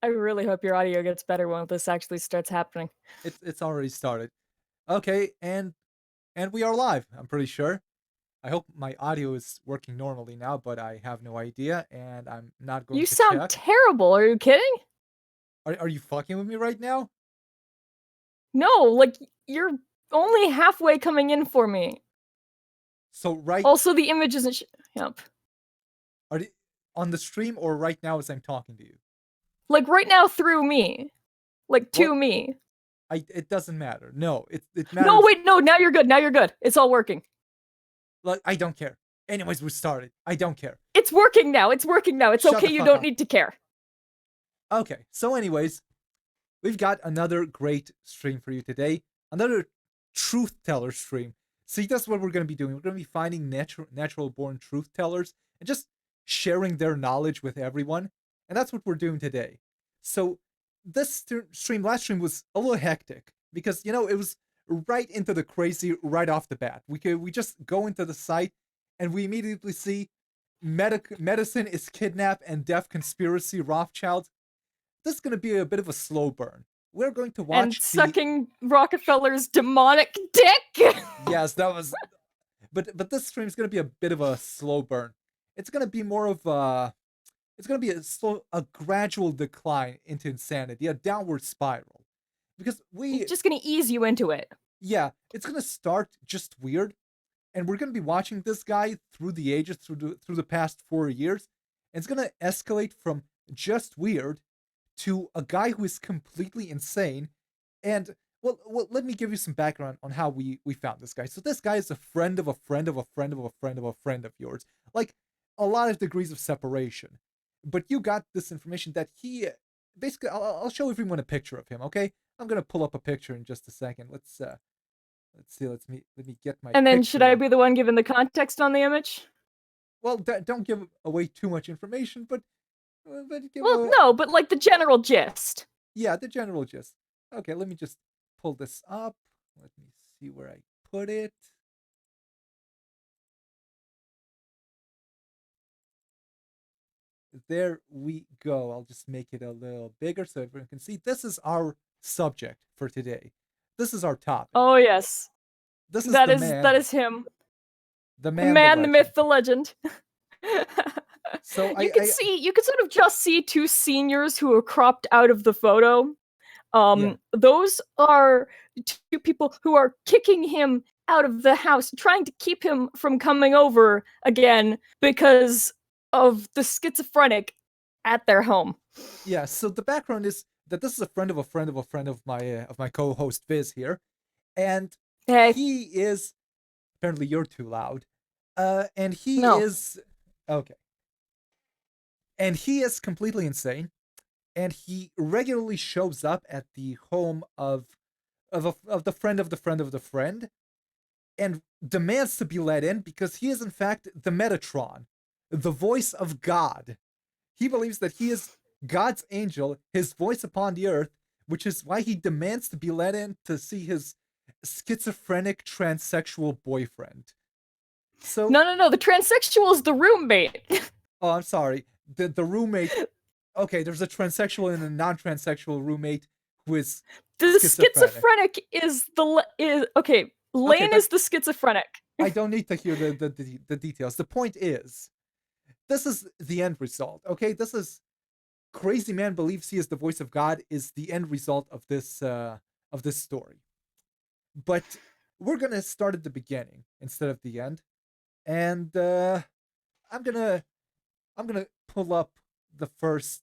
I really hope your audio gets better when this actually starts happening. It's already started. Okay, and we are live. I'm pretty sure. I hope my audio is working normally now, but I have no idea, and I'm not going You to sound check. terrible. Are you kidding? Are you fucking with me right now? No, like you're only halfway coming in for me. So right Also, the image isn't. Yep. are you on the stream or right now as I'm talking to you? Like right now through me, like Well, to me. it doesn't matter. No, it No, matters. wait, no. Now you're good. Now you're good. It's all working. Like I don't care. Anyways, we started. I don't care. It's working now. It's working now. It's Shut okay. the You fuck don't up. need to care. Okay. So anyways, we've got another great stream for you today. Another truth teller stream. See, that's what we're going to be doing. We're going to be finding natural born truth tellers and just sharing their knowledge with everyone. And that's what we're doing today. So, this stream, last stream, was a little hectic because, it was right into the crazy right off the bat. We just go into the site and we immediately see medicine is kidnap and death conspiracy Rothschild. This is going to be a bit of a slow burn. We're going to And watch the sucking Rockefeller's demonic dick. yes, that was but this stream is going to be a bit of a slow burn. It's going to be more of it's going to be a gradual decline into insanity, a downward spiral. Because Just gonna ease you into it. yeah, it's going to start just weird and we're going to be watching this guy through the ages through the past 4 years. And it's going to escalate from just weird to a guy who is completely insane. And let me give you some background on how we found this guy. So this guy is a friend of a friend of a friend of a friend of a friend of yours, like a lot of degrees of separation. But you got this information that he basically. I'll show everyone a picture of him. Okay, I'm gonna pull up a picture in just a second. Let's see. Let me get my And then should picture I up. be the one giving the context on the image? Well, don't give away too much information, but give Well, a no, but like the general gist. yeah, the general gist. Okay, let me just pull this up. Let me see where I put it. There we go. I'll just make it a little bigger so everyone can see. This is our subject for today. This is our topic. Oh yes. This is That is that is him. the The man, the man, the myth, legend. the legend. So You can sort of just see two seniors who are cropped out of the photo. yeah, Those are two people who are kicking him out of the house, trying to keep him from coming over again because of the schizophrenic at their home. yeah. So the background is that this is a friend of a friend of a friend of my co-host Viz here, and Hey, he is apparently you're too loud. And he no. is okay. And he is completely insane. And he regularly shows up at the home of the friend of the friend of the friend, and demands to be let in because he is in fact the Metatron, the voice of God. He believes that he is God's angel, his voice upon the earth, which is why he demands to be let in to see his schizophrenic transsexual boyfriend. So, No. The transsexual is the roommate. oh, I'm sorry. The roommate. Okay, there's a transsexual and a non-transsexual roommate who is The schizophrenic. schizophrenic is okay. Okay, Lane that is the schizophrenic. I don't need to hear the details. The point is, this is the end result. Okay, this is crazy man believes he is the voice of God is the end result of this story. But we're gonna start at the beginning instead of the end, and I'm gonna I'm gonna pull up the first.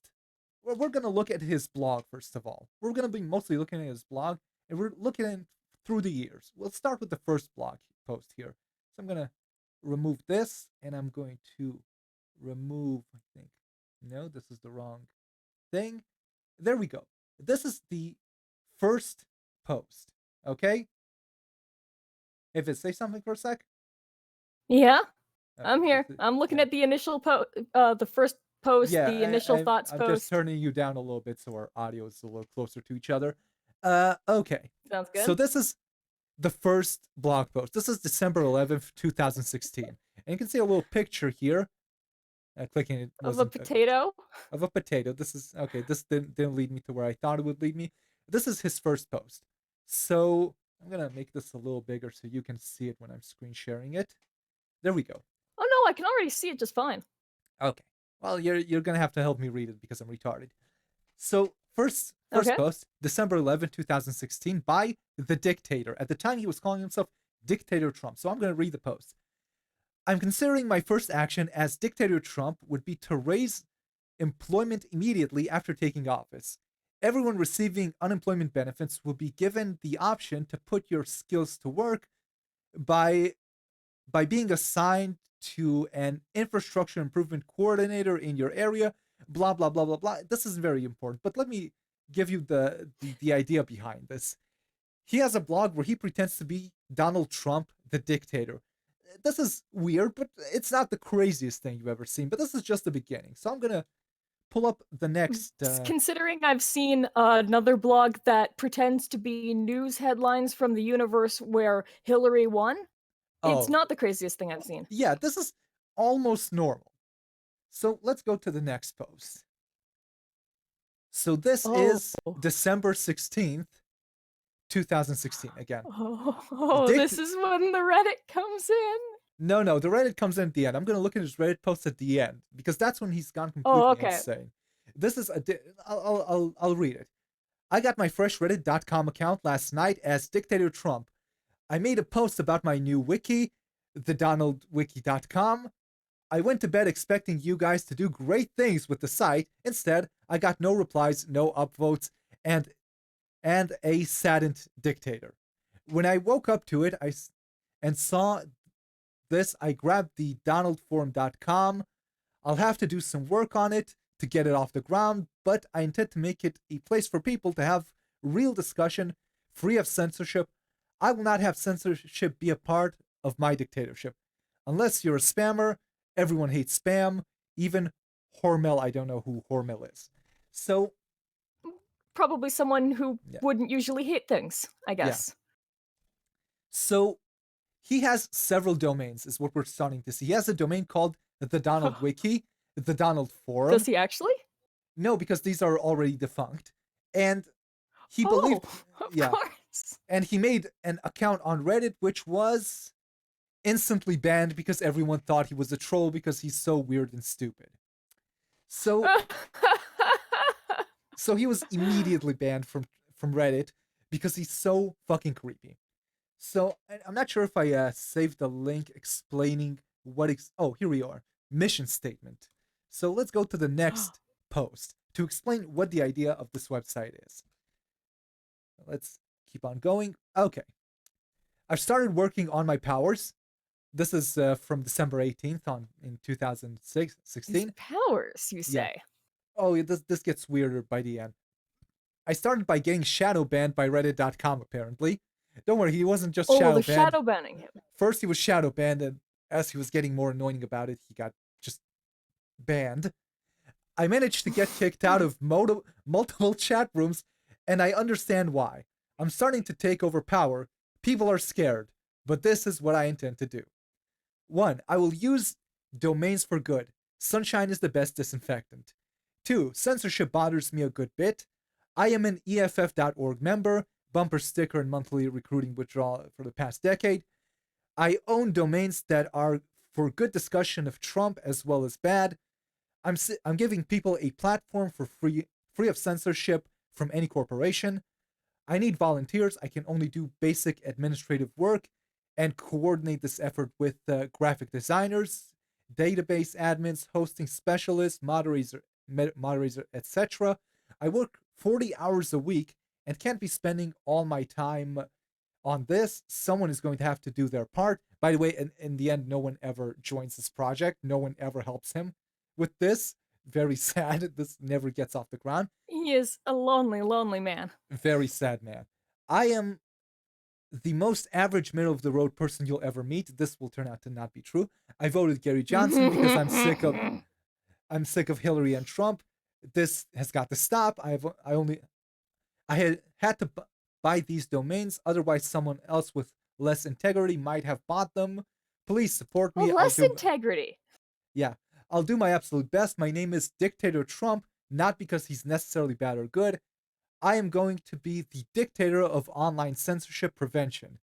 Well, we're gonna look at his blog first of all. We're gonna be mostly looking at his blog, and we're looking at through the years. We'll start with the first blog post here. So I'm gonna remove this, and I'm going to remove. I think no, this is the wrong thing. There we go. This is the first post. Okay. If it say something for a sec. Yeah, Okay. I'm here. I'm looking Yeah. at the initial the first post, the Yeah, initial thoughts I'm just post. turning you down a little bit so our audio is a little closer to each other. Okay. Sounds So good. this is the first blog post. This is December 11th, 2016. And you can see a little picture here. Clicking it Of a wasn't potato? of a potato. This is okay. This didn't lead me to where I thought it would lead me. This is his first post. So I'm gonna make this a little bigger so you can see it when I'm screen sharing it. There we go. Oh no, I can already see it just fine. Okay. Well, you're gonna have to help me read it because I'm retarded. So first Okay. post, December 11, 2016, by the dictator. At the time, he was calling himself Dictator Trump. So I'm gonna read the post. I'm considering my first action as Dictator Trump would be to raise employment immediately after taking office. Everyone receiving unemployment benefits will be given the option to put your skills to work by being assigned to an infrastructure improvement coordinator in your area, blah blah blah blah blah. This is very important, but let me give you the idea behind this. He has a blog where he pretends to be Donald Trump, the dictator. This is weird, but it's not the craziest thing you've ever seen. But this is just the beginning. So I'm gonna pull up the next. Considering I've seen another blog that pretends to be news headlines from the universe where Hillary won, it's Oh, not the craziest thing I've seen. yeah, this is almost normal. So let's go to the next post. So this Oh. is December 16th, 2016. Again, Oh, Dick. this is when the Reddit comes in. No, the Reddit comes in at the end. I'm gonna look at his Reddit post at the end because that's when he's gone Oh, completely okay. insane. This is a. I'll read it. I got my fresh Reddit.com account last night as Dictator Trump. I made a post about my new wiki, thedonaldwiki.com. I went to bed expecting you guys to do great things with the site. Instead, I got no replies, no upvotes, and a saddened dictator. When I woke up to it, and saw this, I grabbed the donaldforum.com. I'll have to do some work on it to get it off the ground, but I intend to make it a place for people to have real discussion, free of censorship. I will not have censorship be a part of my dictatorship. Unless you're a spammer, everyone hates spam, even Hormel. I don't know who Hormel is. So, Probably someone who yeah. wouldn't usually hate things, I Yeah. guess. So, he has several domains, is what we're starting to see. He has a domain called the Donald Wiki, the Donald Forum. Does he actually? No, because these are already defunct. And he Oh, believed, of yeah, course. and he made an account on Reddit, which was instantly banned because everyone thought he was a troll because he's so weird and stupid. So, so he was immediately banned from Reddit because he's so fucking creepy. So I'm not sure if I saved the link explaining what. Oh, here we are. Mission statement. So let's go to the next post to explain what the idea of this website is. Let's keep on going. Okay. I've started working on my powers. This is from December 18th in 2016. Powers, you Yeah. say? Oh, yeah, this gets weirder by the end. I started by getting shadow banned by Reddit.com, apparently. Don't worry, he wasn't just Oh, shadow the banned. shadow banning him. First, he was shadow banned, and as he was getting more annoying about it, he got just banned. I managed to get kicked out of multiple chat rooms, and I understand why. I'm starting to take over power. People are scared, but this is what I intend to do. 1. I will use domains for good. Sunshine is the best disinfectant. 2. Censorship bothers me a good bit. I am an EFF.org member, bumper sticker and monthly recruiting withdrawal for the past decade. I own domains that are for good discussion of Trump as well as bad. I'm giving people a platform for free of censorship from any corporation. I need volunteers. I can only do basic administrative work and coordinate this effort with graphic designers, database admins, hosting specialists, moderators, etc. I work 40 hours a week and can't be spending all my time on this. Someone is going to have to do their part. By the way, in the end, no one ever joins this project. No one ever helps him with this. Very sad. This never gets off the ground. He is a lonely, lonely man. Very sad man. I am the most average middle of the road person you'll ever meet. This will turn out to not be true. I voted Gary Johnson because I'm sick of Hillary and Trump. This has got to stop. I had to buy these domains, otherwise someone else with less integrity might have bought them. Please support me. Well, less integrity. Yeah. I'll do my absolute best. My name is Dictator Trump, not because he's necessarily bad or good. I am going to be the dictator of online censorship prevention.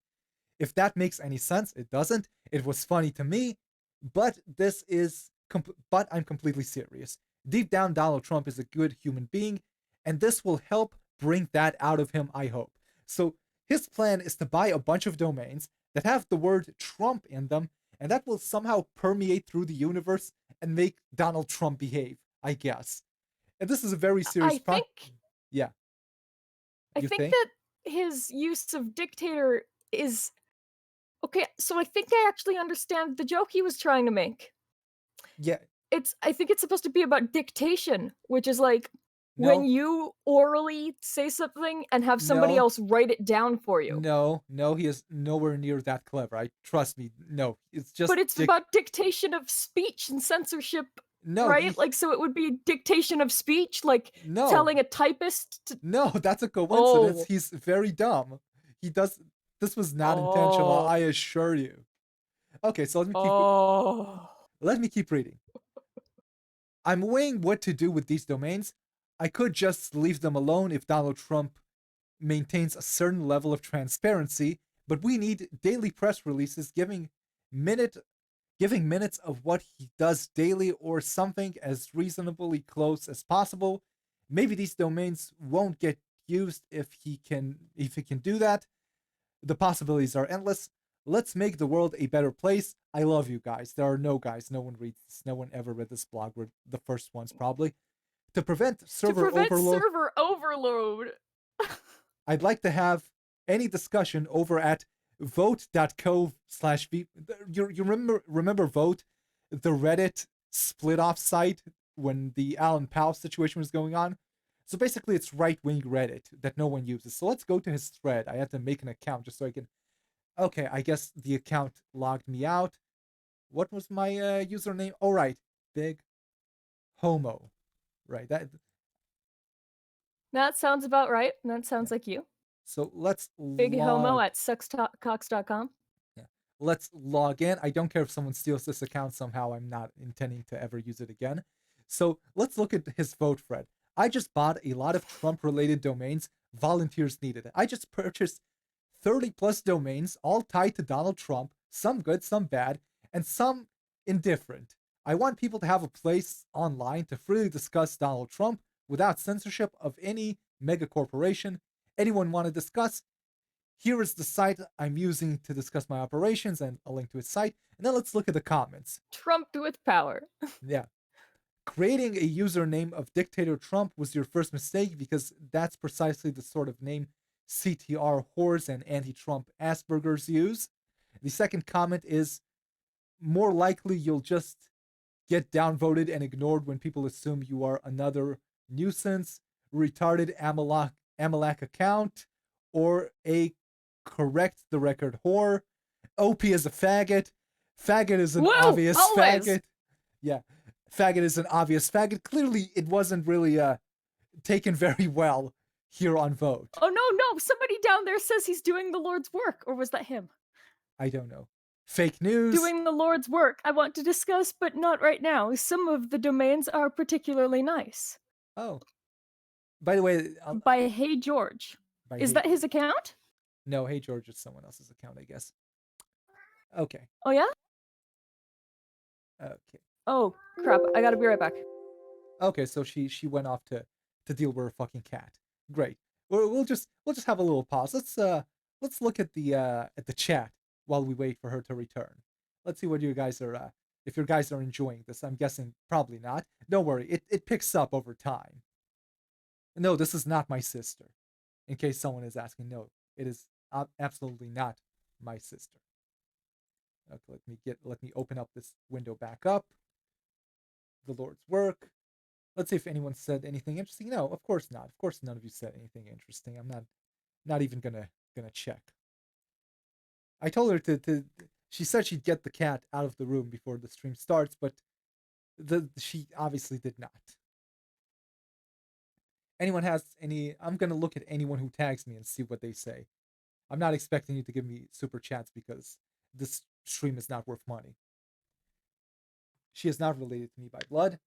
If that makes any sense, it doesn't. It was funny to me, but but I'm completely serious. Deep down, Donald Trump is a good human being, and this will help bring that out of him, I hope. So his plan is to buy a bunch of domains that have the word Trump in them, and that will somehow permeate through the universe and make Donald Trump behave, I guess. And this is a very serious I pro. think Yeah, I you think think? that his use of dictator is okay, so I think I actually understand the joke he was trying to make. Yeah, I think it's supposed to be about dictation, which is like when no, you orally say something and have somebody no, else write it down for you. no, he is nowhere near that clever. I trust me. No, it's just But it's about dictation of speech and censorship, no, right? Like, so it would be dictation of speech, like no, telling a typist to. no. That's a coincidence. Oh, He's very dumb. He does. This was not intentional. oh, I assure you. Okay, so oh. let me keep reading. I'm weighing what to do with these domains. I could just leave them alone if Donald Trump maintains a certain level of transparency, but we need daily press releases minute giving minutes of what he does daily or something as reasonably close as possible. Maybe these domains won't get used if he can do that. The possibilities are endless. Let's make the world a better place. I love you guys. There are no guys. No one reads this. No one ever read this blog. We're the first ones probably. To prevent To server prevent overload, server overload. I'd like to have any discussion over at vote.co/v. You remember Vote, the Reddit split off site when the Alan Powell situation was going on? So basically, it's right wing Reddit that no one uses. So let's go to his thread. I had to make an account just so I can. Okay, I guess the account logged me out. What was my username? Oh, right. Big Homo. Right. That sounds about right. That Yeah. sounds like you. So let's Big homo log. at suckscox.com. Yeah. Let's log in. I don't care if someone steals this account somehow. I'm not intending to ever use it again. So let's look at his vote thread. I just bought a lot of Trump related domains. Volunteers needed. I just purchased 30 plus domains, all tied to Donald Trump, some good, some bad, and some indifferent. I want people to have a place online to freely discuss Donald Trump without censorship of any mega corporation. Anyone want to discuss? Here is the site I'm using to discuss my operations and a link to its site. And then let's look at the comments. Trumped with power. Yeah. Creating a username of Dictator Trump was your first mistake because that's precisely the sort of name CTR whores and anti Trump Aspergers use. The second comment is more likely you'll just get downvoted and ignored when people assume you are another nuisance, retarded Amalak account, or a correct the record whore. OP is a faggot. Faggot is an Woo! obvious Always! faggot. Yeah, faggot is an obvious faggot. Clearly, it wasn't really taken very well here on Vote. Oh no, somebody down there says he's doing the Lord's work. Or was that him? I don't know. Fake news. Doing the Lord's work. I want to discuss, but not right now. Some of the domains are particularly nice. Oh, by the way, By Hey George. by Is Hey that his George. account? No, Hey George is someone else's account, I guess. Okay. Oh yeah? Okay. Oh crap, I gotta be right back. Okay, so she went off to deal with her fucking cat. Great. We'll just have a little pause. Let's look at the chat while we wait for her to return. Let's see what you guys are if your guys are enjoying this. I'm guessing probably not. Don't worry, it picks up over time. No, this is not my sister. In case someone is asking, no, it is absolutely not my sister. Okay, let me open up this window back up. The Lord's work. Let's see if anyone said anything interesting. No, of course not. Of course none of you said anything interesting. I'm not even gonna check. I told her to she said she'd get the cat out of the room before the stream starts, but she obviously did not. Anyone has any I'm gonna look at anyone who tags me and see what they say. I'm not expecting you to give me super chats because this stream is not worth money. She is not related to me by blood.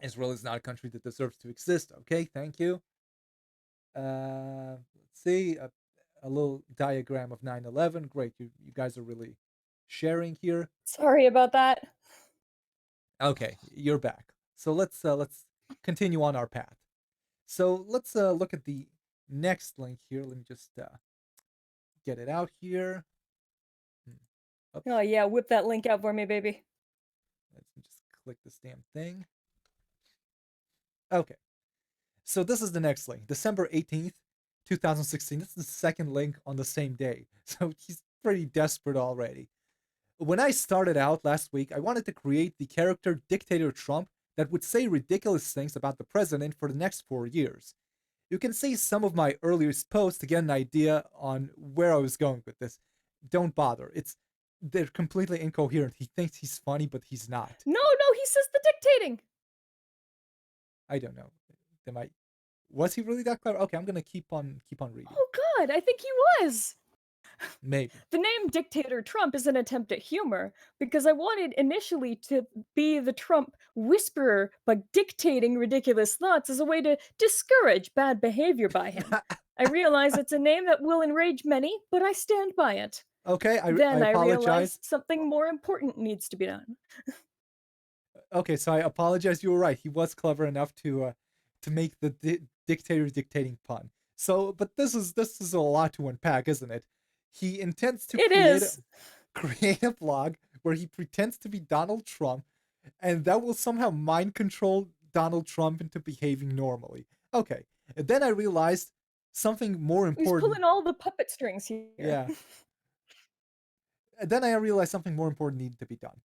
Israel is not a country that deserves to exist. Okay, thank you. Let's see a little diagram of 9/11. Great, you guys are really sharing here. Sorry about that. Okay, you're back. So let's continue on our path. So let's look at the next link here. Let me just get it out here. Oops. Oh yeah, whip that link out for me, baby. Let's just click this damn thing. Okay. So this is the next link. December 18th, 2016. This is the second link on the same day. So he's pretty desperate already. When I started out last week, I wanted to create the character Dictator Trump that would say ridiculous things about the president for the next 4 years. You can see some of my earliest posts to get an idea on where I was going with this. Don't bother. They're completely incoherent. He thinks he's funny, but he's not. No, he says the dictating. I don't know. Was he really that clever? Okay, I'm gonna keep on reading. Oh God, I think he was. Maybe. The name Dictator Trump is an attempt at humor because I wanted initially to be the Trump whisperer by dictating ridiculous thoughts as a way to discourage bad behavior by him. I realize it's a name that will enrage many, but I stand by it. Okay, I Then I apologize. realized something more important needs to be done. Okay, so I apologize. You were right. He was clever enough to make the dictator dictating pun. So, but this is a lot to unpack, isn't it? He intends to create a blog where he pretends to be Donald Trump, and that will somehow mind control Donald Trump into behaving normally. Okay, and then I realized something more important. He's pulling all the puppet strings here. Yeah. And then I realized something more important needed to be done.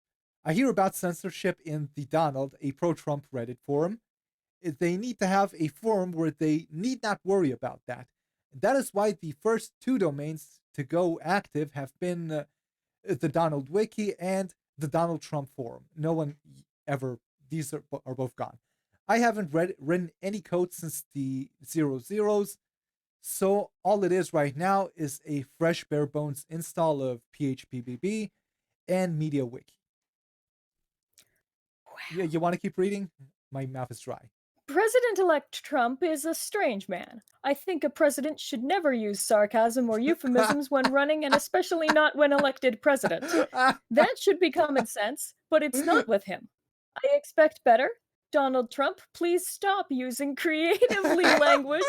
I hear about censorship in the Donald, a pro-Trump Reddit forum. They need to have a forum where they need not worry about that. That is why the first two domains to go active have been the Donald Wiki and the Donald Trump forum. No one ever, these are both gone. I haven't written any code since the 00s, so all it is right now is a fresh bare bones install of PHPBB and MediaWiki. Wow. Yeah, you want to keep reading? My mouth is dry. President-elect Trump is a strange man. I think a president should never use sarcasm or euphemisms when running, and especially not when elected president. That should be common sense, but it's not with him. I expect better. Donald Trump, please stop using creatively language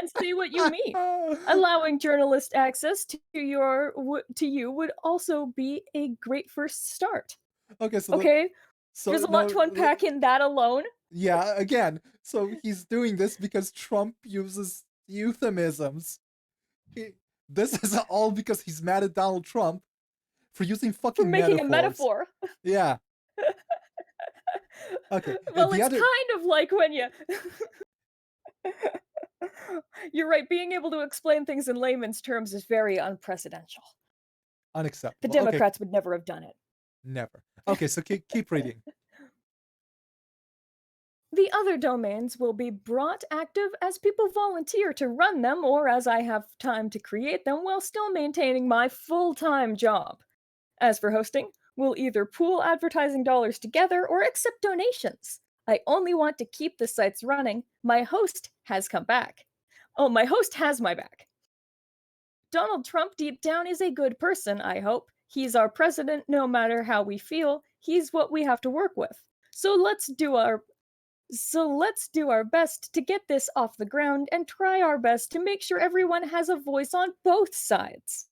and say what you mean. Allowing journalist access to you would also be a great first start. Okay, so there's a lot to unpack in that alone. Yeah, again, so he's doing this because Trump uses euphemisms. This is all because he's mad at Donald Trump for using fucking for making a metaphor. Yeah. Okay. Well, it's kind of like when you... You're right, being able to explain things in layman's terms is very unprecedented. Unacceptable. The Democrats would never have done it. Never. Okay, so keep reading. The other domains will be brought active as people volunteer to run them or as I have time to create them while still maintaining my full-time job. As for hosting, we'll either pool advertising dollars together or accept donations. I only want to keep the sites running. My host has come back. Oh, my host has my back. Donald Trump deep down is a good person, I hope. He's our president no matter how we feel. He's what we have to work with. So let's do our best to get this off the ground and try our best to make sure everyone has a voice on both sides.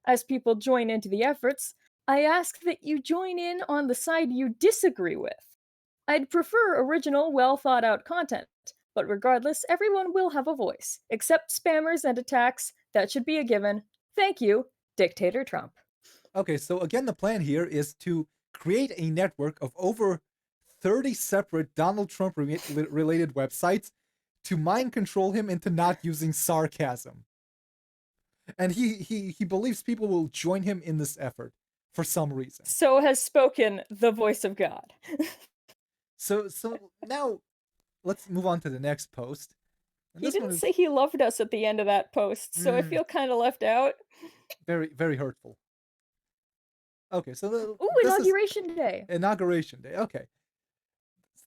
As people join into the efforts, I ask that you join in on the side you disagree with. I'd prefer original, well-thought-out content, but regardless, everyone will have a voice, except spammers and attacks. That should be a given. Thank you, Dictator Trump. Okay, so again, the plan here is to create a network of over 30 separate Donald Trump related websites to mind control him into not using sarcasm. And he believes people will join him in this effort for some reason. So has spoken the voice of God. So now let's move on to the next post. He didn't say he loved us at the end of that post, so I feel kind of left out. Very, very hurtful. Okay, so Ooh, this is inauguration day. inauguration day. Okay,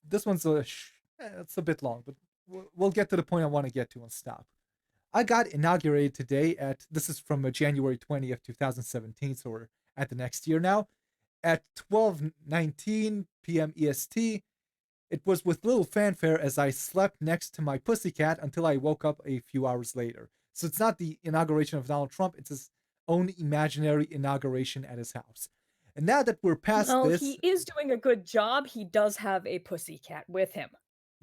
this one's it's a bit long, but we'll get to the point I want to get to and stop. I got inaugurated today at, this is from January 20th, 2017, so we're at the next year now, at 12:19 p.m. EST. It was with little fanfare as I slept next to my pussycat until I woke up a few hours later. So it's not the inauguration of Donald Trump, it's his own imaginary inauguration at his house. And now that we're past Well, this, he is doing a good job. He does have a pussycat with him.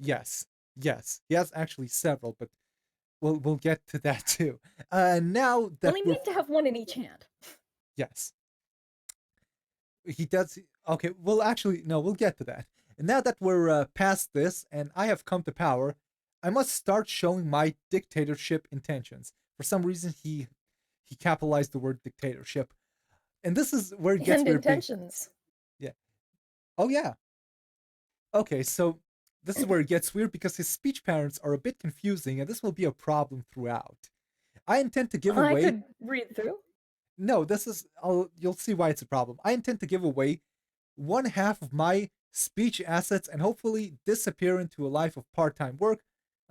yes, yes, he has actually several, but we'll get to that too. Now Well, that he we're needs to have one in each hand. yes, he does. Okay, well, actually, no, we'll get to that. And now that we're past this, and I have come to power, I must start showing my dictatorship intentions. For some reason, he capitalized the word dictatorship, and this is where it gets And weird. intentions. Yeah. Oh yeah. Okay, so this is where it gets weird because his speech patterns are a bit confusing, and this will be a problem throughout. I intend to give I away. could read through. No, this is. You'll see why it's a problem. I intend to give away one half of my speech assets and hopefully disappear into a life of part time work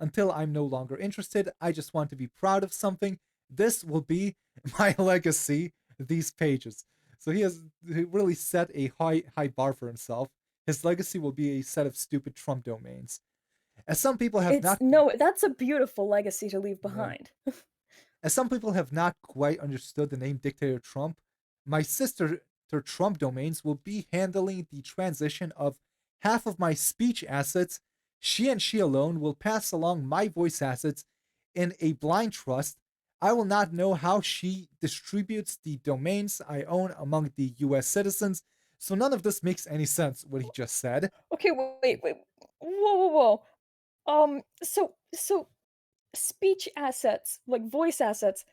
until I'm no longer interested. I just want to be proud of something. This will be my legacy, these pages. So he really set a high bar for himself. His legacy will be a set of stupid Trump domains. As some people have It's not no, that's a beautiful legacy to leave yeah, behind. as some people have not quite understood the name Dictator Trump, my sister Trump domains will be handling the transition of half of my speech assets. She and she alone will pass along my voice assets in a blind trust. I will not know how she distributes the domains I own among the US citizens, so none of this makes any sense, what he just said. Okay, wait. Whoa. So speech assets, like voice assets.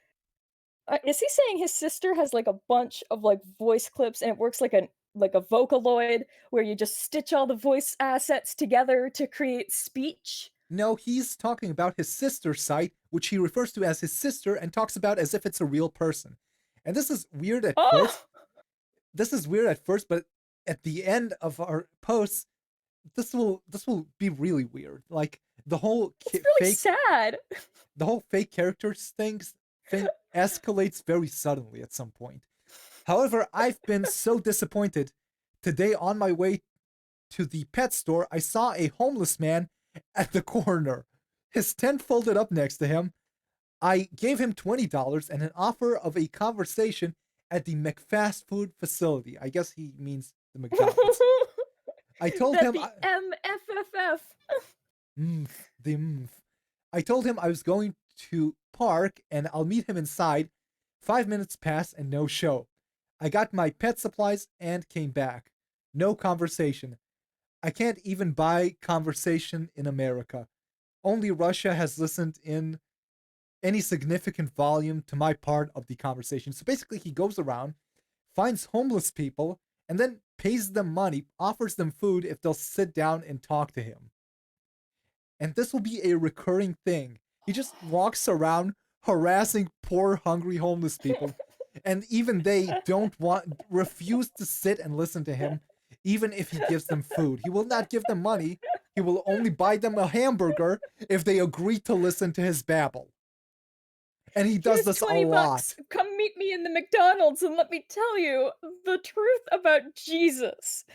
Is he saying his sister has like a bunch of like voice clips and it works like a Vocaloid where you just stitch all the voice assets together to create speech? No, he's talking about his sister's site, which he refers to as his sister and talks about as if it's a real person. And this is weird at first. Oh, But at the end of our posts, this will be really weird. Like the whole it's really fake sad. the whole fake characters thing escalates very suddenly at some point. However, I've been so disappointed. Today on my way to the pet store, I saw a homeless man at the corner. His tent folded up next to him. I gave him $20 and an offer of a conversation at the McFast food facility. I guess he means the McDonald's. I told That him the MFFF. mm, the I told him I was going to park and I'll meet him inside. 5 minutes passed and no show. I got my pet supplies and came back. No conversation. I can't even buy conversation in America. Only Russia has listened in any significant volume to my part of the conversation. So basically, he goes around, finds homeless people, and then pays them money, offers them food if they'll sit down and talk to him. And this will be a recurring thing. He just walks around harassing poor, hungry homeless people, and even they refuse to sit and listen to him, even if he gives them food. He will not give them money. He will only buy them a hamburger if they agree to listen to his babble. And he does Here's this a 20 bucks. lot. Come meet me in the McDonald's and let me tell you the truth about Jesus.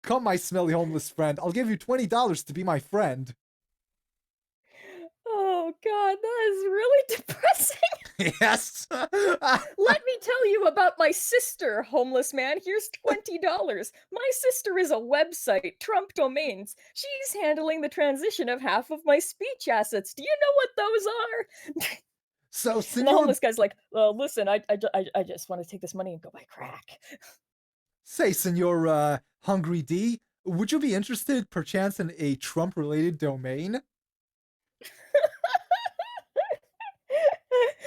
Come, my smelly homeless friend. I'll give you $20 to be my friend. Oh god, that is really depressing. Yes. Let me tell you about my sister, homeless man. Here's $20. My sister is a website, Trump Domains. She's handling the transition of half of my speech assets. Do you know what those are? So, And the Senor, homeless guy's like, listen, I just want to take this money and go buy crack. Senor Hungry D, would you be interested, perchance, in a Trump-related domain?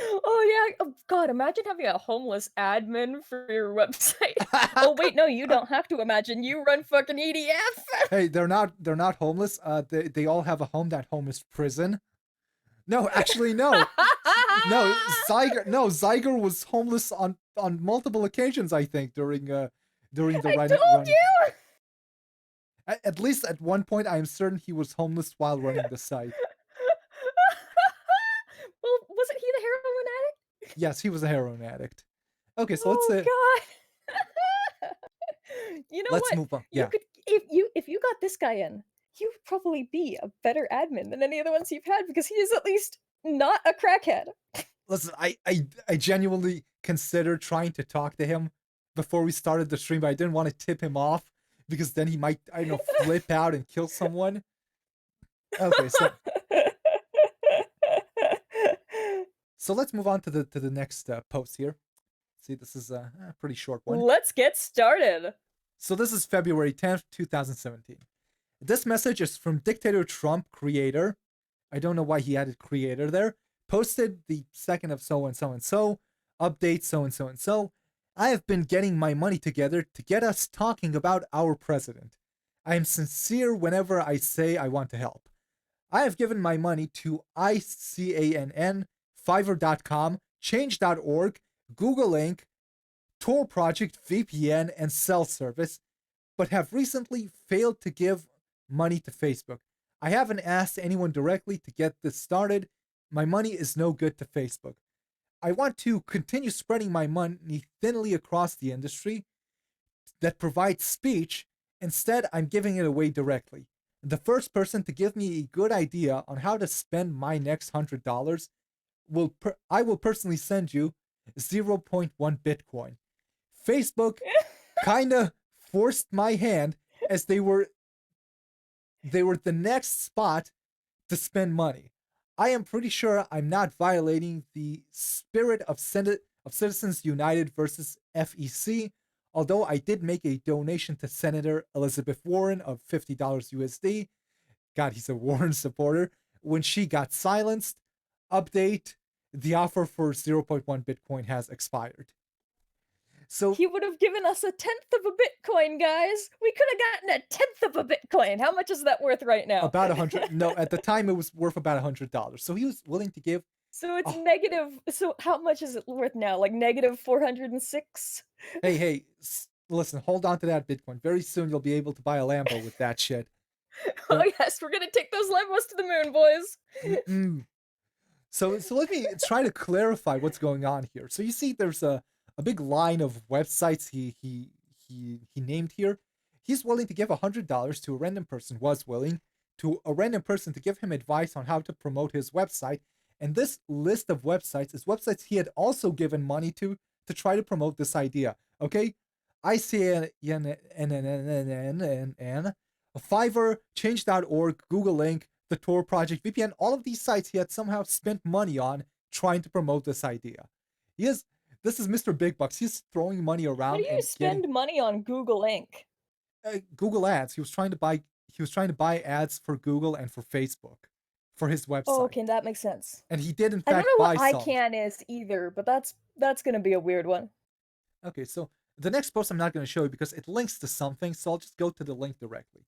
Oh yeah. Oh god, imagine having a homeless admin for your website. Oh wait, no, you don't have to imagine. You run fucking EDF. Hey, they're not homeless. They all have a home. That home is prison. No, actually, no. No, Zyger was homeless on multiple occasions, I think, during during the I running. told you. At least at one point, I am certain he was homeless while running the site. Well, wasn't he the heroin addict? Yes, he was a heroin addict. Okay, so Oh god. You know let's what? move on. You Yeah, could if you got this guy in, you would probably be a better admin than any of the ones you've had because he is at least not a crackhead. listen, I genuinely considered trying to talk to him before we started the stream, but I didn't want to tip him off because then he might, I don't know, flip out and kill someone. Okay, so let's move on to the next post here. See, this is a pretty short one. Let's get started. So this is February 10th, 2017. This message is from Dictator Trump creator. I don't know why he added creator there. Posted the 2nd of so and so and so. Update so and so and so. I have been getting my money together to get us talking about our president. I am sincere whenever I say I want to help. I have given my money to ICANN, Fiverr.com, Change.org, Google Inc., Tor Project, VPN, and Cell Service, but have recently failed to give money to Facebook. I haven't asked anyone directly to get this started. My money is no good to Facebook. I want to continue spreading my money thinly across the industry that provides speech. Instead, I'm giving it away directly. The first person to give me a good idea on how to spend my next $100 I will personally send you 0.1 Bitcoin. Facebook kind of forced my hand as they were the next spot to spend money. I am pretty sure I'm not violating the spirit of Citizens United versus FEC, although I did make a donation to Senator Elizabeth Warren of $50 USD. God, he's a Warren supporter. When she got silenced, update, the offer for 0.1 Bitcoin has expired. So He would have given us a tenth of a Bitcoin, guys. We could have gotten a tenth of a Bitcoin. How much is that worth right now? about 100. No, at the time it was worth about $100. So he was willing to give. So it's Oh, negative. So how much is it worth now? Like negative 406? hey, listen, hold on to that Bitcoin. Very soon you'll be able to buy a Lambo with that shit. Oh, So, yes, we're gonna take those Lambos to the moon, boys. so let me try to clarify what's going on here. So you see, there's a big line of websites he named here. He's willing to give $100 to a random person. Was willing to a random person to give him advice on how to promote his website. And this list of websites is websites he had also given money to try to promote this idea. Okay, ICANN, Fiverr, Change.org, Google Inc., the Tor Project, VPN, all of these sites he had somehow spent money on trying to promote this idea. This is Mr. Big Bucks. He's throwing money How do around you and getting spend money on Google Inc? Google Ads. He was trying to buy ads for Google and for Facebook for his Oh, website. okay, that makes sense. And he did in I don't fact know buy what some. ICANN is either, but that's gonna be a weird one. Okay, so the next post I'm not going to show you because it links to something, so I'll just go to the link directly.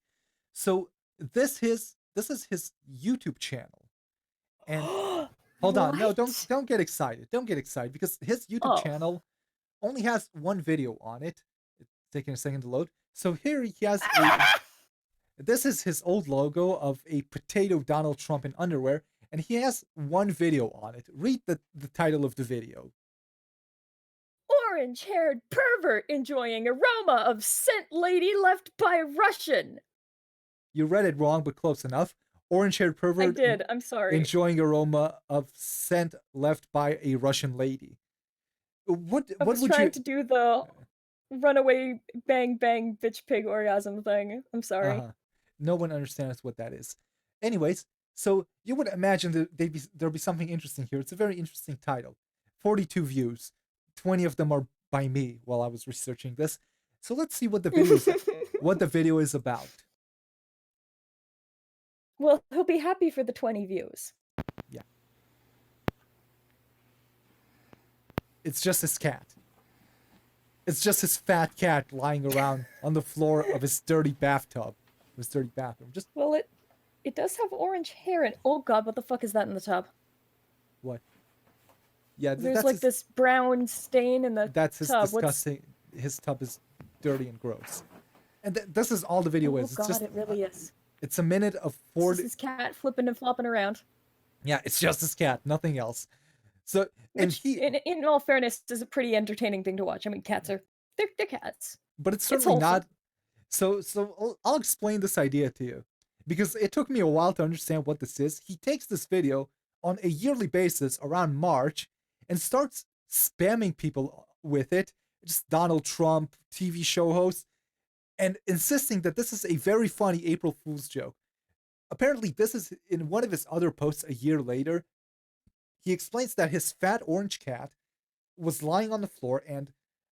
So this is his YouTube channel. And hold on, no, What? don't get excited. Don't get excited because his YouTube Oh. channel only has one video on it. It's taking a second to load. So here he has a this is his old logo of a potato Donald Trump in underwear, and he has one video on it. Read the title of the video. Orange-haired pervert enjoying aroma of scent lady left by Russian. You read it wrong, but close enough. Orange-haired I pervert did. I'm sorry. enjoying aroma of scent left by a Russian lady. I What was would trying you? to do the runaway bang bang bitch pig orgasm thing. I'm Uh sorry. huh. No one understands what that is. Anyways, so you would imagine that there'll be something interesting here. It's a very interesting title. 42 views. 20 of them are by me while I was researching this. So let's see what the video is about. Well, he'll be happy for the 20 views. Yeah. It's just his cat. It's just his fat cat lying around on the floor of his dirty bathtub. His dirty bathroom. Just Well, it does have orange hair and oh god, what the fuck is that in the tub? what? Yeah, There's that's like his this brown stain in the that's his tub. What's disgusting. His tub is dirty and gross. And this is all the video Oh is. It's God, just it really is. it's a minute of This four. is his cat flipping and flopping around. Yeah, it's just his cat, nothing else. So and Which, he, in all fairness, is a pretty entertaining thing to watch. I mean, cats are they're cats. but it's It's certainly wholesome. not. So I'll explain this idea to you, because it took me a while to understand what this is. He takes this video on a yearly basis around March and starts spamming people with it, just Donald Trump, TV show hosts, and insisting that this is a very funny April Fool's joke. Apparently, this is in one of his other posts a year later. He explains that his fat orange cat was lying on the floor, and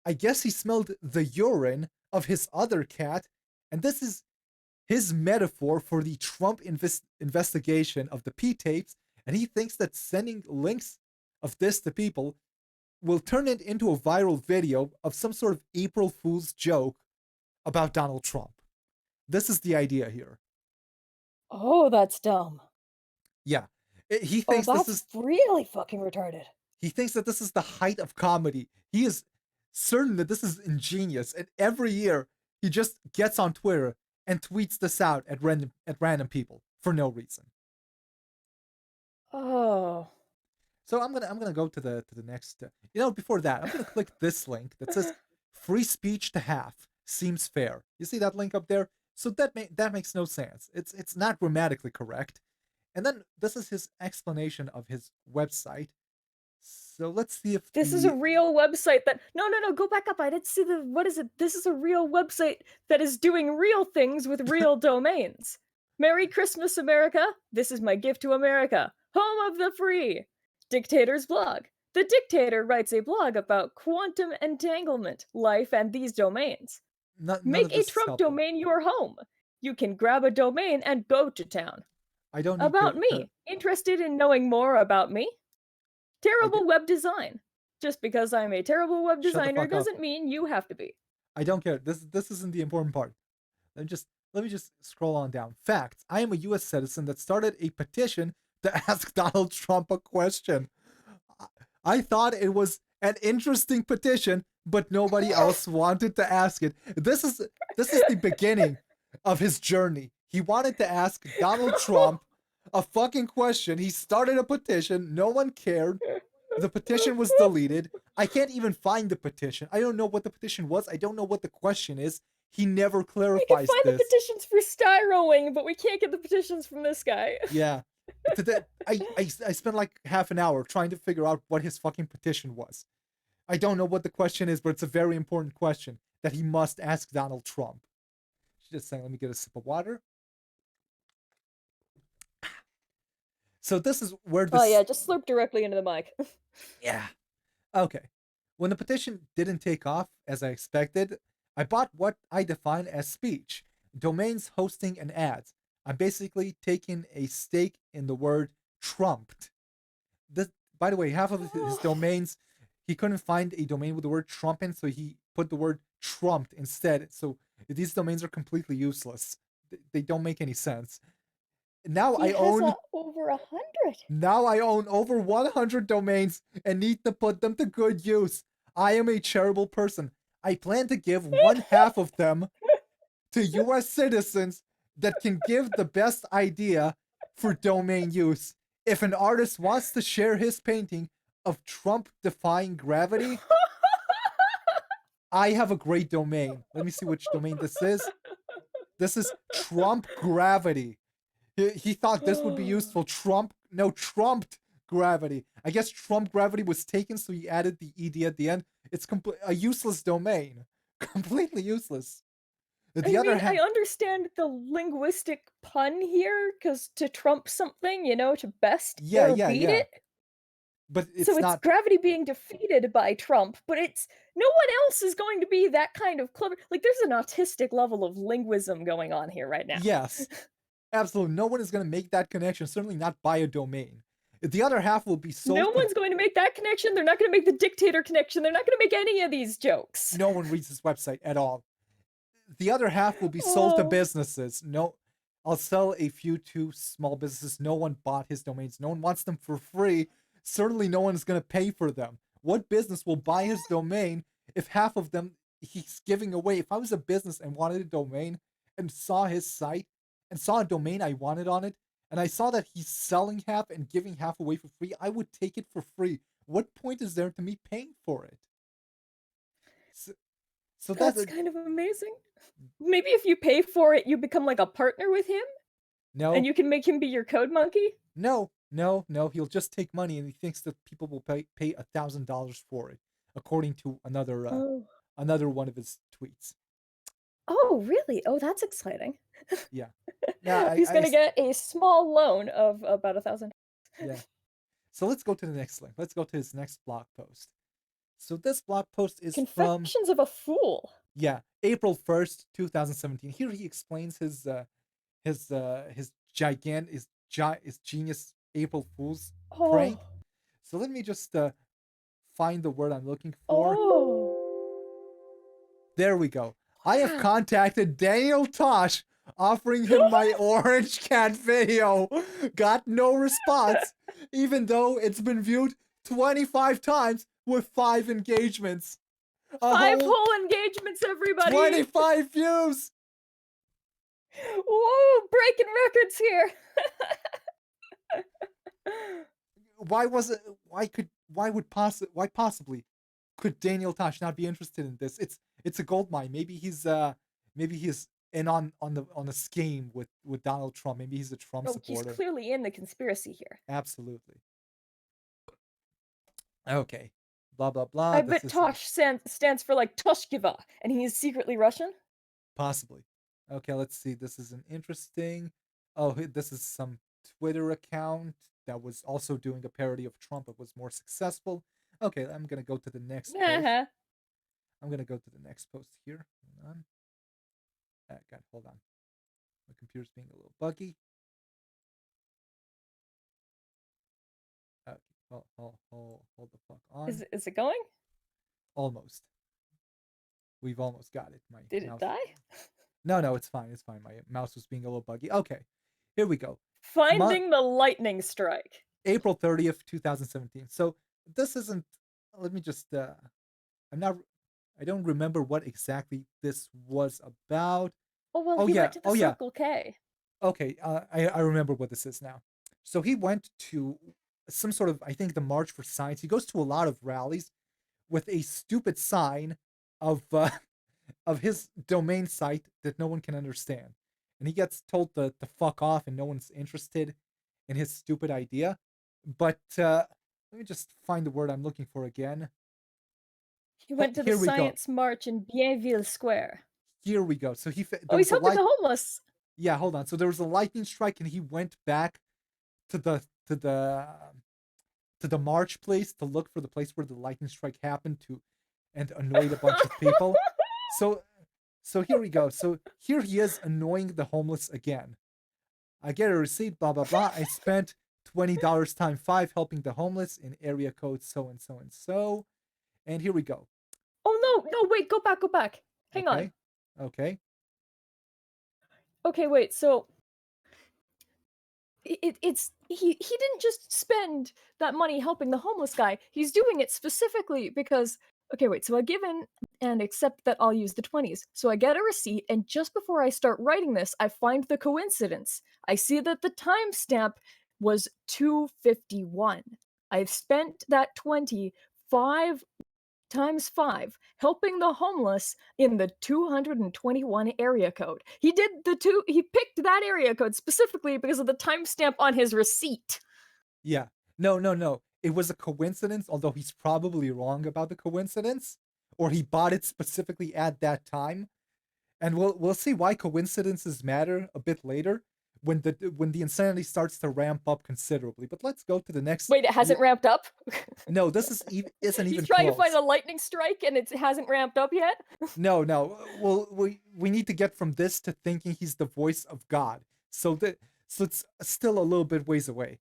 I guess he smelled the urine of his other cat, and this is his metaphor for the Trump investigation of the P tapes, and he thinks that sending links of this to people will turn it into a viral video of some sort of April Fool's joke about Donald Trump. This is the idea here. Oh, that's dumb. Yeah. He Oh, thinks this that's is really fucking retarded. he thinks that this is the height of comedy. He is certain that this is ingenious, and every year he just gets on Twitter and tweets this out at random people for no reason. Oh. So I'm gonna go to the next. Before that, I'm gonna click this link that says "free speech to half seems fair." You see that link up there? So that makes no sense. It's not grammatically correct. And then this is his explanation of his website. So let's see if This is a real website that no, go back up. I didn't see the what is it? This is a real website that is doing real things with real domains. Merry Christmas, America. This is my gift to America. Home of the free. Dictator's blog. The dictator writes a blog about quantum entanglement, life, and these domains. none Make of a this is Trump helpful. domain your home. You can grab a domain and go to town. I don't need About to me. Interested in knowing more about me? I d- Terrible web design. Just because I'm a terrible web shut the designer fuck up. doesn't mean you have to be. I don't care. This isn't the important part. Let me just scroll on down. Facts. I am a US citizen that started a petition to ask Donald Trump a question. I thought it was an interesting petition, but nobody else wanted to ask it. This is the beginning of his journey. He wanted to ask Donald Trump a fucking question. He started a petition, no one cared. The petition was deleted. I can't even find the petition. I don't know what the petition was. I don't know what the question is. He never We can clarifies find the this. petitions for Styrowing, but we can't get the petitions from this guy. Yeah. Today, I spent like half an hour trying to figure out what his fucking petition was. I don't know what the question is, but it's a very important question that he must ask Donald Trump. She's just saying, let me get a sip of water. So this is where this. Oh yeah, just slurp directly into the mic. Yeah. Okay. When the petition didn't take off as I expected, I bought what I define as speech, domains, hosting, and ads. I'm basically taking a stake in the word trumped. This, by the way, half of his domains, he couldn't find a domain with the word Trump in, so he put the word trumped instead. So these domains are completely useless. They don't make any sense. Now He I has own over 100. now I own over 100 domains and need to put them to good use. I am a charitable person. I plan to give one half of them to US citizens that can give the best idea for domain use. If an artist wants to share his painting of Trump defying gravity, I have a great domain. Let me see which domain this is. This is Trump Gravity. He thought this would be useful. Trumped gravity. I guess Trump gravity was taken, so he added the ed at the end. It's a useless domain, completely useless. The other I hand, understand the linguistic pun here, because to trump something, to best yeah, or yeah, beat yeah. it. But So it's it's not. gravity being defeated by Trump, but it's no one else is going to be that kind of clever. Like there's an autistic level of linguism going on here right now. Yes, absolutely. No one is going to make that connection. Certainly not buy a domain. The other half will be No sold to. one's going to make that connection. They're not going to make the dictator connection. They're not going to make any of these jokes. No one reads this website at all. The other half will be sold to Oh. businesses. No, I'll sell a few to small businesses. No one bought his domains. No one wants them for free. Certainly, no one is going to pay for them. What business will buy his domain if half of them he's giving away. If I was a business and wanted a domain and saw his site and saw a domain I wanted on it, and I saw that he's selling half and giving half away for free, I would take it for free. What point is there to me paying for it? So, so That's that kind of amazing. Maybe if you pay for it, you become like a partner with him and no, you can make him be your code monkey? no. He'll just take money, and he thinks that people will pay $1,000 for it, according to Oh. another one of his tweets. Oh, really? Oh, that's exciting. Yeah. Now He's gonna get a small loan of about 1,000. yeah. So let's go to the next link. Let's go to his next blog post. So this blog post is from Confessions of a Fool. April 1st, 2017. Here he explains his his genius April Fool's Oh. prank. So let me just find the word I'm looking for. Oh. There we go. I have Wow. contacted Daniel Tosh, offering him my orange cat video. Got no response, even though it's been viewed 25 times with 5 engagements. A 5 whole whole engagements, everybody! 25 views. Whoa, breaking records here! Why was it? Why possibly could Daniel Tosh not be interested in this? It's a gold mine. Maybe he's in on the scheme with Donald Trump. Maybe he's a Trump Oh, he's supporter. clearly in the conspiracy here. Absolutely. Okay. Blah blah blah. I This bet is Tosh stands for, like, Toshkiva, and he's secretly Russian? possibly. Okay, let's see. This is an interesting. Oh, this is some Twitter account that was also doing a parody of Trump, but was more successful. Okay, I'm gonna go to the next post. Uh-huh. I'm gonna go to the next post here. Hold on. God, hold on. My computer's being a little buggy. Okay, hold the fuck on. Is it going? Almost. We've almost got it. My Did it mouse. die? No, it's fine. It's fine. My mouse was being a little buggy. Okay, here we go. Finding the lightning strike. April 30th, 2017. So this isn't. Let me just. I'm not. I don't remember what exactly this was about. Oh, well, Oh he yeah. went to the Oh yeah. Circle K. Okay. I remember what this is now. So he went to some sort of, I think, the March for Science. He goes to a lot of rallies with a stupid sign of of his domain site that no one can understand, and he gets told to fuck off, and no one's interested in his stupid idea. But let me just find the word I'm looking for again. He went to the Here we go. Science March in Bienville Square. Here we go. So Oh, there he's was a helping light. the homeless. Yeah, hold on. So there was a lightning strike, and he went back to the to the March place to look for the place where the lightning strike happened to, and annoyed a bunch of people. So here we go. So here he is annoying the homeless again. I get a receipt, blah blah blah. I spent $20 times 5 helping the homeless in area code so and so and so. And here we go. Oh, no, wait, go back. Hang on. Okay. Okay. Okay, wait, so it's he didn't just spend that money helping the homeless guy. He's doing it specifically because okay, wait. So I give in and accept that I'll use the 20s. So I get a receipt, and just before I start writing this, I find the coincidence. I see that the timestamp was 251. I've spent that 25 times 5 helping the homeless in the 221 area code. He picked that area code specifically because of the timestamp on his receipt. Yeah. No. It was a coincidence, although he's probably wrong about the coincidence, or he bought it specifically at that time. And we'll see why coincidences matter a bit later when the insanity starts to ramp up considerably. But let's go to the next. Wait, it hasn't ramped up? No, this isn't even He's trying close. to find a lightning strike and it hasn't ramped up yet? No. Well, we need to get from this to thinking he's the voice of God. So it's still a little bit ways away.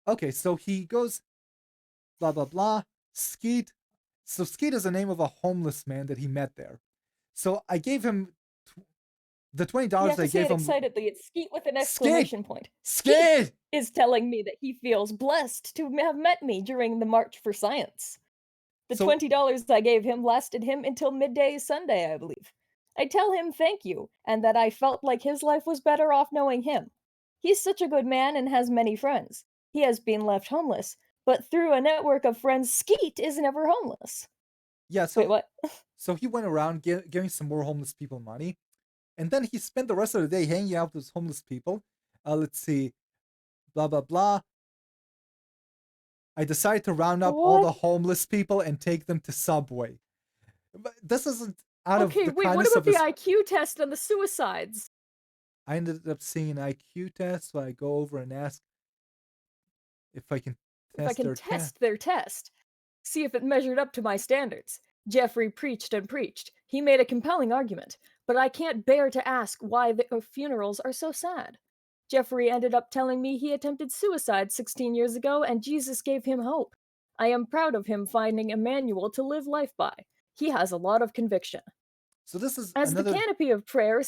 Okay, so he goes blah blah blah. Skeet. So Skeet is the name of a homeless man that he met there. So I gave him the $20 You have I to say gave it him. excitedly. It's Skeet with an Skeet! exclamation point. Skeet is telling me that he feels blessed to have met me during the March for Science. The So $20 I gave him lasted him until midday Sunday, I believe. I tell him thank you, and that I felt like his life was better off knowing him. He's such a good man and has many friends. He has been left homeless, but through a network of friends, Skeet is never homeless. yeah, Wait, what? so he went around giving some more homeless people money, and then he spent the rest of the day hanging out with those homeless people. Let's see, blah blah blah. I decided to round up all What? the homeless people and take them to Subway. But this isn't out of Okay, the wait, what kindness about of the his. IQ test and the suicides? I ended up seeing an IQ test, so I go over and ask if I can If I test can their test. test their test, see if it measured up to my standards. Jeffrey preached and preached. He made a compelling argument, but I can't bear to ask why the funerals are so sad. Jeffrey ended up telling me he attempted suicide 16 years ago and Jesus gave him hope. I am proud of him finding a manual to live life by. He has a lot of conviction. So this is As the another. canopy of prayer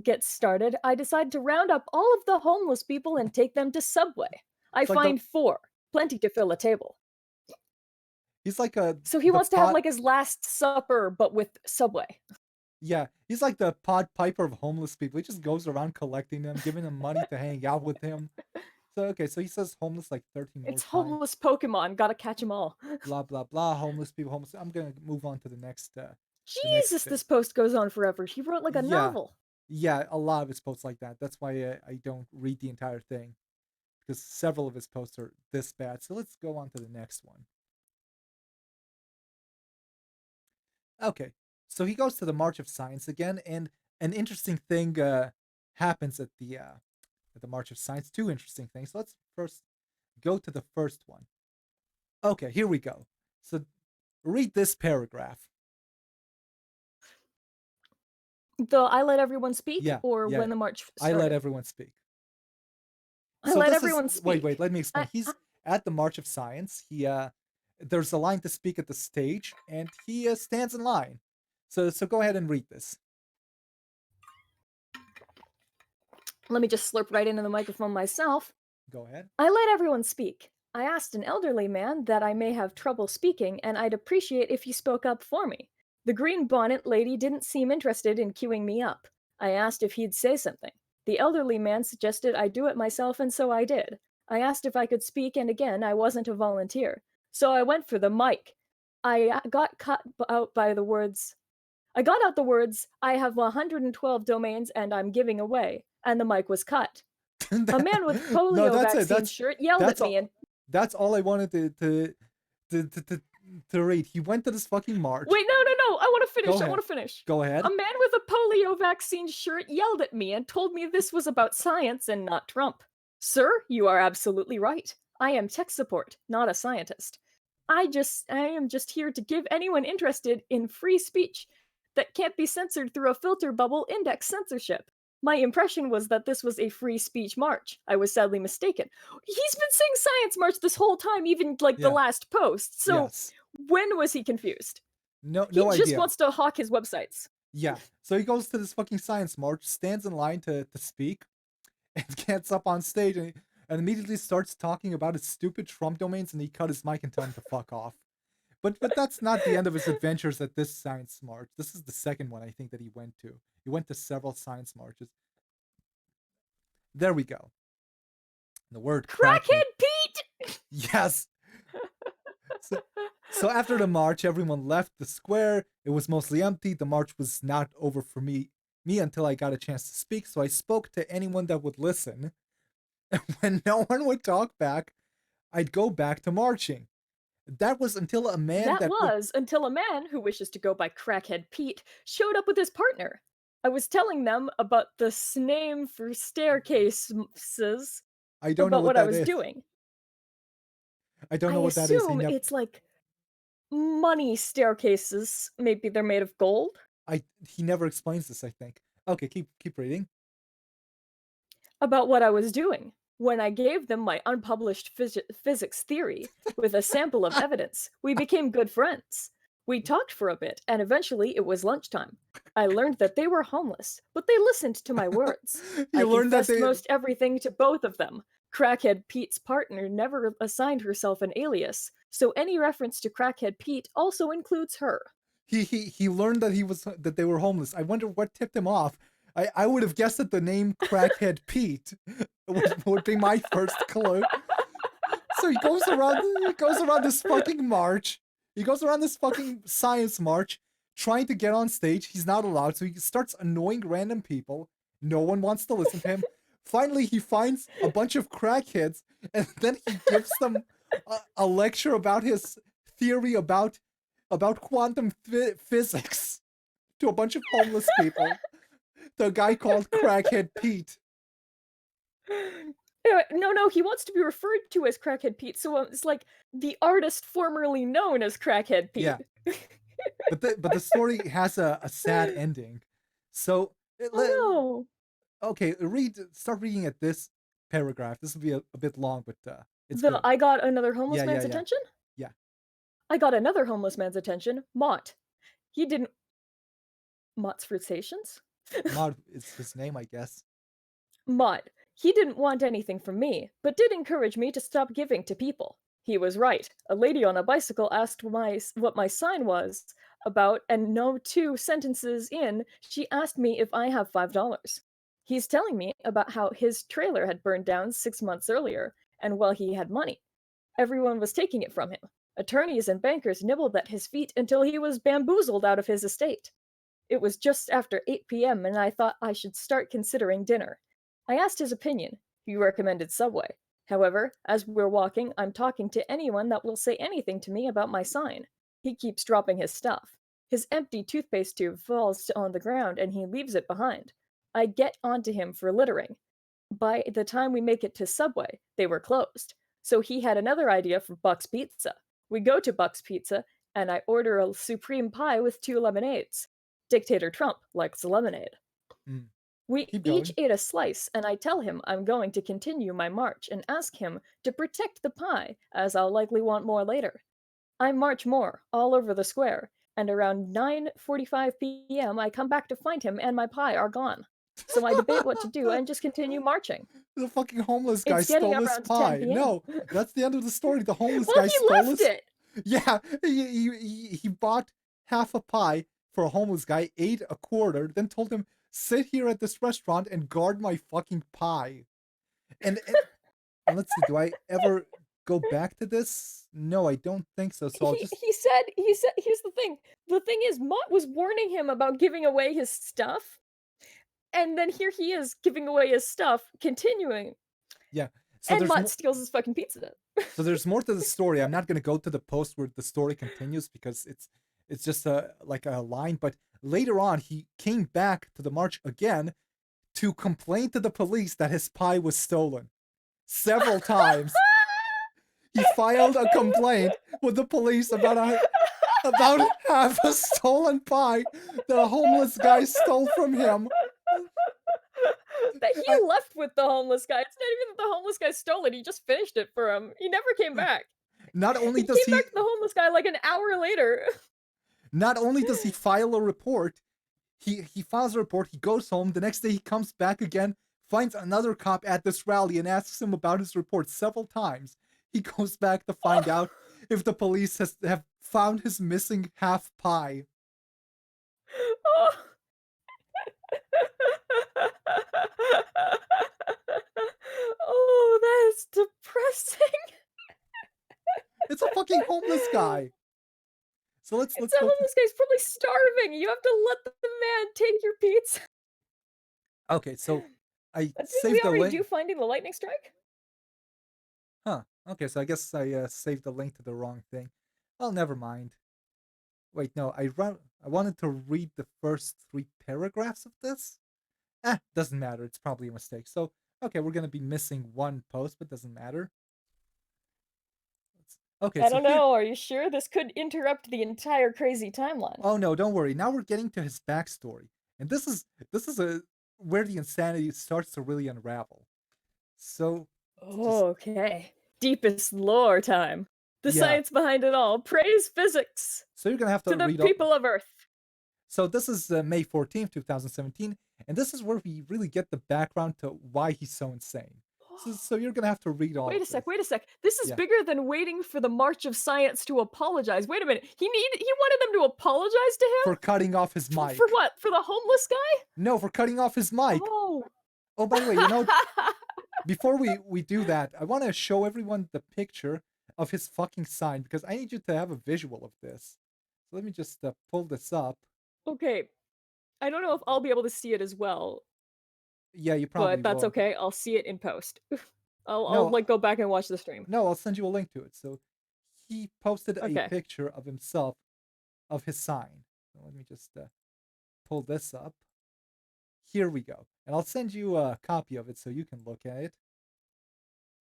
gets started, I decide to round up all of the homeless people and take them to Subway. I It's like the. find 4, plenty to fill a table. He's like a So he the wants to have pot. like his last supper, but with Subway. Yeah, he's like the Pod Piper of homeless people. He just goes around collecting them, giving them money to hang out with him. So okay, so he says homeless like 13 more It's times. homeless Pokemon, gotta catch them all. Blah blah blah. Homeless people. Homeless. I'm gonna move on to the next Jesus, thing. this post goes on forever. He wrote like a Yeah, novel. yeah. A lot of his posts like that. That's why I don't read the entire thing because several of his posts are this bad. So let's go on to the next one. Okay, so he goes to the March of Science again, and an interesting thing happens at the March of Science. Two interesting things. So let's first go to the first one. Okay, here we go. So read this paragraph. The I let everyone speak, Yeah, or yeah. when the march I let started. everyone speak. I So let this is everyone wait, speak. let me explain. I He's at the March of Science. There's a line to speak at the stage, and he stands in line. So go ahead and read this. Let me just slurp right into the microphone myself. Go ahead. I let everyone speak. I asked an elderly man that I may have trouble speaking, and I'd appreciate if he spoke up for me. The green bonnet lady didn't seem interested in queuing me up. I asked if he'd say something. The elderly man suggested I do it myself, and so I did. I asked if I could speak, and again, I wasn't a volunteer. So I went for the mic. I got cut out by the words. I got out the words, I have 112 domains and I'm giving away, and the mic was cut. A man with No, polio that's it. vaccine shirt yelled at That's me all. and That's all I wanted to, to, to, to read. He went to this fucking march. wait, no, no, no, I want to Go finish. I ahead. want to finish. Go A ahead. man with a polio vaccine shirt yelled at me and told me this was about science and not Trump. Sir, you are absolutely right. I am tech support, not a scientist. I am just here to give anyone interested in free speech that can't be censored through a filter bubble index censorship. My impression was that this was a free speech march. I was sadly mistaken. He's been saying science march this whole time, even like the Yeah. last post. So Yes. when was he confused? No. He No just idea. wants to hawk his websites. Yeah. So he goes to this fucking science march, stands in line to speak, and gets up on stage and immediately starts talking about his stupid Trump domains, and he cut his mic and tell him to fuck off. But that's not the end of his adventures at this science march. This is the second one I think that he went to. He went to several science marches. There we go. The word crackhead. Crackhead Pete! Yes. So, so after the march, everyone left the square. It was mostly empty. The march was not over for me until I got a chance to speak. So I spoke to anyone that would listen. And when no one would talk back, I'd go back to marching. That was until a man That that would. was until a man who wishes to go by Crackhead Pete showed up with his partner. I was telling them about the name for staircases, I don't know about what what I that was is. doing. I don't I know what that is. assume it's like money staircases. Maybe they're made of gold. He never explains this, I think. Okay, keep reading. About what I was doing. When I gave them my unpublished physics theory with a sample of evidence, we became good friends. We talked for a bit, and eventually it was lunchtime. I learned that they were homeless, but they listened to my words. I You learned that confessed they most everything to both of them. Crackhead Pete's partner never assigned herself an alias, so any reference to Crackhead Pete also includes her. He learned that they were homeless. I wonder what tipped him off. I would have guessed that the name Crackhead Pete would be my first clue. So he goes around this fucking march. He goes around this fucking science march trying to get on stage. He's not allowed, so he starts annoying random people. No one wants to listen to him. Finally, he finds a bunch of crackheads, and then he gives them a lecture about his theory about quantum physics to a bunch of homeless people. The guy called Crackhead Pete. No, he wants to be referred to as Crackhead Pete, so it's like the artist formerly known as Crackhead Pete. Yeah. But the story has a sad ending. So no. Okay, start reading at this paragraph. This will be a bit long, but it's The good. I got another homeless man's yeah. attention? Yeah. I got another homeless man's attention, Mott. He didn't Mott's Fruitations? Mod is his name, I guess. Mott. He didn't want anything from me, but did encourage me to stop giving to people. He was right. A lady on a bicycle asked what my sign was about, and no 2 sentences in, she asked me if I have $5. He's telling me about how his trailer had burned down 6 months earlier, and well, he had money. Everyone was taking it from him. Attorneys and bankers nibbled at his feet until he was bamboozled out of his estate. It was just after 8 p.m., and I thought I should start considering dinner. I asked his opinion. He recommended Subway. However, as we're walking, I'm talking to anyone that will say anything to me about my sign. He keeps dropping his stuff. His empty toothpaste tube falls on the ground and he leaves it behind. I get onto him for littering. By the time we make it to Subway, they were closed. So he had another idea for Buck's Pizza. We go to Buck's Pizza, and I order a supreme pie with 2 lemonades. Dictator Trump likes lemonade. Mm. We each ate a slice, and I tell him I'm going to continue my march and ask him to protect the pie, as I'll likely want more later. I march more, all over the square, and around 9:45 p.m. I come back to find him and my pie are gone. So I debate what to do and just continue marching. The fucking homeless guy stole his pie. No, that's the end of the story. The homeless guy stole his... it! Yeah, he bought half a pie for a homeless guy, ate a quarter, then told him, sit here at this restaurant and guard my fucking pie. And let's see, do I ever go back to this? No, I don't think so. So I'll just... He said, here's the thing. The thing is, Mott was warning him about giving away his stuff. And then here he is giving away his stuff, continuing. Yeah. So and Mott steals his fucking pizza. So there's more to the story. I'm not going to go to the post where the story continues because it's just like a line. But later on, he came back to the march again to complain to the police that his pie was stolen. Several times. He filed a complaint with the police about half a stolen pie that a homeless guy stole from him. That he left with the homeless guy. It's not even that the homeless guy stole it. He just finished it for him. He never came back. Not only he does came back to the homeless guy like an hour later. Not only does he file a report, he files a report, he goes home, the next day he comes back again, finds another cop at this rally and asks him about his report several times. He goes back to find out if the police have found his missing half pie. Oh, that's depressing. It's a fucking homeless guy. So let's a homeless guy's probably starving. You have to let the man take your pizza. Okay, so I saved we already the link. do Finding the Lightning Strike? Huh. Okay, so I guess I saved the link to the wrong thing. Well, never mind. Wait, no, I wanted to read the first 3 paragraphs of this. Doesn't matter. It's probably a mistake. So, okay, we're gonna be missing 1 post, but doesn't matter. Okay, I don't know. Are you sure? This could interrupt the entire crazy timeline. Oh no, don't worry. Now we're getting to his backstory, and this is where the insanity starts to really unravel. So, okay, deepest lore time. The science behind it all. Praise physics. So you're gonna have to read the people of Earth. So this is May 14th, 2017, and this is where we really get the background to why he's so insane. So you're gonna have to read all Wait of a this. sec, wait a sec. This is Yeah. bigger than waiting for the march of science to apologize. Wait a minute. He wanted them to apologize to For him? cutting off his For mic. what? For the homeless guy? No, for cutting off his mic. Oh. Oh, by the way, before we do that, I want to show everyone the picture of his fucking sign because I need you to have a visual of this. So let me just pull this up. Okay. I don't know if I'll be able to see it as well, Yeah, you probably but that's won't. okay. I'll see it in post. I'll No, like go back and watch the stream. no, I'll send you a link to it. So he posted a Okay. picture of himself of his sign. So let me just pull this up. Here we go. And I'll send you a copy of it so you can look at it.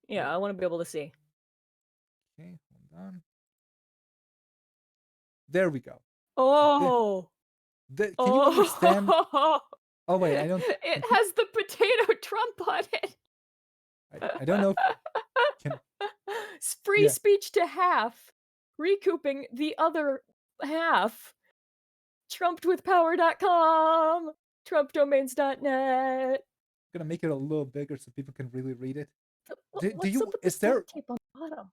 Yeah, I want to be able to see. Okay, hold on. There we go. Oh. Can you understand? Oh. Oh wait, I don't. It has the potato Trump on it. I don't know. Can Free yeah. speech to half, recouping the other half. Trumpedwithpower.com, trumpdomains.net. Gonna make it a little bigger so people can really read it. Do What's up you with the is stamp there tape on the bottom?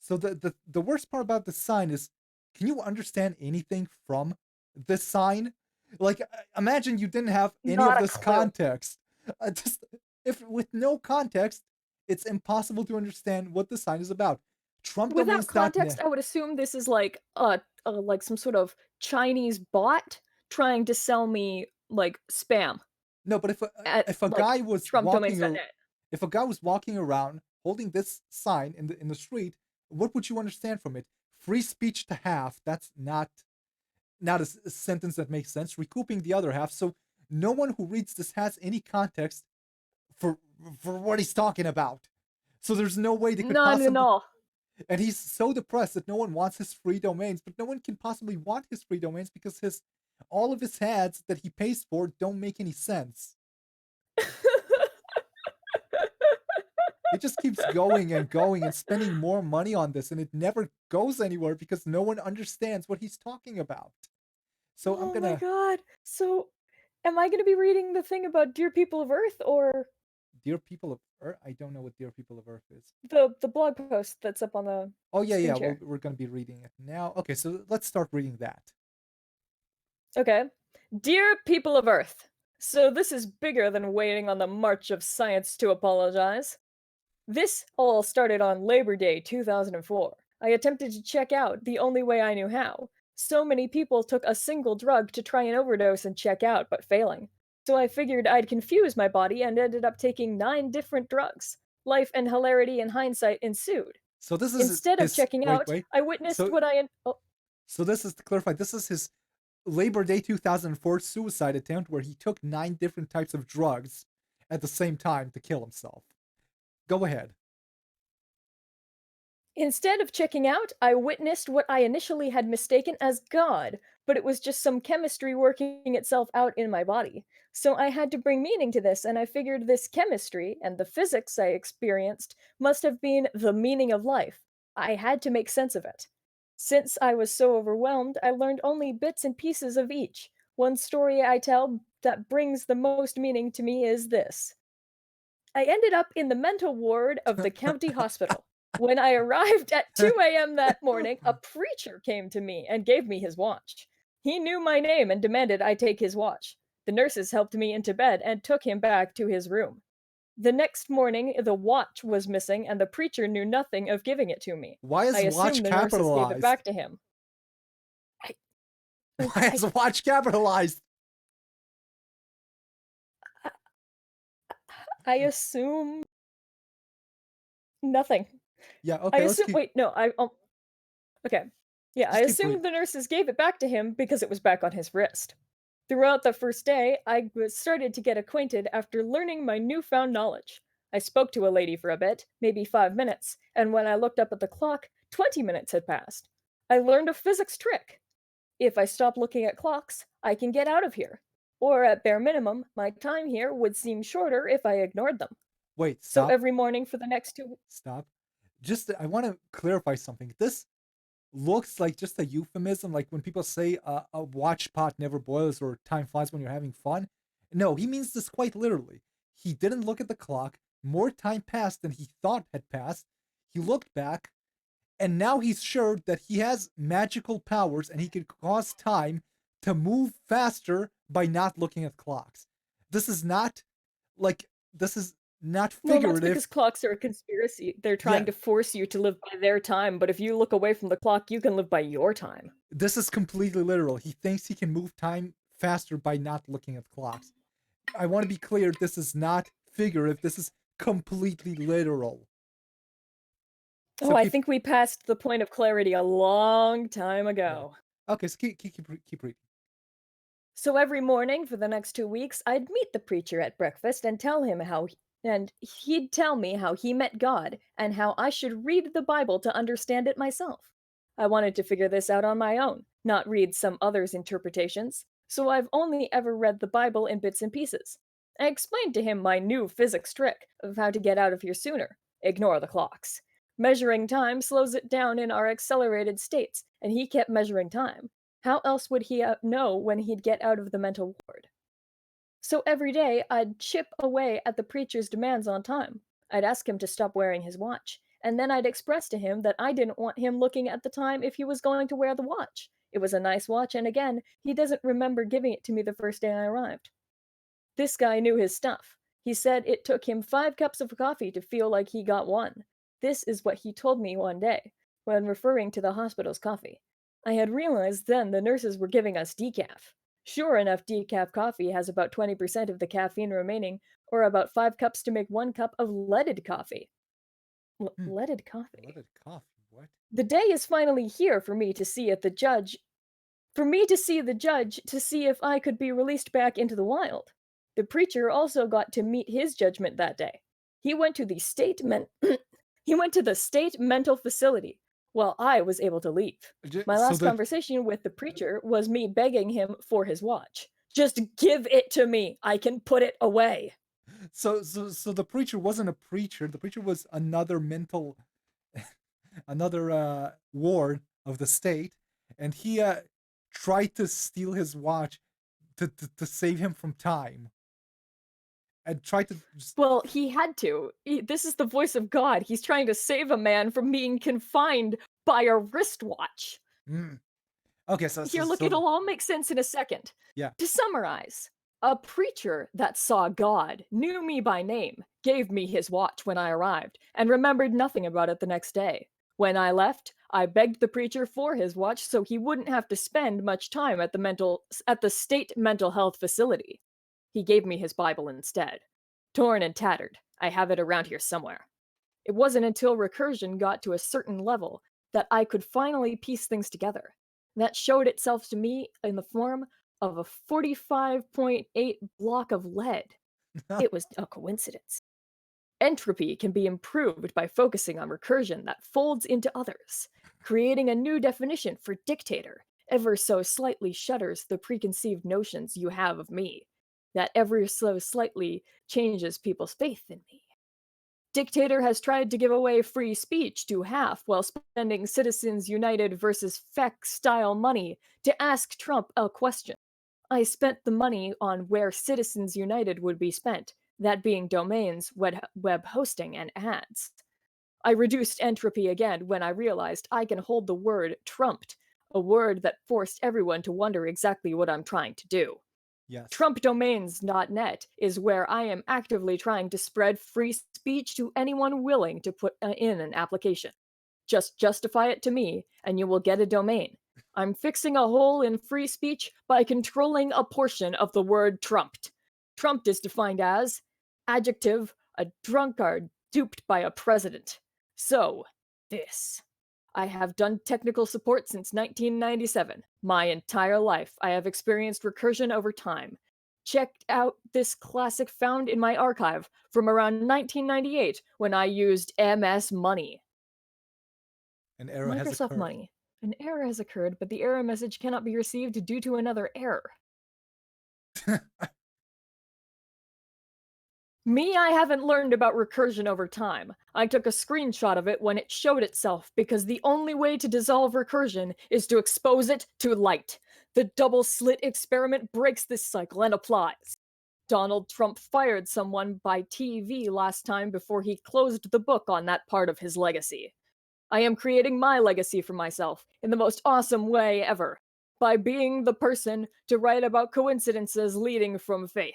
so the worst part about the sign is can you understand anything from this sign? Like imagine you didn't have any of Not a this clue. context. Just if with no context, it's impossible to understand what the sign is about. Without context, Trumpdomains.net. I would assume this is like some sort of Chinese bot trying to sell me like spam No, but at if a like guy was trumpdomains.net. if a guy was walking around holding this sign in the street, what would you understand from it? Free speech to half. That's not a sentence that makes sense. Recouping the other half. So no one who reads this has any context for what he's talking about. So there's no way they could None at possibly. all. And he's so depressed that no one wants his free domains, but no one can possibly want his free domains because his all of his ads that he pays for don't make any sense. It just keeps going and going and spending more money on this, and it never goes anywhere because no one understands what he's talking about. So I'm Oh my gonna, god. So, am I gonna be reading the thing about Dear People of Earth or Dear People of Earth. I don't know what Dear People of Earth is. the blog post that's up on the Oh yeah, screen yeah. Well, share? we're gonna be reading it now. Okay, so let's start reading that. Okay. Dear People of Earth. So this is bigger than waiting on the march of science to apologize. This all started on Labor Day 2004. I attempted to check out the only way I knew how. So many people took a single drug to try and overdose and check out, but failing. So I figured I'd confuse my body and ended up taking 9 different drugs. Life and hilarity in hindsight ensued. So this is Instead of his checking wait, out, wait. I witnessed So what I. Oh, so this is to clarify. This is his Labor Day 2004 suicide attempt where he took 9 different types of drugs at the same time to kill himself. Go ahead. Instead of checking out, I witnessed what I initially had mistaken as God, but it was just some chemistry working itself out in my body. So I had to bring meaning to this, and I figured this chemistry and the physics I experienced must have been the meaning of life. I had to make sense of it. Since I was so overwhelmed, I learned only bits and pieces of each. One story I tell that brings the most meaning to me is this. I ended up in the mental ward of the county hospital. When I arrived at 2 a.m. that morning, a preacher came to me and gave me his watch. He knew my name and demanded I take his watch. The nurses helped me into bed and took him back to his room. The next morning, the watch was missing and the preacher knew nothing of giving it to me. Why I is watch assume the nurses gave it capitalized? back to him. I, Why I, is watch capitalized? I assume nothing. Yeah, I okay, assume. Wait, no, okay. Yeah, I just keep reading. assumed the nurses gave it back to him because it was back on his wrist. Throughout the first day, I started to get acquainted after learning my newfound knowledge. I spoke to a lady for a bit, maybe 5 minutes, and when I looked up at the clock, 20 minutes had passed. I learned a physics trick. If I stop looking at clocks, I can get out of here. Or at bare minimum, my time here would seem shorter if I ignored them. Wait, So stop. every morning for the next 2 Stop. Just I want to clarify something. This looks like just a euphemism, like when people say a watch pot never boils or time flies when you're having fun. No, he means this quite literally. He didn't look at the clock. More time passed than he thought had passed. He looked back, and now he's sure that he has magical powers and he can cause time to move faster by not looking at clocks. This is not this is not Well, that's figurative. because clocks are a conspiracy. They're trying Yeah, to force you to live by their time, but if you look away from the clock, you can live by your time. this is completely literal. He thinks he can move time faster by not looking at clocks. I want to be clear, this is not figurative. This is completely literal. Oh, So I keep think we passed the point of clarity a long time yeah. ago. Okay, so keep reading. So every morning for the next 2 weeks, I'd meet the preacher at breakfast and tell him and he'd tell me how he met God and how I should read the Bible to understand it myself. I wanted to figure this out on my own, not read some other's interpretations, so I've only ever read the Bible in bits and pieces. I explained to him my new physics trick of how to get out of here sooner. Ignore the clocks. Measuring time slows it down in our accelerated states, and he kept measuring time. How else would he know when he'd get out of the mental ward? So every day, I'd chip away at the preacher's demands on time. I'd ask him to stop wearing his watch, and then I'd express to him that I didn't want him looking at the time if he was going to wear the watch. It was a nice watch, and again, he doesn't remember giving it to me the first day I arrived. This guy knew his stuff. He said it took him 5 cups of coffee to feel like he got one. This is what he told me one day, when referring to the hospital's coffee. I had realized then the nurses were giving us decaf. Sure enough, decaf coffee has about 20% of the caffeine remaining, or about 5 cups to make 1 cup of leaded coffee. Hmm. Leaded coffee. Leaded coffee. What? The day is finally here for me to see if the judge for me to see the judge to see if I could be released back into the wild. The preacher also got to meet his judgment that day. He went to the state men- he went to the state mental facility while I was able to leave. My So last the conversation with the preacher was me begging him for his watch. Just give it to me. I can put it away. so the preacher wasn't a preacher. The preacher was another mental another ward of the state, and he tried to steal his watch to save him from time, and tried to just Well, he had to. This is the voice of God. He's trying to save a man from being confined by a wristwatch. mm. Okay, Here, look, it'll all make sense in a second. yeah. To summarize, a preacher that saw God, knew me by name, gave me his watch when I arrived, and remembered nothing about it the next day. When I left, I begged the preacher for his watch so he wouldn't have to spend much time at the state mental health facility. He gave me his Bible instead. Torn and tattered, I have it around here somewhere. It wasn't until recursion got to a certain level that I could finally piece things together. That showed itself to me in the form of a 45.8 block of lead. It was a coincidence. Entropy can be improved by focusing on recursion that folds into others. Creating a new definition for dictator ever so slightly shutters the preconceived notions you have of me. That ever so slightly changes people's faith in me. Dictator has tried to give away free speech to half while spending Citizens United versus FEC style money to ask Trump a question. I spent the money on where Citizens United would be spent, that being domains, web hosting, and ads. I reduced entropy again when I realized I can hold the word trumped, a word that forced everyone to wonder exactly what I'm trying to do. Yes. TrumpDomains.net is where I am actively trying to spread free speech to anyone willing to put in an application. Just justify it to me, and you will get a domain. I'm fixing a hole in free speech by controlling a portion of the word trumped. Trumped is defined as adjective, a drunkard duped by a president. So, this. I have done technical support since 1997. My entire life, I have experienced recursion over time. Checked out this classic found in my archive from around 1998 when I used MS Money. An error has Microsoft occurred. Money. An error has occurred, but the error message cannot be received due to another error. Me, I haven't learned about recursion over time. I took a screenshot of it when it showed itself because the only way to dissolve recursion is to expose it to light. The double slit experiment breaks this cycle and applies. Donald Trump fired someone by TV last time before he closed the book on that part of his legacy. I am creating my legacy for myself in the most awesome way ever, by being the person to write about coincidences leading from faith.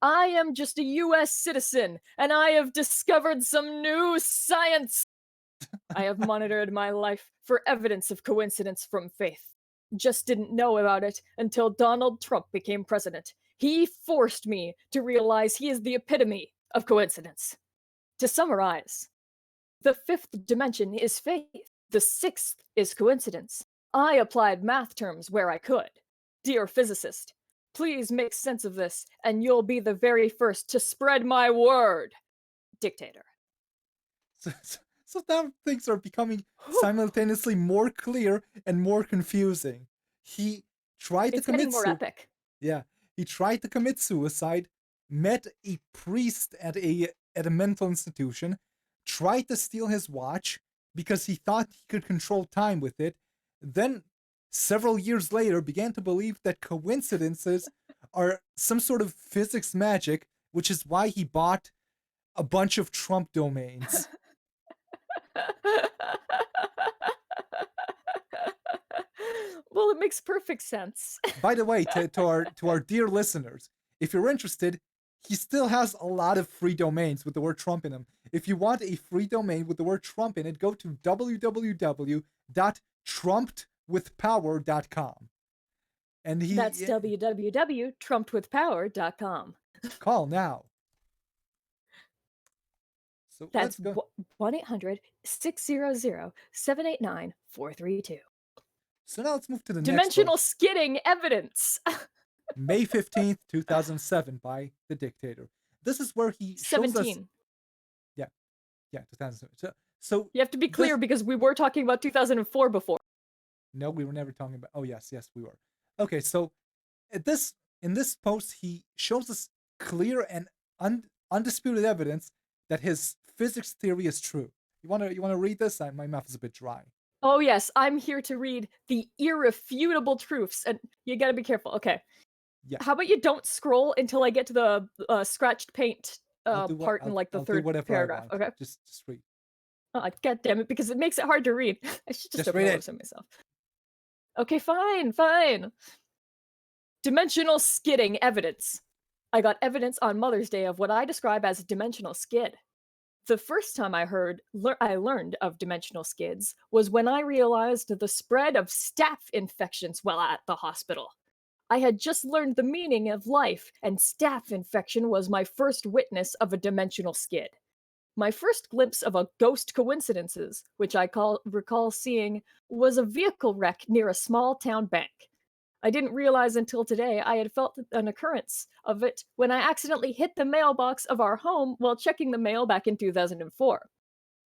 I am just a US citizen, and I have discovered some new science. I have monitored my life for evidence of coincidence from faith. Just didn't know about it until Donald Trump became president. He forced me to realize he is the epitome of coincidence. To summarize, the fifth dimension is faith. The sixth is coincidence. I applied math terms where I could. Dear physicist, please make sense of this, and you'll be the very first to spread my word. Dictator. So now things are becoming Whew. simultaneously more clear and more confusing. He tried to It's commit getting more epic. Yeah, he tried to commit suicide, met a priest at a mental institution, tried to steal his watch because he thought he could control time with it, then several years later began to believe that coincidences are some sort of physics magic, which is why he bought a bunch of Trump domains. Well, it makes perfect sense. By the way, to our dear listeners, if you're interested, he still has a lot of free domains with the word Trump in them. If you want a free domain with the word Trump in it, go to www.trumpedwithpower.com. And That's www.trumpedwithpower.com. Call now. So let's That's go. 1-800-600-789-432. So now let's move to the Dimensional next skidding evidence. May 15th, 2007 by The Dictator. This is where he shows us 17. Yeah, 2007. So You have to be clear because we were talking about 2004 before. No, we were never talking about. Oh yes, we were. Okay, so in this post, he shows us clear and undisputed evidence that his physics theory is true. You wanna read this? My mouth is a bit dry. Oh yes, I'm here to read the irrefutable truths, and you gotta be careful. Okay. Yeah. How about you don't scroll until I get to the scratched paint part in like the I'll third do whatever paragraph? I want. Okay. Just read. God damn it, because it makes it hard to read. I should just Just have read noticed it. it myself. Okay, fine. Dimensional skidding evidence. I got evidence on Mother's Day of what I describe as dimensional skid. The first time I learned of dimensional skids was when I realized the spread of staph infections while at the hospital. I had just learned the meaning of life, and staph infection was my first witness of a dimensional skid. My first glimpse of a ghost coincidences, which I recall seeing, was a vehicle wreck near a small town bank. I didn't realize until today I had felt an occurrence of it when I accidentally hit the mailbox of our home while checking the mail back in 2004.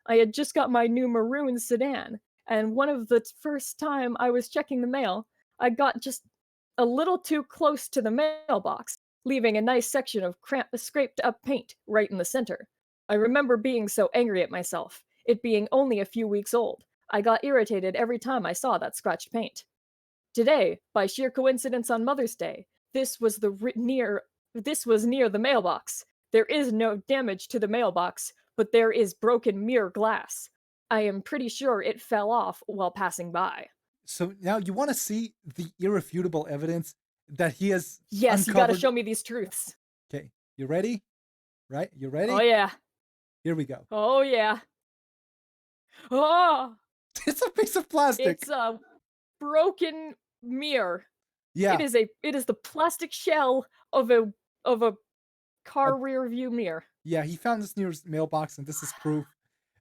I had just got my new maroon sedan, and one of the first time I was checking the mail, I got just a little too close to the mailbox, leaving a nice section of scraped up paint right in the center. I remember being so angry at myself, it being only a few weeks old. I got irritated every time I saw that scratched paint. Today, by sheer coincidence on Mother's Day, this was near the mailbox. There is no damage to the mailbox, but there is broken mirror glass. I am pretty sure it fell off while passing by. So now you want to see the irrefutable evidence that he has Yes, you gotta uncovered. show me these truths. Okay, you ready? Right? You ready? Oh yeah. Here we go. Oh yeah. Oh! It's a piece of plastic. It's a broken mirror. Yeah. It is the plastic shell of a car rear view mirror. Yeah, he found this near his mailbox, and this is proof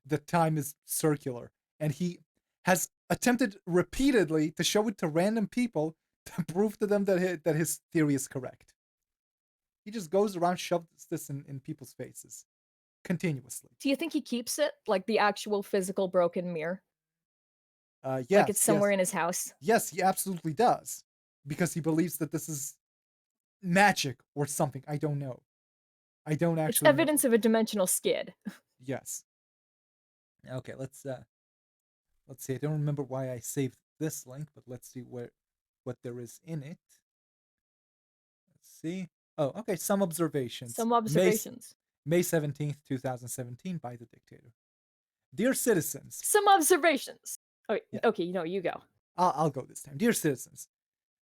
that time is circular. And he has attempted repeatedly to show it to random people to prove to them that his theory is correct. He just goes around, shoves this in people's faces continuously. Do you think he keeps it, like the actual physical broken mirror? Yes, Like it's somewhere in his house? Yes, he absolutely does, because he believes that this is magic or something. I don't know. I don't It's actually know. evidence of a dimensional skid. Yes. Okay, let's see. I don't remember why I saved this link, but let's see what there is in it. Let's see. Oh, okay. Some observations. Some observations. May 17th, 2017, by the dictator. Dear citizens. Some observations. Oh, Yeah, okay, no, you go. I'll go this time. Dear citizens,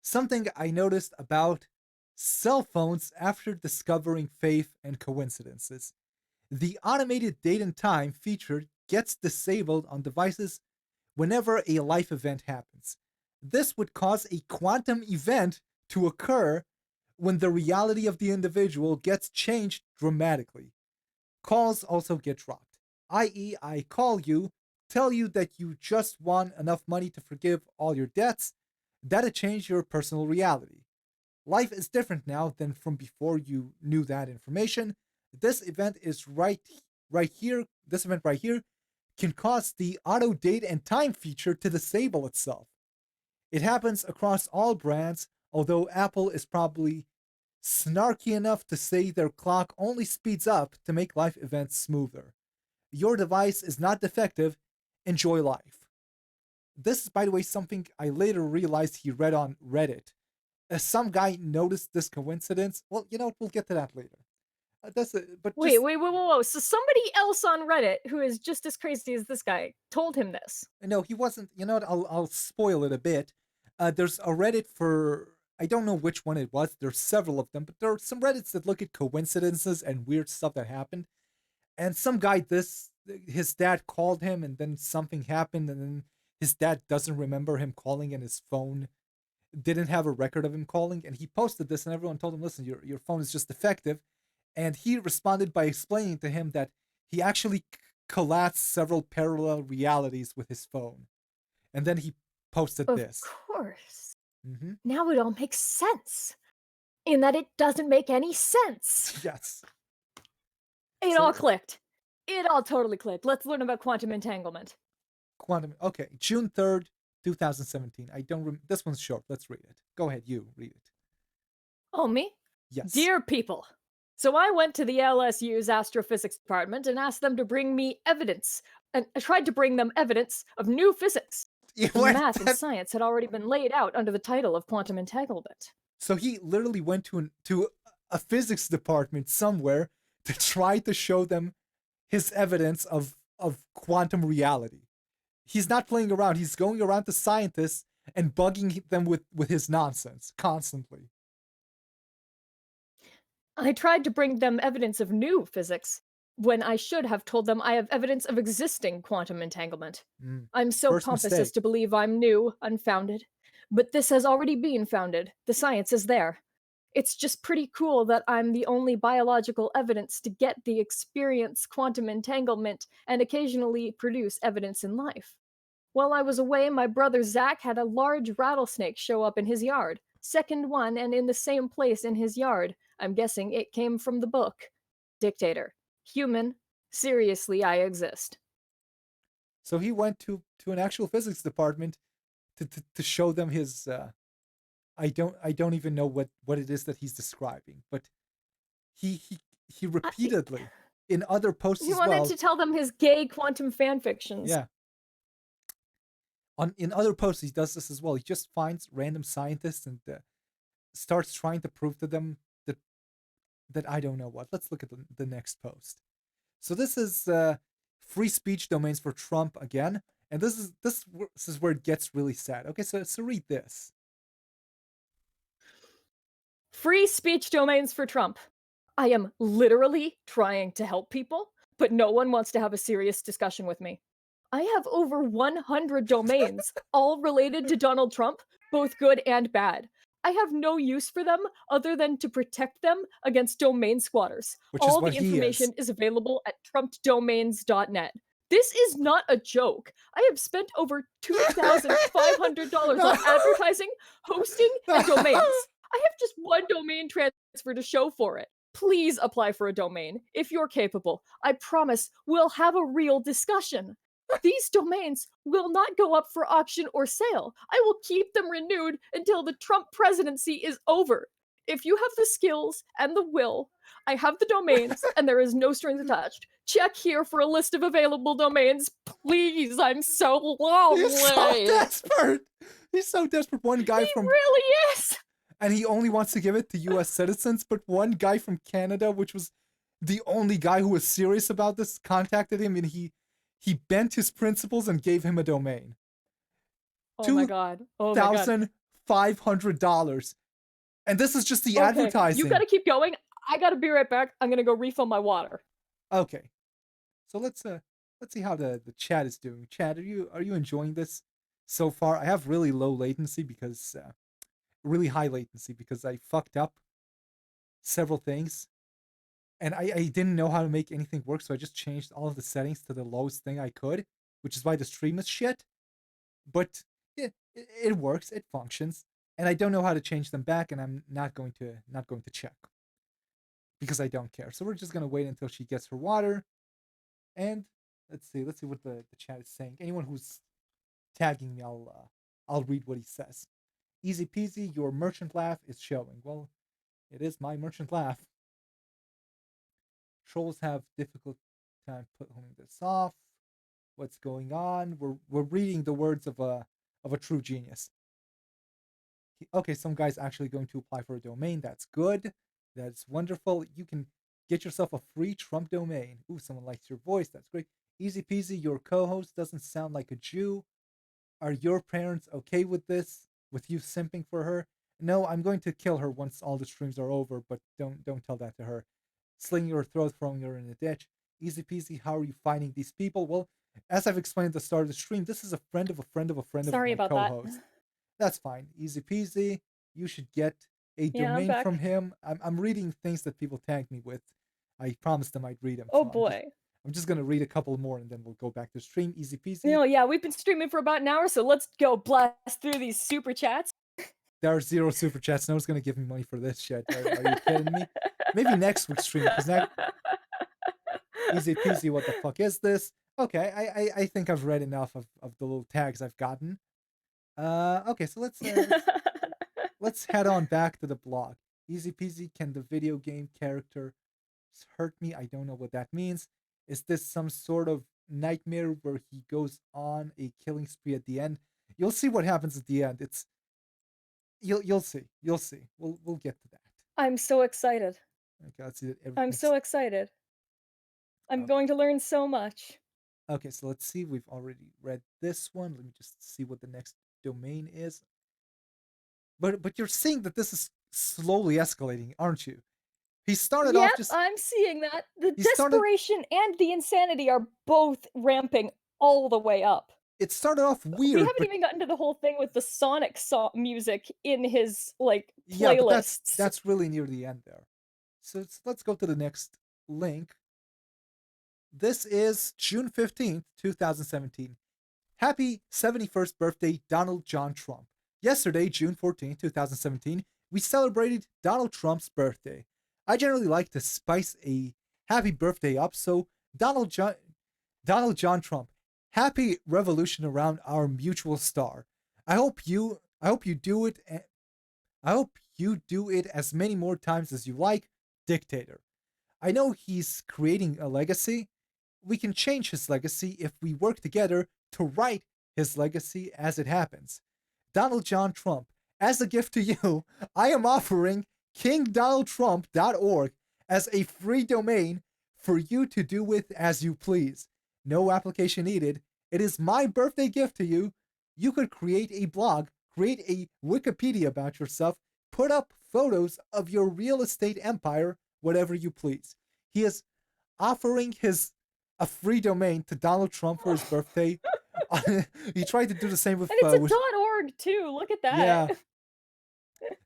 something I noticed about cell phones after discovering faith and coincidences. The automated date and time feature gets disabled on devices whenever a life event happens. This would cause a quantum event to occur when the reality of the individual gets changed dramatically. Calls also get dropped, i.e., I call you, tell you that you just won enough money to forgive all your debts, that'll change your personal reality. Life is different now than from before you knew that information. This event is right here. This event right here can cause the auto date and time feature to disable itself. It happens across all brands, although Apple is probably snarky enough to say their clock only speeds up to make life events smoother. Your device is not defective. Enjoy life. This is, by the way, something I later realized he read on Reddit. Some guy noticed this coincidence. Well, you know what? We'll get to that later. But Wait, just wait, whoa, whoa, whoa. So somebody else on Reddit who is just as crazy as this guy told him this. no, he wasn't. You know what? I'll spoil it a bit. There's a Reddit for I don't know which one it was. There's several of them, but there are some Reddits that look at coincidences and weird stuff that happened. And some guy, his dad called him, and then something happened, and then his dad doesn't remember him calling, and his phone didn't have a record of him calling, and he posted this, and everyone told him, "Listen, your phone is just defective." And he responded by explaining to him that he actually collapsed several parallel realities with his phone, and then he posted Of this. course. Mm-hmm. Now it all makes sense. In that it doesn't make any sense. Yes. It all clicked. It all totally clicked. Let's learn about quantum entanglement. Okay, June 3rd, 2017. I don't this one's short. Let's read it. Go ahead, you read it. Oh, me? Yes. Dear people, so I went to the LSU's astrophysics department and asked them to bring me evidence. And I tried to bring them evidence of new physics. Math and science had already been laid out under the title of quantum entanglement. So he literally went to a physics department somewhere to try to show them his evidence of quantum reality. He's not playing around. He's going around to scientists and bugging them with his nonsense constantly. I tried to bring them evidence of new physics, when I should have told them I have evidence of existing quantum entanglement. I'm so pompous as to believe I'm new, unfounded. But this has already been founded. The science is there. It's just pretty cool that I'm the only biological evidence to get the experience quantum entanglement and occasionally produce evidence in life. While I was away, my brother Zach had a large rattlesnake show up in his yard. Second one, and in the same place in his yard. I'm guessing it came from the book. Dictator. Human. Seriously, I exist. So he went to an actual physics department to show them his I don't even know what it is that he's describing, but he repeatedly in other posts he as well. wanted to tell them his gay quantum fan fictions. Yeah. In other posts, he does this as well. He just finds random scientists and starts trying to prove to them that I don't know what. Let's look at the next post. So this is free speech domains for Trump again, and this is where it gets really sad. Okay, so read this. Free speech domains for Trump. I am literally trying to help people, but no one wants to have a serious discussion with me. I have over 100 domains, all related to Donald Trump, both good and bad. I have no use for them other than to protect them against domain squatters. All the information is available at trumpdomains.net. This is not a joke. I have spent over $2,500 on advertising, hosting, and domains. I have just one domain transfer to show for it. Please apply for a domain if you're capable. I promise we'll have a real discussion. These domains will not go up for auction or sale. I will keep them renewed until the Trump presidency is over. If you have the skills and the will, I have the domains and there is no strings attached. Check here for a list of available domains. Please, I'm so lonely. He's so desperate. He's so desperate. One guy he really is. and he only wants to give it to U.S. citizens. But one guy from Canada, which was the only guy who was serious about this, contacted him, and he bent his principles and gave him a domain. Oh my Two god. Oh my god. thousand $500, and this is just the Okay, you advertising. gotta keep going. I gotta be right back. I'm gonna go refill my water. Okay, so let's see how the chat is doing. Chat, are you enjoying this so far? I have really low latency because really high latency because I fucked up several things, and I didn't know how to make anything work, so I just changed all of the settings to the lowest thing I could, which is why the stream is shit. But it works, it functions, and I don't know how to change them back, and I'm not going to check because I don't care. So we're just gonna wait until she gets her water, and let's see what the chat is saying. Anyone who's tagging me, I'll read what he says. Easy peasy, your merchant laugh is showing. Well, it is my merchant laugh. Trolls have difficult time pulling this off. What's going on? We're reading the words of a true genius. Okay, some guy's actually going to apply for a domain. That's good. That's wonderful. You can get yourself a free Trump domain. Ooh, someone likes your voice. That's great. Easy peasy. Your co-host doesn't sound like a Jew. Are your parents okay with this? With you simping for her? No, I'm going to kill her once all the streams are over, but don't tell that to her. Slinging her throat, throwing her in a ditch. Easy peasy. How are you finding these people? Well, as I've explained at the start of the stream, this is a friend of a friend of a friend of Sorry my about that. co-host. That's fine. Easy peasy. You should get a Yeah, I'm domain from back. him. I'm reading things that people tagged me with. I promised them I'd read them, Oh so boy. I'm just gonna read a couple more and then we'll go back to stream. Easy peasy. Yeah, we've been streaming for about an hour, so let's go blast through these super chats. There are zero super chats. No one's gonna give me money for this shit. Are you kidding me? Maybe next week's stream, because now easy peasy. What the fuck is this? Okay, I think I've read enough of the little tags I've gotten. Okay, so let's head on back to the blog. Easy peasy. Can the video game character hurt me? I don't know what that means. Is this some sort of nightmare where he goes on a killing spree at the end? You'll see what happens at the end. It's you'll see. You'll see. We'll get to that. I'm so excited. Okay, let's see that I'm everything's so excited. I'm okay. going to learn so much. Okay, so let's see. We've already read this one. Let me just see what the next domain is. But you're seeing that this is slowly escalating, aren't you? He started off Yep, just I'm seeing that. The he started desperation and the insanity are both ramping all the way up. it started off We weird, haven't but even gotten to the whole thing with the Sonic music in his like yeah, but that's playlists. that's really near the end there. So let's go to the next link. This is June 15th, 2017. Happy 71st birthday, Donald John Trump. Yesterday, June 14th, 2017, we celebrated Donald Trump's birthday. I generally like to spice a happy birthday up, so Donald John Trump, happy revolution around our mutual star. I hope you do it I hope you do it as many more times as you like, dictator. I know he's creating a legacy. We can change his legacy if we work together to write his legacy as it happens. Donald John Trump, as a gift to you, I am offering kingdonaldtrump.org as a free domain for you to do with as you please. No application needed. It is my birthday gift to you. You could create a blog, create a Wikipedia about yourself, put up photos of your real estate empire, whatever you please. He is offering his a free domain to Donald Trump for his birthday. He tried to do the same And it's a with .org too. Look at that.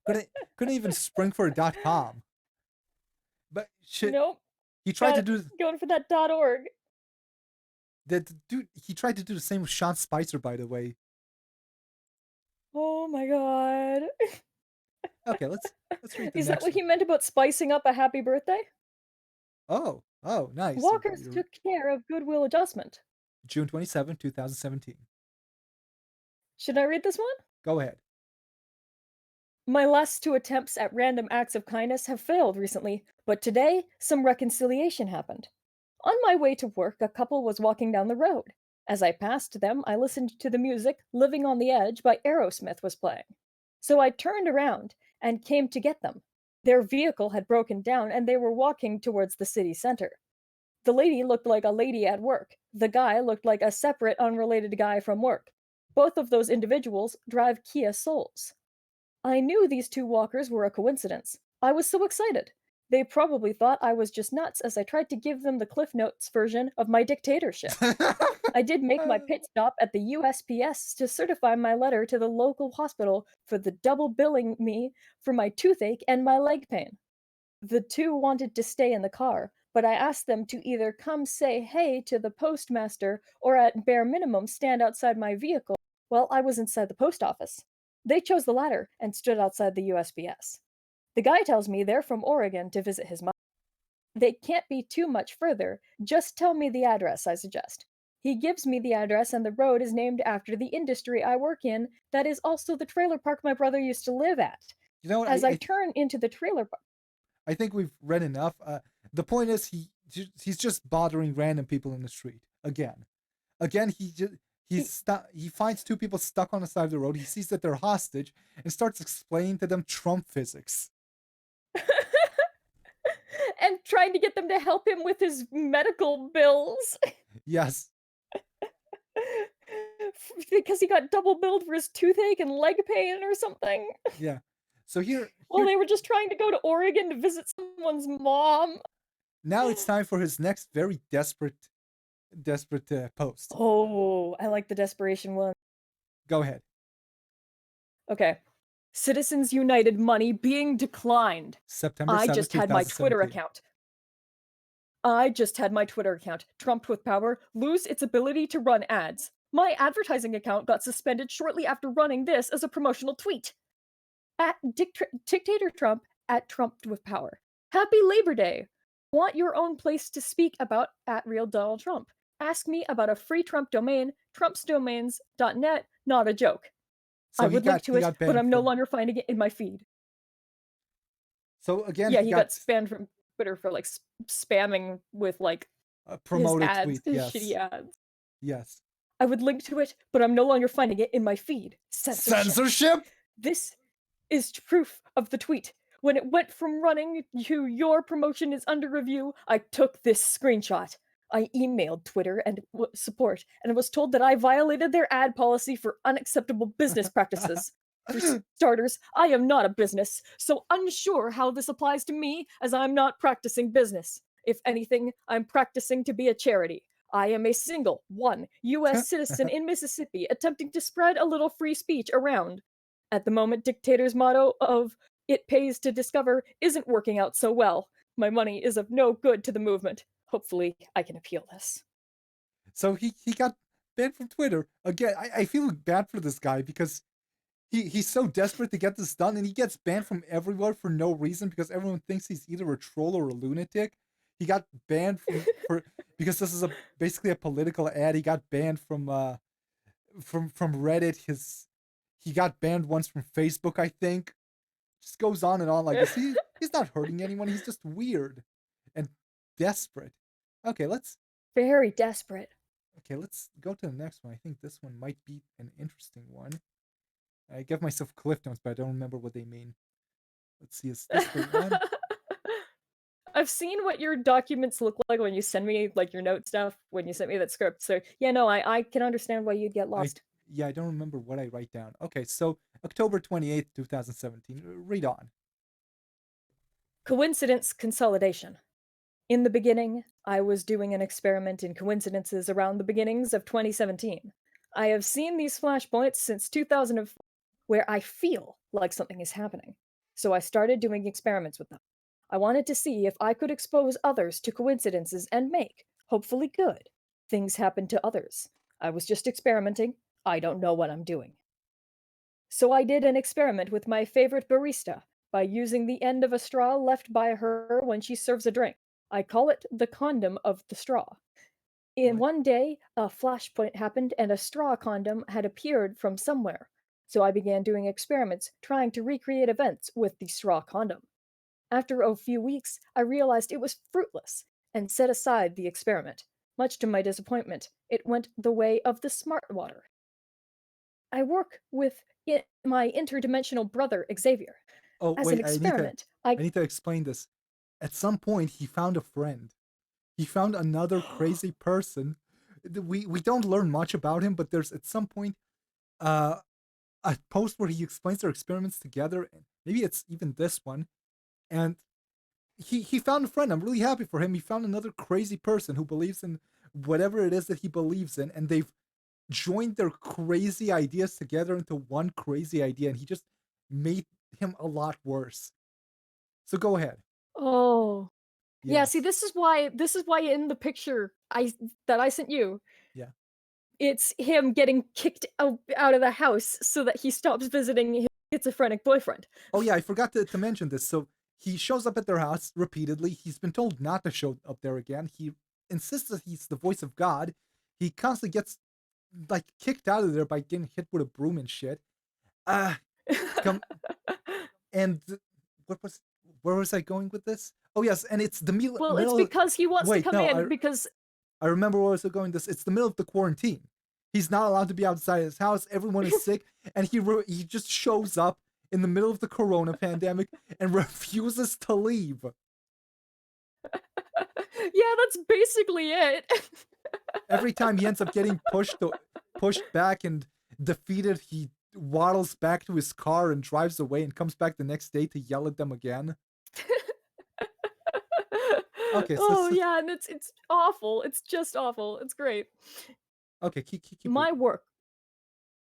yeah, couldn't even spring for a .com. But shit, Nope. he tried Got to it. do Going for that .org. that. Dude, he tried to do the same with Sean Spicer, by the way. Oh my god. Okay, let's read the Is that next what one. he meant about spicing up a happy birthday? Oh, nice. Walkers took care of goodwill adjustment. June 27, 2017. Should I read this one? Go ahead. My last two attempts at random acts of kindness have failed recently, but today some reconciliation happened. On my way to work, a couple was walking down the road. As I passed them, I listened to the music Living on the Edge by Aerosmith was playing. So I turned around and came to get them. Their vehicle had broken down and they were walking towards the city center. The lady looked like a lady at work. The guy looked like a separate, unrelated guy from work. Both of those individuals drive Kia Souls. I knew these two walkers were a coincidence. I was so excited. They probably thought I was just nuts as I tried to give them the Cliff Notes version of my dictatorship. I did make my pit stop at the USPS to certify my letter to the local hospital for the double billing me for my toothache and my leg pain. The two wanted to stay in the car, but I asked them to either come say hey to the postmaster or at bare minimum stand outside my vehicle while I was inside the post office. They chose the latter and stood outside the USPS. The guy tells me they're from Oregon to visit his mother. They can't be too much further. Just tell me the address, I suggest. He gives me the address, and the road is named after the industry I work in. That is also the trailer park my brother used to live at. You know what? As I turn into the trailer park, I think we've read enough. The point is he's just bothering random people in the street again. Again, he finds two people stuck on the side of the road. He sees that they're hostage and starts explaining to them Trump physics. and trying to get them to help him with his medical bills. Yes. Because he got double billed for his toothache and leg pain or something. Yeah. So Well, they were just trying to go to Oregon to visit someone's mom. Now it's time for his next very desperate post. Oh, I like the desperation one. Go ahead. Okay. Citizens United money being declined. September 7th, I just had my Twitter 2017. account. I just had my Twitter account, Trump with power, lose its ability to run ads. My advertising account got suspended shortly after running this as a promotional tweet. At Dictator Trump, at Trump with power. Happy Labor Day. Want your own place to speak about at Real Donald Trump. Ask me about a free Trump domain, trumpsdomains.net, not a joke. So I would link to it, but I'm no longer finding it in my feed. So again, yeah, he got banned from Twitter for like spamming with like a promoted his ads, tweet. his Yes. shitty ads. Yes. I would link to it, but I'm no longer finding it in my feed. Censorship? This is proof of the tweet. When it went from running to your promotion is under review, I took this screenshot. I emailed Twitter and support and was told that I violated their ad policy for unacceptable business practices. For starters, I am not a business, so unsure how this applies to me as I'm not practicing business. If anything, I'm practicing to be a charity. I am a single, one, U.S. citizen in Mississippi attempting to spread a little free speech around. At the moment, Dictator's motto of "it pays to discover" isn't working out so well. My money is of no good to the movement. Hopefully, I can appeal this. So he got banned from Twitter. Again, I feel bad for this guy because he's so desperate to get this done, and he gets banned from everywhere for no reason because everyone thinks he's either a troll or a lunatic. He got banned for because this is basically a political ad. He got banned from Reddit. He got banned once from Facebook, I think. Just goes on and on like this. He's not hurting anyone. He's just weird and desperate. Okay, very desperate. Okay, let's go to the next one. I think this one might be an interesting one. I gave myself cliff notes, but I don't remember what they mean. Let's see, is this the one? I've seen what your documents look like when you send me like your note stuff when you sent me that script. So yeah, no, I can understand why you'd get lost. I don't remember what I write down. Okay, so October 28th, 2017. Read on. Coincidence consolidation. In the beginning, I was doing an experiment in coincidences around the beginnings of 2017. I have seen these flashpoints since 2004 where I feel like something is happening. So I started doing experiments with them. I wanted to see if I could expose others to coincidences and make, hopefully good, things happen to others. I was just experimenting. I don't know what I'm doing. So I did an experiment with my favorite barista by using the end of a straw left by her when she serves a drink. I call it the condom of the straw. In one day, a flashpoint happened and a straw condom had appeared from somewhere. So I began doing experiments trying to recreate events with the straw condom. After a few weeks, I realized it was fruitless and set aside the experiment. Much to my disappointment, it went the way of the smart water. I work with my interdimensional brother Xavier. Oh As an wait, experiment, I need to explain this. At some point, he found a friend. He found another crazy person. We don't learn much about him, but there's at some point uh, a post where he explains their experiments together. And maybe it's even this one. And he found a friend. I'm really happy for him. He found another crazy person who believes in whatever it is that he believes in, and they've joined their crazy ideas together into one crazy idea, and he just made him a lot worse. So go ahead. Oh. Yeah, see, Yes. this is why in the picture that I sent you, Yeah. it's him getting kicked out of the house so that he stops visiting his schizophrenic boyfriend. Oh yeah, I forgot to mention this. So he shows up at their house repeatedly. He's been told not to show up there again. He insists that he's the voice of God. He constantly gets like kicked out of there by getting hit with a broom and shit. Uh come and what was where was I going with this? Oh yes, and it's the Well, it's middle. because he wants to Wait, come no, in because I remember where I was going. This it's the middle of the quarantine. He's not allowed to be outside his house. Everyone is sick, and he just shows up in the middle of the corona pandemic and refuses to leave. yeah, that's basically it. Every time he ends up getting pushed back and defeated, he waddles back to his car and drives away and comes back the next day to yell at them again. Okay, so, Oh, so yeah, and it's awful. It's just awful. It's great. okay, keep My reading. work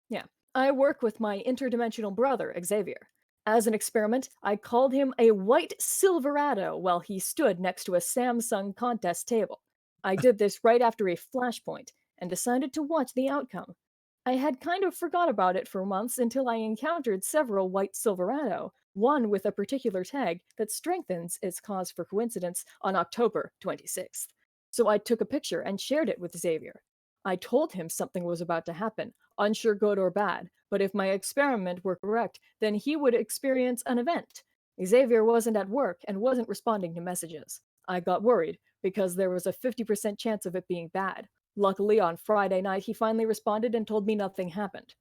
Yeah. I work with my interdimensional brother, Xavier. As an experiment, I called him a white Silverado while he stood next to a Samsung contest table. I did this right after a flashpoint and decided to watch the outcome. I had kind of forgot about it for months until I encountered several white Silverado, one with a particular tag that strengthens its cause for coincidence on October 26th. So I took a picture and shared it with Xavier. I told him something was about to happen, unsure good or bad, but if my experiment were correct, then he would experience an event. Xavier wasn't at work and wasn't responding to messages. I got worried because there was a 50% chance of it being bad. Luckily, on Friday night, he finally responded and told me nothing happened.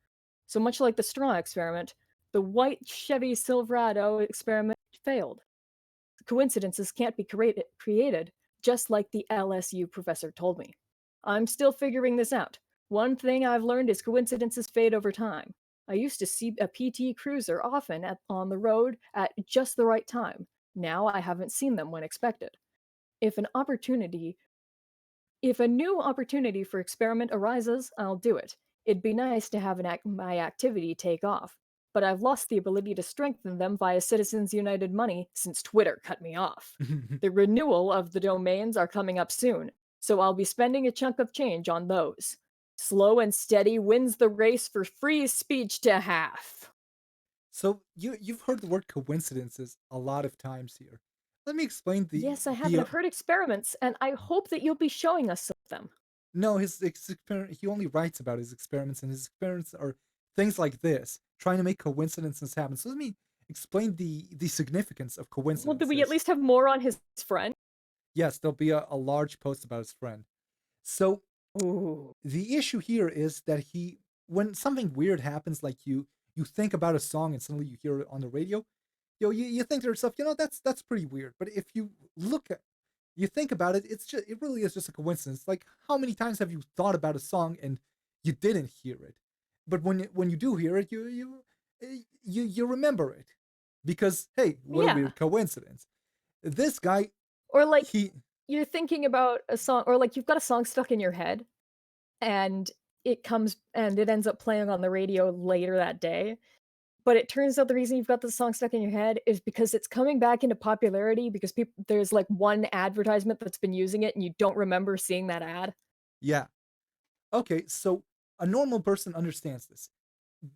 So much like the straw experiment, the white Chevy Silverado experiment failed. Coincidences can't be created, just like the LSU professor told me. I'm still figuring this out. One thing I've learned is coincidences fade over time. I used to see a PT Cruiser often on the road at just the right time. Now I haven't seen them when expected. If an opportunity if a new opportunity for experiment arises, I'll do it. It'd be nice to have my activity take off, but I've lost the ability to strengthen them via Citizens United money since Twitter cut me off. The renewal of the domains are coming up soon, so I'll be spending a chunk of change on those. Slow and steady wins the race for free speech to half. So you've heard the word coincidences a lot of times here. Let me explain Yes, I have, the and I've heard experiments, and I hope that you'll be showing us some of them. no, his experiment. He only writes about his experiments, and his experiments are things like this, trying to make coincidences happen. So let me explain the significance of Well, do we at coincidences. least have more on his friend? Yes, there'll be a large post about his friend. So Ooh. the issue here is that when something weird happens, like you think about a song and suddenly you hear it on the radio, you think to yourself, that's pretty weird. But if you think about it, it really is just a coincidence. Like how many times have you thought about a song and you didn't hear it, but when you do hear it, you remember it because hey, what a Yeah. weird coincidence. This guy, Or like he you're thinking about a song, or like you've got a song stuck in your head and it ends up playing on the radio later that day. But it turns out the reason you've got the song stuck in your head is because it's coming back into popularity because there's like one advertisement that's been using it and you don't remember seeing that ad. yeah. Okay, so a normal person understands this.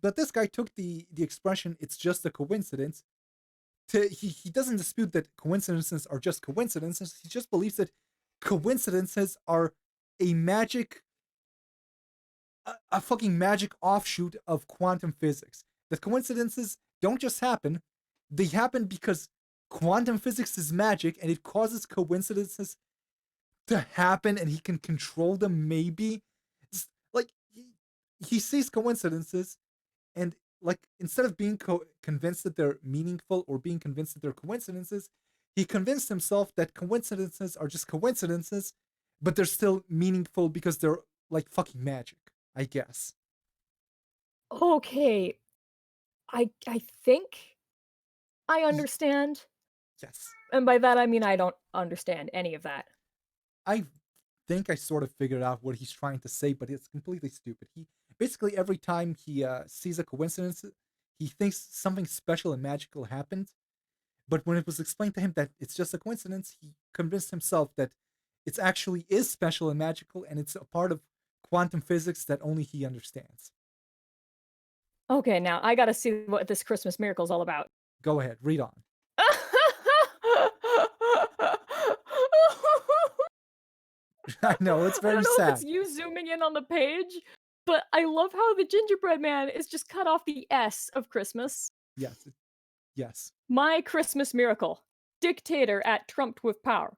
But this guy took the expression "it's just a coincidence" to he doesn't dispute that coincidences are just coincidences. He just believes that coincidences are a magic a fucking magic offshoot of quantum physics. That coincidences don't just happen, they happen because quantum physics is magic and it causes coincidences to happen and he can control them maybe. Like he sees coincidences And like instead of being convinced that they're meaningful or being convinced that they're coincidences, he convinced himself that coincidences are just coincidences, but they're still meaningful because they're like fucking magic, I guess. Okay, I think I Y- understand, yes. and by that I mean I don't understand any of that. I think I sort of figured out what he's trying to say, but it's completely stupid. He basically every time he sees a coincidence, he thinks something special and magical happened. But when it was explained to him that it's just a coincidence, he convinced himself that it actually is special and magical, and it's a part of quantum physics that only he understands. Okay, now I gotta see what this Christmas miracle is all about. Go ahead, read on. I know it's I very don't know if it's sad. you zooming in on the page, but I love how the gingerbread man is just cut off the S of Christmas. Yes, yes. My Christmas miracle. Dictator at trumped with power.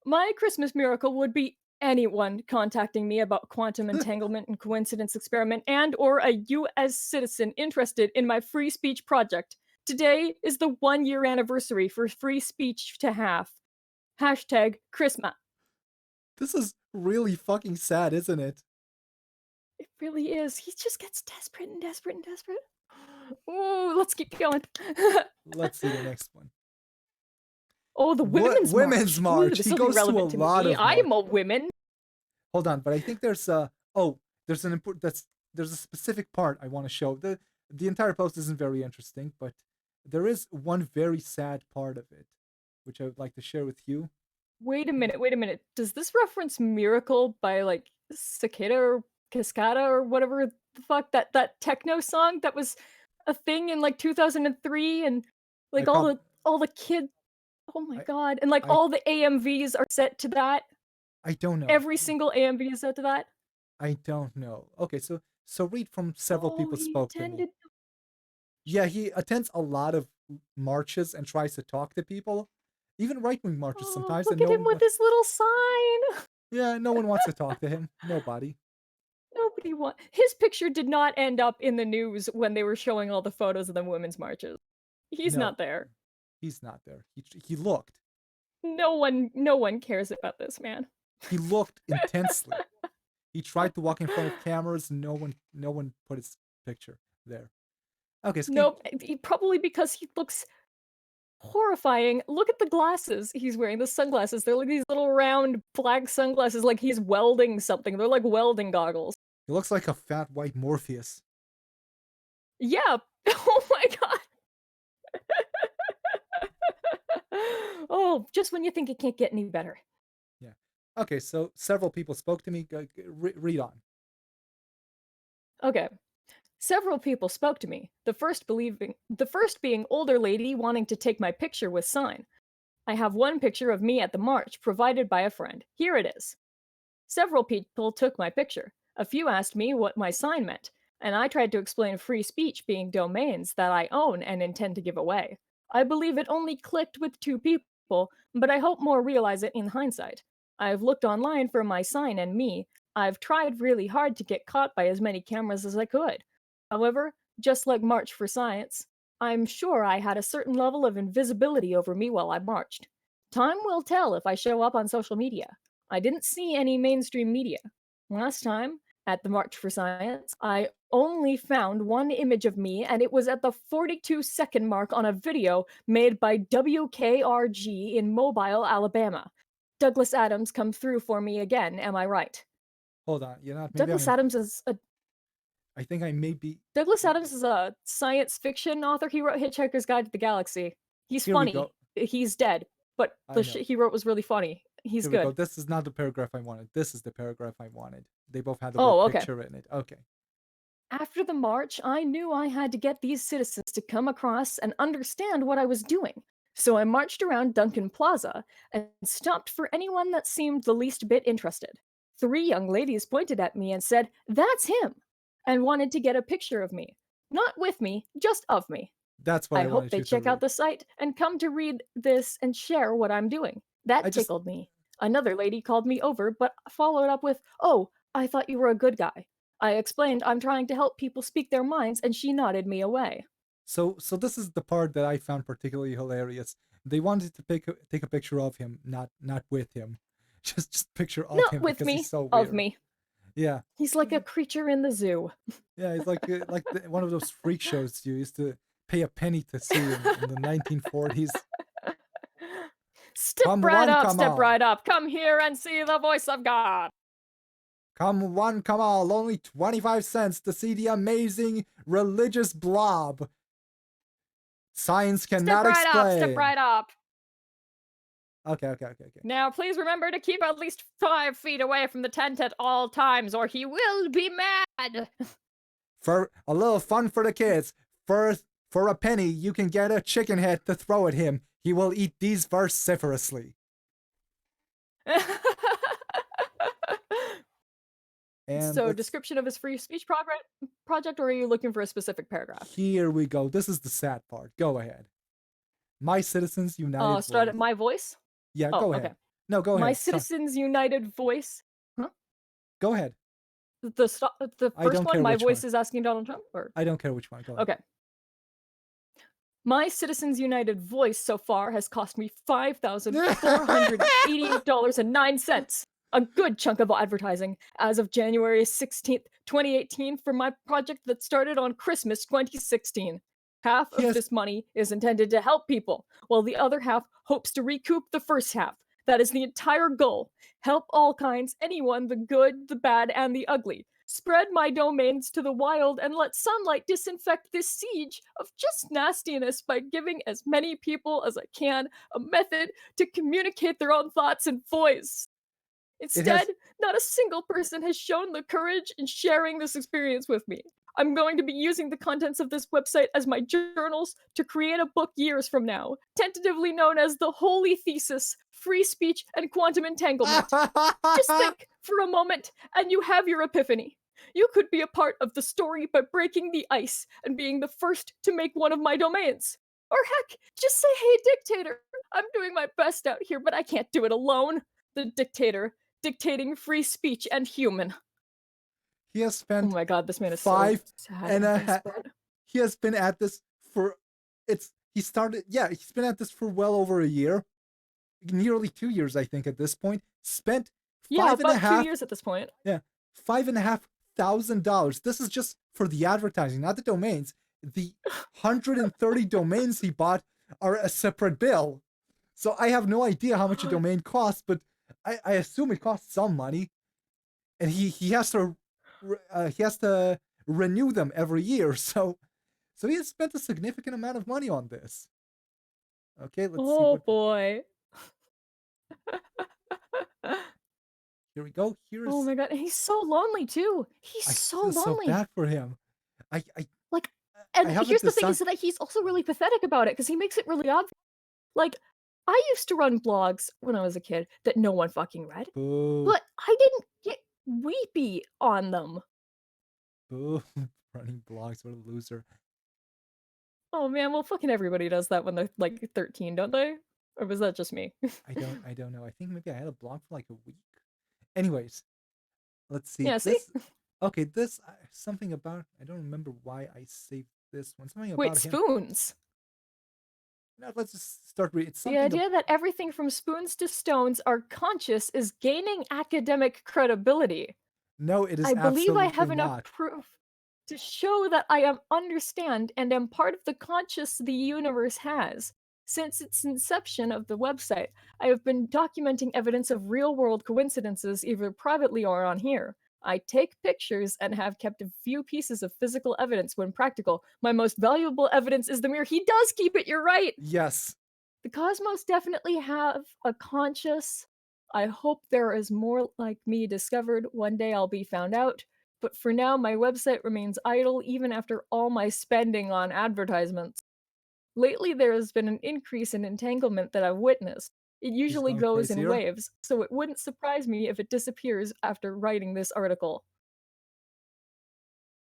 My Christmas miracle would be anyone contacting me about quantum entanglement and coincidence experiment and or a US citizen interested in my free speech project. Today is the 1 year anniversary for free speech to have. Hashtag Christmas. This is really fucking sad, isn't it? It really is. He just gets desperate and desperate and desperate. Ooh, let's keep going. Let's see the next one. Oh, the What Women's women's March. Ooh, march? this He will be goes to a relevant to lot me. of I'm a marches. woman. Hold on, but I think there's a oh, there's an important there's a specific part I want to show. The entire post isn't very interesting, but there is one very sad part of it, which I would like to share with you. Wait a minute, wait a minute. Does this reference Miracle by, like, Cicada or Cascada or whatever the fuck? That techno song that was a thing in, like, 2003 and, I like, prob all the kids. Oh my I god, and, like, I all the AMVs are set to that. I don't know. Every single AMV is set to that. I don't know. Okay, so read from several Oh, people he spoke to me. attended. Yeah, he attends a lot of marches and tries to talk to people, even right wing marches Oh, sometimes, and look at him with his little sign. yeah, no one wants to talk to him. Nobody. Nobody want his picture did not end up in the news when they were showing all the photos of the women's marches. He's No, not there. he's not there. He looked. No one cares about this man. He looked intensely. He tried to walk in front of cameras. No one put his picture there. Okay, so Nope, probably because he looks horrifying. Look at the glasses he's wearing, the sunglasses. They're like these little round black sunglasses like he's welding something. They're like welding goggles. he looks like a fat white Morpheus. Yeah. Oh my god. Oh, just when you think it can't get any better. Yeah. Okay, so several people spoke to me. Read on. Okay. Several people spoke to me. The first being older lady wanting to take my picture with sign. I have one picture of me at the march provided by a friend. Here it is. Several people took my picture. A few asked me what my sign meant, and I tried to explain free speech being domains that I own and intend to give away. I believe it only clicked with 2 people, but I hope more realize it in hindsight. I've looked online for my sign and me. I've tried really hard to get caught by as many cameras as I could. However, just like March for Science, I'm sure I had a certain level of invisibility over me while I marched. Time will tell if I show up on social media. I didn't see any mainstream media. Last time, at the March for Science, I only found one image of me, and it was at the 42-second mark on a video made by WKRG in Mobile, Alabama. Douglas Adams come through for me again, am I right? Hold on. You know, maybe Douglas Adams is a I think I may be. Douglas Adams is a science fiction author. He wrote Hitchhiker's Guide to the Galaxy. He's Here we funny. go. He's dead, but I the know. shit he wrote was really funny. He's Here we go. good. This is not the paragraph I wanted. This is the paragraph I wanted. They both had the word Oh, okay. picture in it. Okay. After the march, I knew I had to get these citizens to come across and understand what I was doing. So I marched around Duncan Plaza and stopped for anyone that seemed the least bit interested. 3 young ladies pointed at me and said, "That's him," and wanted to get a picture of me. Not with me, just of me. That's what I I hope wanted they you to check out read. the site and come to read this and share what I'm doing. I That just tickled me. Another lady called me over, but followed up with, "Oh, I thought you were a good guy." I explained I'm trying to help people speak their minds, and she nodded me away. So this is the part that I found particularly hilarious. They wanted to take a picture of him, not with him, just picture of Not him with because he's me, so of weird. me. Yeah, He's like a creature in the zoo. yeah, it's like one of those freak shows you used to pay a penny to see in the 1940s. Step Come right one, up, come step all. right up. Come here and see the voice of God. Come one, come all. Only 25 cents to see the amazing religious blob. Science Step cannot right up, step explain. right up. Okay. Now, please remember to keep at least 5 feet away from the tent at all times, or he will be mad. For a little fun for the kids, for a penny, you can get a chicken head to throw at him. He will eat these vociferously. And So, let's. description of his free speech project, or are you looking for a specific paragraph? Here we go. This is the sad part. Go ahead. My Citizens United Start at Voice. my voice? Yeah, Oh, go okay. ahead. No, go My ahead. Sorry. Citizens United voice. Huh? Go ahead. The I first don't one, care my which one. voice is asking Donald Trump? Or? I don't care which one. Go ahead. Okay. My Citizens United voice so far has cost me $5,488.09. A good chunk of advertising as of January 16th, 2018 for my project that started on Christmas 2016. Half of Yes. this money is intended to help people, while the other half hopes to recoup the first half. That is the entire goal. Help all kinds, anyone, the good, the bad, and the ugly. Spread my domains to the wild and let sunlight disinfect this siege of just nastiness by giving as many people as I can a method to communicate their own thoughts and voice. It Instead, has. not a single person has shown the courage in sharing this experience with me. I'm going to be using the contents of this website as my journals to create a book years from now, tentatively known as the Holy Thesis, Free Speech, and Quantum Entanglement. Just think for a moment, and you have your epiphany. You could be a part of the story by breaking the ice and being the first to make one of my domains. Or heck, just say, hey, dictator, I'm doing my best out here, but I can't do it alone. The dictator, dictating free speech and human. He has Oh spent my god, this man is so five sad and and a half. desperate. He has been at this for. He started. Yeah, he's been at this for well over a year, nearly 2 years, I think, at this point. Spent Yeah, five and a about 2 half. years at this point. Yeah, $5,500. This is just for the advertising, not the domains. The 130 domains he bought are a separate bill. So I have no idea how much a domain costs, but I assume it costs some money, and he has to renew them every year. So he has spent a significant amount of money on this. Okay, let's see Oh what. boy. Here we go. Oh Here's. my god, and he's so lonely too. He's I so feel so lonely. bad for him. I Like, I and haven't here's the thing decided. is that he's also really pathetic about it because he makes it really obvious. Like, I used to run blogs when I was a kid that no one fucking read, Boo, but I didn't get weepy on them. boo. Running blogs, what a loser. Oh man, well fucking everybody does that when they're like 13, don't they? Or was that just me? I don't know. I think maybe I had a blog for like a week. Anyways, let's see. Yeah, see? This. Okay, this something about. I don't remember why I saved this one. Something Wait, about him. spoons. No, let's just start reading. It's The something. idea that everything from spoons to stones are conscious is gaining academic credibility. No, it is I believe I absolutely have enough not. proof to show that I understand and am part of the conscious the universe has. Since its inception of the website, I have been documenting evidence of real world coincidences either privately or on here. I take pictures and have kept a few pieces of physical evidence when practical. My most valuable evidence is the mirror. He does keep it, you're right! Yes. The cosmos definitely have a conscious. I hope there is more like me discovered. One day I'll be found out. But for now, my website remains idle even after all my spending on advertisements. Lately, there has been an increase in entanglement that I've witnessed. It He's usually going goes in crazier. waves, so it wouldn't surprise me if it disappears after writing this article.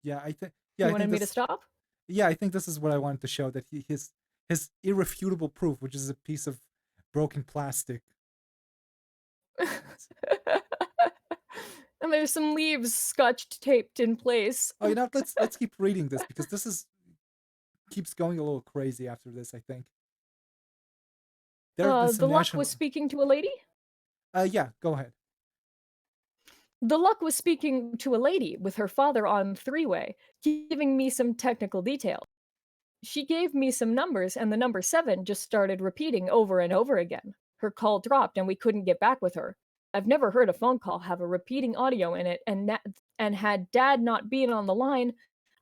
Yeah, I think. Yeah, You I think wanted me to this. stop? Yeah, I think this is what I wanted to show, that his irrefutable proof, which is a piece of broken plastic. And there's some leaves scotch taped in place. Oh, let's keep reading this because this is keeps going a little crazy after this. I think there have been The some luck was national. speaking to a lady? Yeah, go ahead. The luck was speaking to a lady with her father on three-way, giving me some technical details. She gave me some numbers, and the number 7 just started repeating over and over again. Her call dropped, and we couldn't get back with her. I've never heard a phone call have a repeating audio in it, and had Dad not been on the line,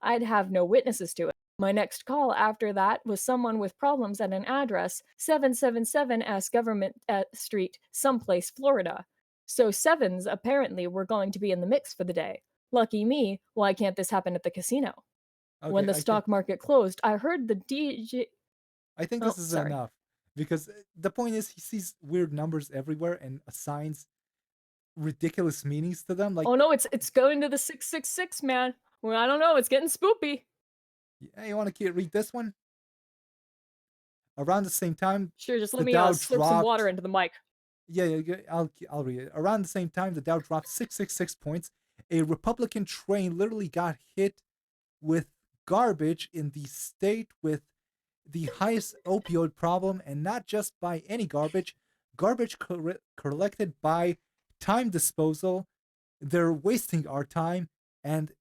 I'd have no witnesses to it. My next call after that was someone with problems at an address 777 S Government Street, someplace, Florida. So sevens apparently were going to be in the mix for the day. Lucky me, why can't this happen at the casino? When Okay, the stock market closed, I heard the DJ. I think Oh, this is sorry. enough because the point is he sees weird numbers everywhere and assigns ridiculous meanings to them. Like, Oh no, it's going to the 666, man. Well, I don't know, it's getting spoopy. hey, you want to read this one? Around the same time, Sure, just let the me Dow slurp some water dropped. into the mic. Yeah, I'll read it. Around the same time, the Dow dropped 666 points. A Republican train literally got hit with garbage in the state with the highest opioid problem, and not just by any garbage collected by time disposal. They're wasting our time, and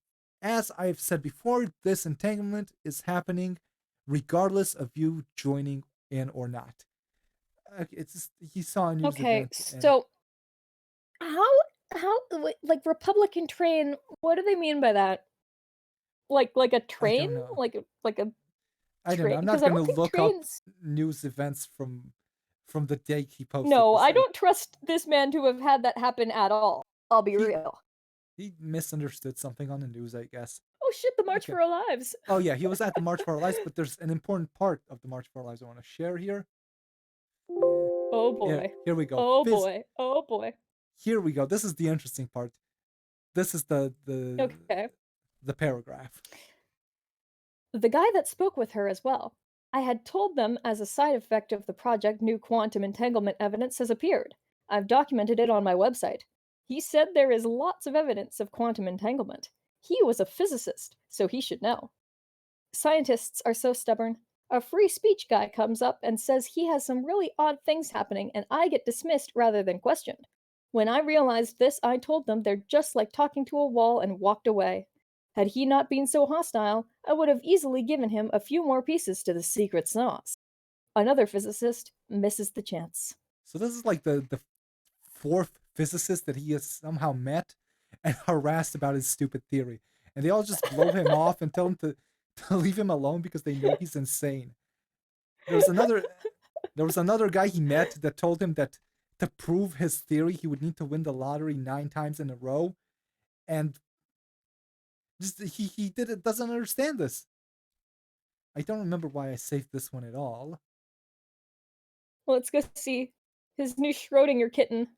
as I've said before, this entanglement is happening regardless of you joining in or not. It's just, he saw a news Okay, event, and so how like Republican train, what do they mean by that? Like a I train? don't know. Like a I don't know. train? I'm Because not I gonna don't think look up trains. news events from the day he posted No, this. I don't trust this man to have had that happen at all. I'll be He real. he misunderstood something on the news, I guess. Oh shit, the March Okay. for Our Lives. Oh yeah, he was at the March for Our Lives, but there's an important part of the March for Our Lives I want to share here. Uh, Oh yeah, boy. here we go. Oh boy. Oh boy. Here we go. This is the interesting part. This is Okay. the paragraph. The guy that spoke with her as well. I had told them as a side effect of the project, new quantum entanglement evidence has appeared. I've documented it on my website. He said there is lots of evidence of quantum entanglement. He was a physicist, so he should know. Scientists are so stubborn. A free speech guy comes up and says he has some really odd things happening, and I get dismissed rather than questioned. When I realized this, I told them they're just like talking to a wall and walked away. Had he not been so hostile, I would have easily given him a few more pieces to the secret sauce. Another physicist misses the chance. So this is like the fourth physicist that he has somehow met and harassed about his stupid theory, and they all just blow him off and tell him to leave him alone because they know he's insane. There was another there was another guy he met that told him that to prove his theory he would need to win the lottery 9 times in a row, and just he doesn't understand this. I don't remember why I saved this one at all. Let's go see his new Schrodinger kitten.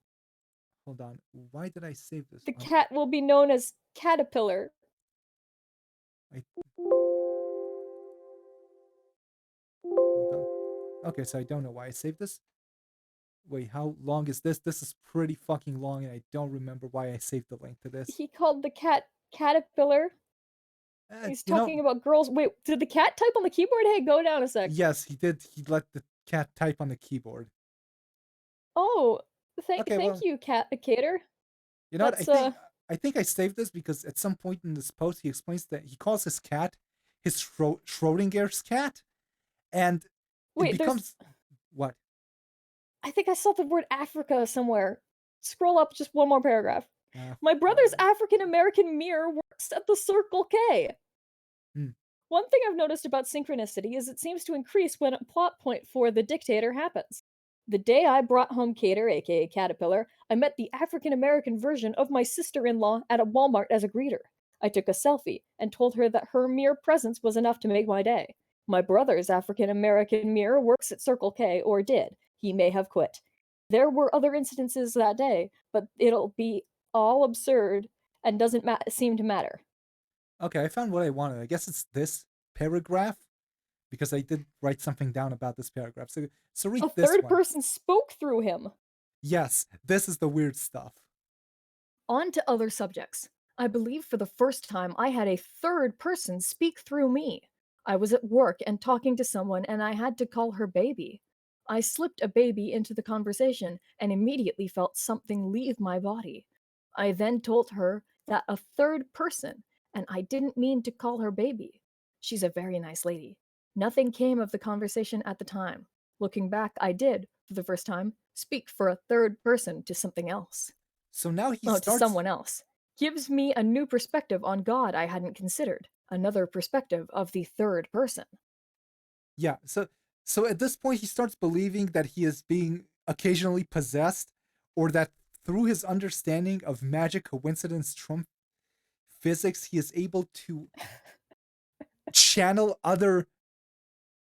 Hold on, why did I save this The one? cat will be known as Caterpillar. I hold on. Okay, so I don't know why I saved this. Wait, how long is this? This is pretty fucking long, and I don't remember why I saved the link to this. He called the cat Caterpillar. He's You know, talking about girls. Wait, did the cat type on the keyboard? Hey, go down a sec. yes, he did. He let the cat type on the keyboard. Oh, Okay, thank well, you, Cat Cater. you know what? That's I think I saved this because at some point in this post he explains that he calls his cat his Schrodinger's cat, and it wait, there's becomes what? I think I saw the word Africa somewhere. Scroll up just one more paragraph. My brother's Africa. African American mirror works at the Circle K. Hmm. One thing I've noticed about synchronicity is it seems to increase when a plot point for the dictator happens. The day I brought home Cater, aka Caterpillar, I met the African American version of my sister in law at a Walmart as a greeter. I took a selfie and told her that her mere presence was enough to make my day. My brother's African American mirror works at Circle K, or did. He may have quit. There were other incidences that day, but it'll be all absurd and doesn't seem to matter. Okay, I found what I wanted. I guess it's this paragraph because I did write something down about this paragraph. So read A this third one. person spoke through him. Yes, this is the weird stuff. On to other subjects. I believe for the first time I had a third person speak through me. I was at work and talking to someone, and I had to call her baby. I slipped a baby into the conversation and immediately felt something leave my body. I then told her that a third person, and I didn't mean to call her baby. She's a very nice lady. Nothing came of the conversation at the time. Looking back, I did, for the first time, speak for a third person to something else. So now he Oh, to starts. someone else. Gives me a new perspective on God I hadn't considered. Another perspective of the third person. Yeah. So at this point he starts believing that he is being occasionally possessed, or that through his understanding of magic coincidence trump physics, he is able to channel other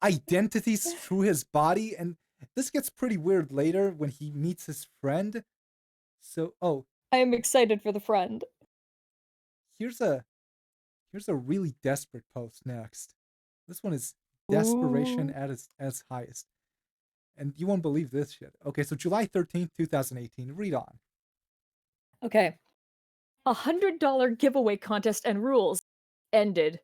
identities through his body. And this gets pretty weird later when he meets his friend. So, oh, I am excited for the friend. here's a here's a really desperate post next. This one is desperation Ooh. at its highest. And you won't believe this shit. Okay, so July 13th, 2018. Read on. Okay. $100 giveaway contest and rules ended.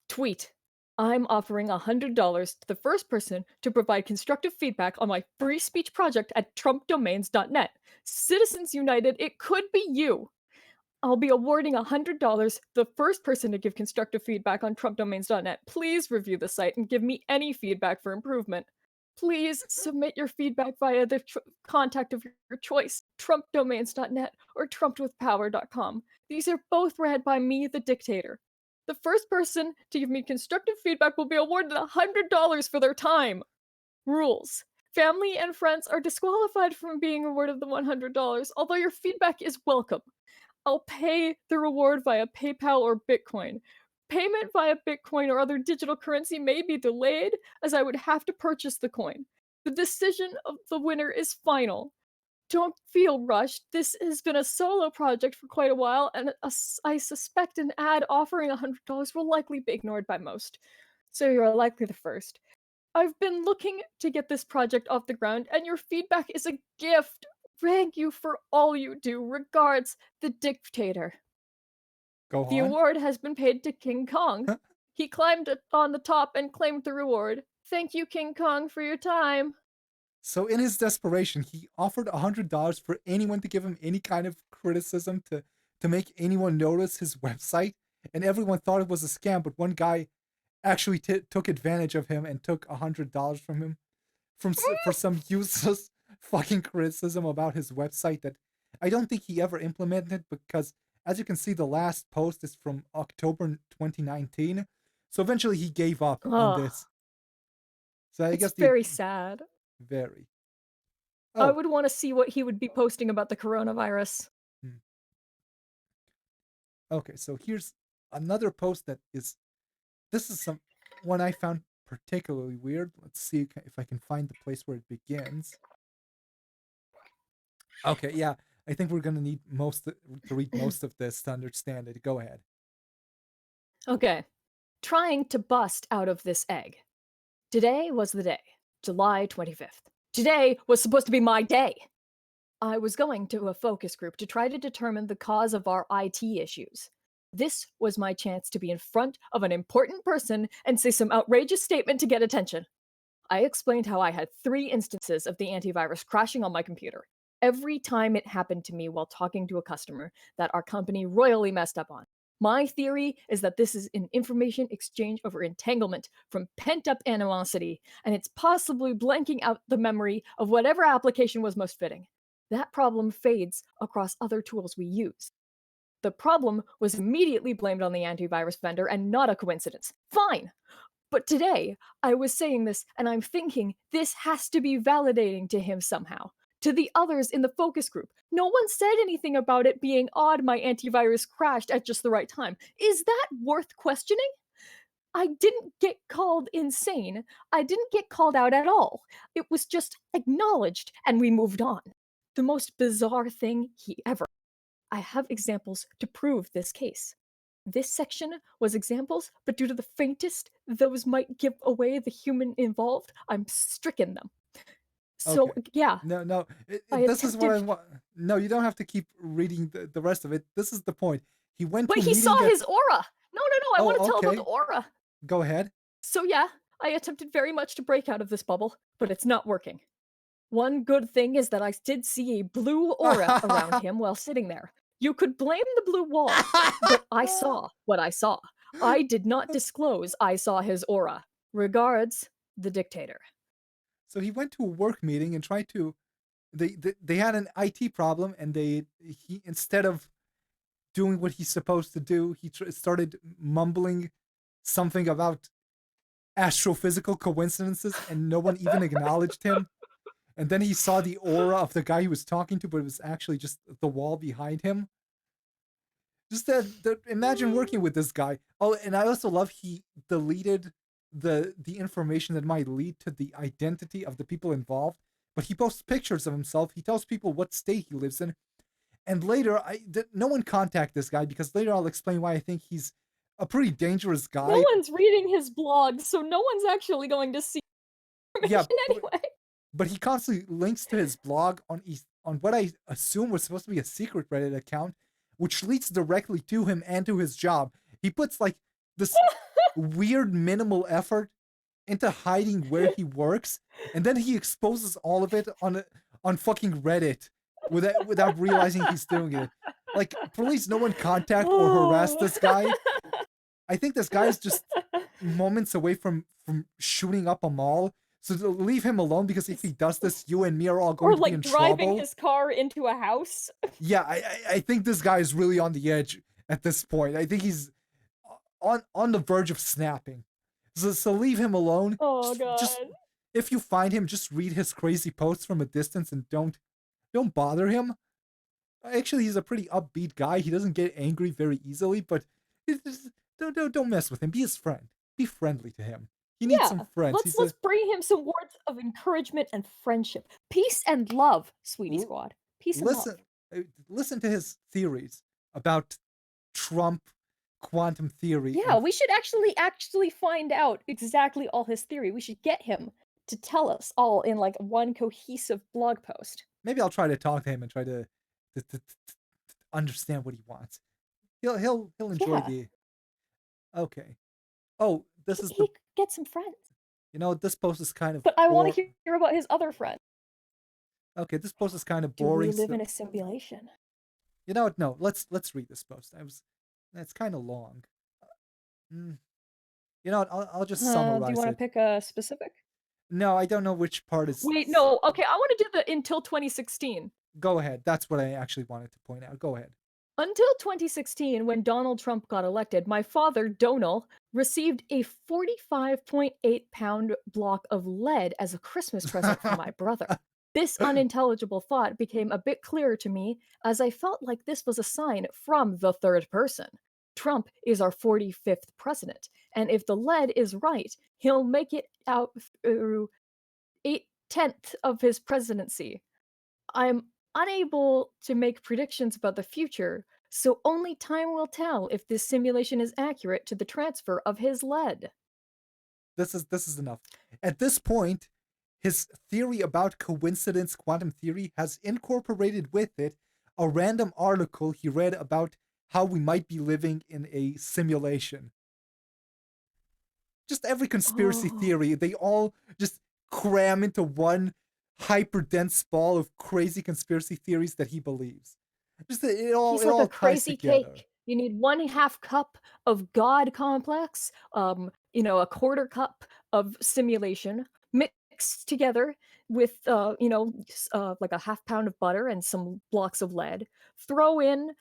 Tweet. I'm offering $100 to the first person to provide constructive feedback on my free speech project at trumpdomains.net. Citizens United, it could be you. I'll be awarding $100 to the first person to give constructive feedback on trumpdomains.net. Please review the site and give me any feedback for improvement. Please submit your feedback via the contact of your choice, trumpdomains.net or trumpedwithpower.com. These are both read by me, the dictator. The first person to give me constructive feedback will be awarded $100 for their time. Rules. Family and friends are disqualified from being awarded the $100, although your feedback is welcome. I'll pay the reward via PayPal or Bitcoin. Payment via Bitcoin or other digital currency may be delayed, as I would have to purchase the coin. The decision of the winner is final. Don't feel rushed. This has been a solo project for quite a while, and I suspect an ad offering $100 will likely be ignored by most. So you're likely the first. I've been looking to get this project off the ground, and your feedback is a gift. Thank you for all you do. Regards, the dictator. Go The on. award has been paid to King Kong. He climbed on the top and claimed the reward. Thank you, King Kong, for your time. So in his desperation, he offered $100 for anyone to give him any kind of criticism, to make anyone notice his website, and everyone thought it was a scam. But one guy actually took advantage of him and took $100 from him for some useless fucking criticism about his website that I don't think he ever implemented, because as you can see, the last post is from October 2019. So eventually he gave up on Ugh, this. So I it's guess the very sad. very. I Oh, would want to see what he would be posting about the coronavirus. hmm. Okay, so here's another post that is, this is some one I found particularly weird. Let's see if I can find the place where it begins. Okay, yeah, I think we're gonna need to read most of this to understand it. Go ahead. Okay. Trying to bust out of this egg. Today was the day, July 25th. Today was supposed to be my day. I was going to a focus group to try to determine the cause of our IT issues. This was my chance to be in front of an important person and say some outrageous statement to get attention. I explained how I had 3 instances of the antivirus crashing on my computer. Every time it happened to me while talking to a customer that our company royally messed up on. My theory is that this is an information exchange over entanglement from pent up animosity, and it's possibly blanking out the memory of whatever application was most fitting. That problem fades across other tools we use. The problem was immediately blamed on the antivirus vendor and not a coincidence. Fine! But today, I was saying this and I'm thinking this has to be validating to him somehow. To the others in the focus group, no one said anything about it being odd my antivirus crashed at just the right time. Is that worth questioning? I didn't get called insane. I didn't get called out at all. It was just acknowledged and we moved on. The most bizarre thing he ever. I have examples to prove this case. This section was examples, but due to the faintest those might give away the human involved, I'm stricken them. So, Okay. yeah, No. I This is what I attempted. want. No, you don't have to keep reading the rest of it. This is the point. He went But to a he saw meeting at. his aura. No, I want Oh, to tell about the okay. aura. Go ahead. So, yeah, I attempted very much to break out of this bubble, but it's not working. One good thing is that I did see a blue aura around him while sitting there. You could blame the blue walls, but I saw what I saw. I did not disclose I saw his aura. Regards, the dictator. So he went to a work meeting and tried to. They had an IT problem, and he, instead of doing what he's supposed to do, he started mumbling something about astrophysical coincidences, and no one even acknowledged him. And then he saw the aura of the guy he was talking to, but it was actually just the wall behind him. Just imagine working with this guy. Oh, and I also love he deleted the information that might lead to the identity of the people involved. But he posts pictures of himself. He tells people what state he lives in, and later no one contact this guy, because later I'll explain why I think he's a pretty dangerous No guy. one's reading his blog, so no one's actually going to see Yeah, information anyway. but he constantly links to his blog on what I assume was supposed to be a secret Reddit account, which leads directly to him and to his job. He puts like this weird minimal effort into hiding where he works, and then he exposes all of it on fucking Reddit without realizing he's doing it. Like, please, no one contact or harass Oh. this guy. I think this guy is just moments away from shooting up a mall. So to leave him alone, because if he does this, you and me are all going Or to be like in driving trouble. his car into a house. Yeah, I think this guy is really on the edge at this point. I think he's on the verge of snapping. So leave him alone. Oh Just god. if you find him, just read his crazy posts from a distance and don't bother him. Actually, he's a pretty upbeat guy. He doesn't get angry very easily, but just, don't mess with him. Be his friend. Be friendly to him. He needs some Yeah. friends. Let's bring him some words of encouragement and friendship. Peace and love, sweetie l- squad. Peace and love. listen listen to his theories about Trump, quantum theory, Yeah, and we should actually find out exactly all his theory. We should get him to tell us all in like one cohesive blog post. maybe I'll try to talk to him and try to understand what he wants. He'll enjoy Yeah, the. Okay. Oh, this is the. he could get some friends. This post is kind of But I want to hear about his other friends. Okay, this post is kind of Do we boring. live So in a simulation? you know what? No, let's read this post. That's kind of long. Mm, you know what? I'll just Do you summarize want to it. pick a specific? No, I don't know which part is. Wait, no. Okay, I want to do the until 2016. Go ahead. That's what I actually wanted to point out. Go ahead. Until 2016, when Donald Trump got elected, my father, Donal, received a 45.8-pound block of lead as a Christmas present from my brother. This unintelligible thought became a bit clearer to me as I felt like this was a sign from the third person. Trump is our 45th president, and if the lead is right, he'll make it out through 8/10 of his presidency. I'm unable to make predictions about the future, so only time will tell if this simulation is accurate to the transfer of his lead. This is enough. At this point, his theory about coincidence quantum theory has incorporated with it a random article he read about how we might be living in a simulation. Just every conspiracy Oh, theory, they all just cram into one hyper dense ball of crazy conspiracy theories that he believes. Just he's it like a all ties crazy together. cake. You need 1/2 cup of God complex, a 1/4 cup of simulation mixed together with, like a 1/2 pound of butter and some blocks of lead. Throw in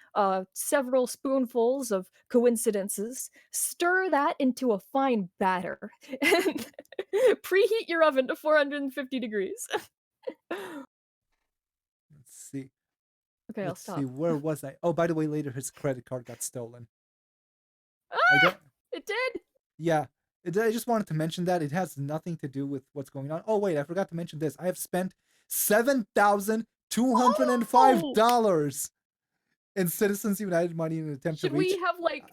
several spoonfuls of coincidences. Stir that into a fine batter, and preheat your oven to 450 degrees. Let's see. Okay, I'll Let's see. stop. Where was I? Oh, by the way, later his credit card got stolen. I Ah! don't. It did! Yeah. I just wanted to mention that it has nothing to do with what's going on. Oh wait, I forgot to mention this. I have spent Oh! $7,205 in Citizens United money in an attempt to Should we reach. have, like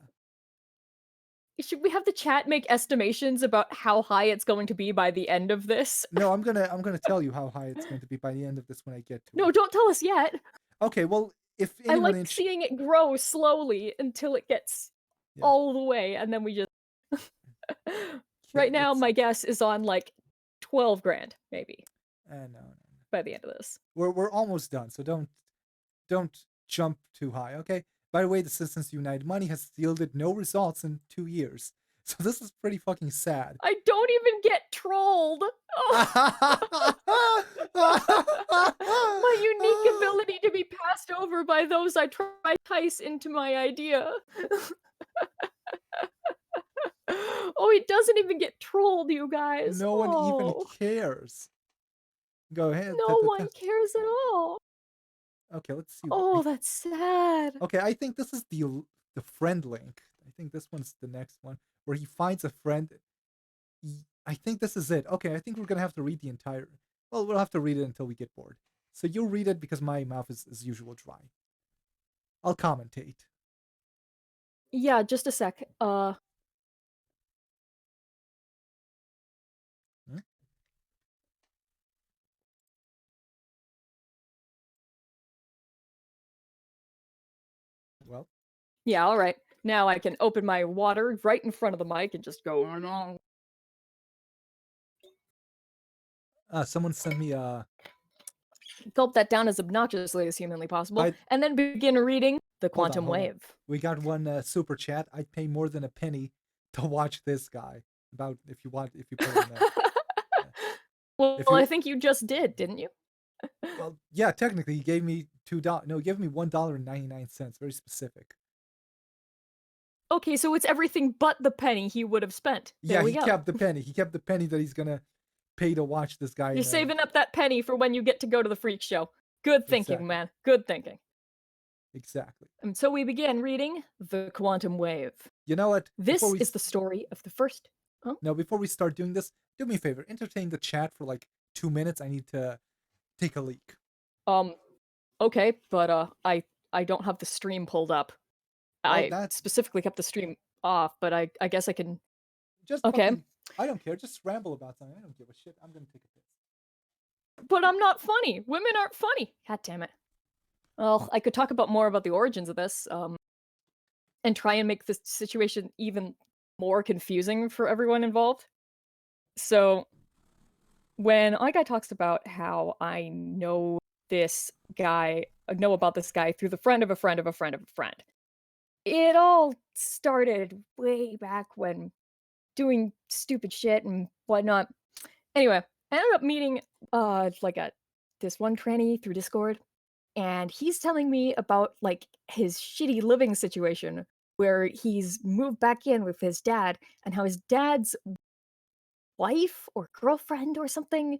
Should we have the chat make estimations about how high it's going to be by the end of this? No, I'm gonna tell you how high it's going to be by the end of this when I get to No, it. don't tell us yet. Okay, well, if I anyone like seeing it grow slowly until it gets yeah, all the way, and then we just. okay, Right now, my guess is on like 12 grand, maybe, no. by the end of this. We're almost done, so don't jump too high, okay? By the way, the Citizens United money has yielded no results in 2 years, so this is pretty fucking sad. I don't even get trolled. Oh. My unique ability to be passed over by those I try to entice into my idea. Oh, he doesn't even get trolled, you guys. No one even Oh, cares. Go ahead. no one cares at all. Okay, let's see. Oh, that's sad. Okay, I think this is the friend link. I think this one's the next one where he finds a friend. I think this is it. Okay, I think we're gonna have to read the entire. Well, we'll have to read it until we get bored. So you read it because my mouth is as usual dry. I'll commentate. Yeah, just a sec. Hmm? Well. Yeah, all right. Now I can open my water right in front of the mic and just go. Someone sent me Gulp that down as obnoxiously as humanly possible, by and then begin reading the quantum hold on. wave. We got one super chat. I'd pay more than a penny to watch this guy. About if you put in there. Well, If you- I think you just did, didn't you? Well, yeah, technically he gave me $2. No, he gave me $1.99. Very specific. Okay, so it's everything but the penny he would have spent. There Yeah, we he go. kept the penny. He kept the penny that he's gonna pay to watch this guy. You're saving up that penny for when you get to go to the freak show. Good thinking, Exactly. man. Good thinking. Exactly. And so we begin reading The Quantum Wave. You know what? This is the story of the first. Oh? No, before we start doing this, do me a favor. Entertain the chat for like 2 minutes. I need to take a leak. Okay, but I don't have the stream pulled up. Well, I specifically kept the stream off, but I guess I can. Just okay. Fucking, I don't care. Just ramble about something. I don't give a shit. I'm gonna take a piss. But I'm not funny. Women aren't funny. God damn it. Well, I could talk about more about the origins of this, and try and make this situation even more confusing for everyone involved. So, when Guy talks about how I know about this guy through the friend of a friend of a friend of a friend, it all started way back when doing stupid shit and whatnot. Anyway, I ended up meeting this one tranny through Discord, and he's telling me about like his shitty living situation where he's moved back in with his dad, and how his dad's wife or girlfriend or something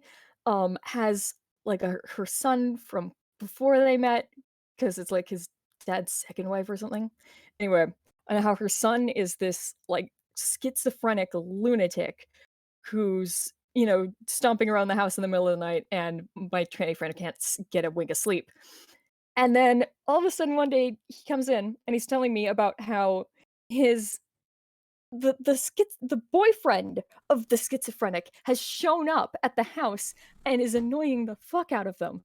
has like her son from before they met, because it's like his dad's second wife or something. Anyway, and how her son is this like schizophrenic lunatic who's stomping around the house in the middle of the night, and my tranny friend can't get a wink of sleep. And then all of a sudden one day he comes in and he's telling me about how his the boyfriend of the schizophrenic has shown up at the house and is annoying the fuck out of them,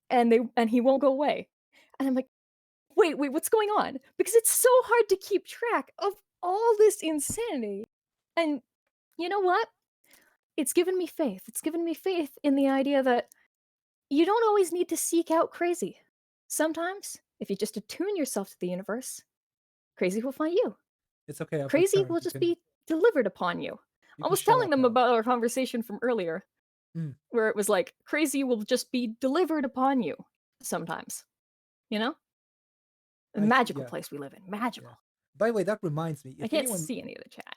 and he won't go away. And I'm like, wait, what's going on? Because it's so hard to keep track of all this insanity. And you know what? It's given me faith. It's given me faith in the idea that you don't always need to seek out crazy. Sometimes, if you just attune yourself to the universe, crazy will find you. It's okay. I've Crazy returned. will just be delivered upon you. I was telling them about our conversation from earlier, where it was like, crazy will just be delivered upon you sometimes. You know? A magical place we live in. Magical. Yeah. By the way, that reminds me. I can't see any of the chat.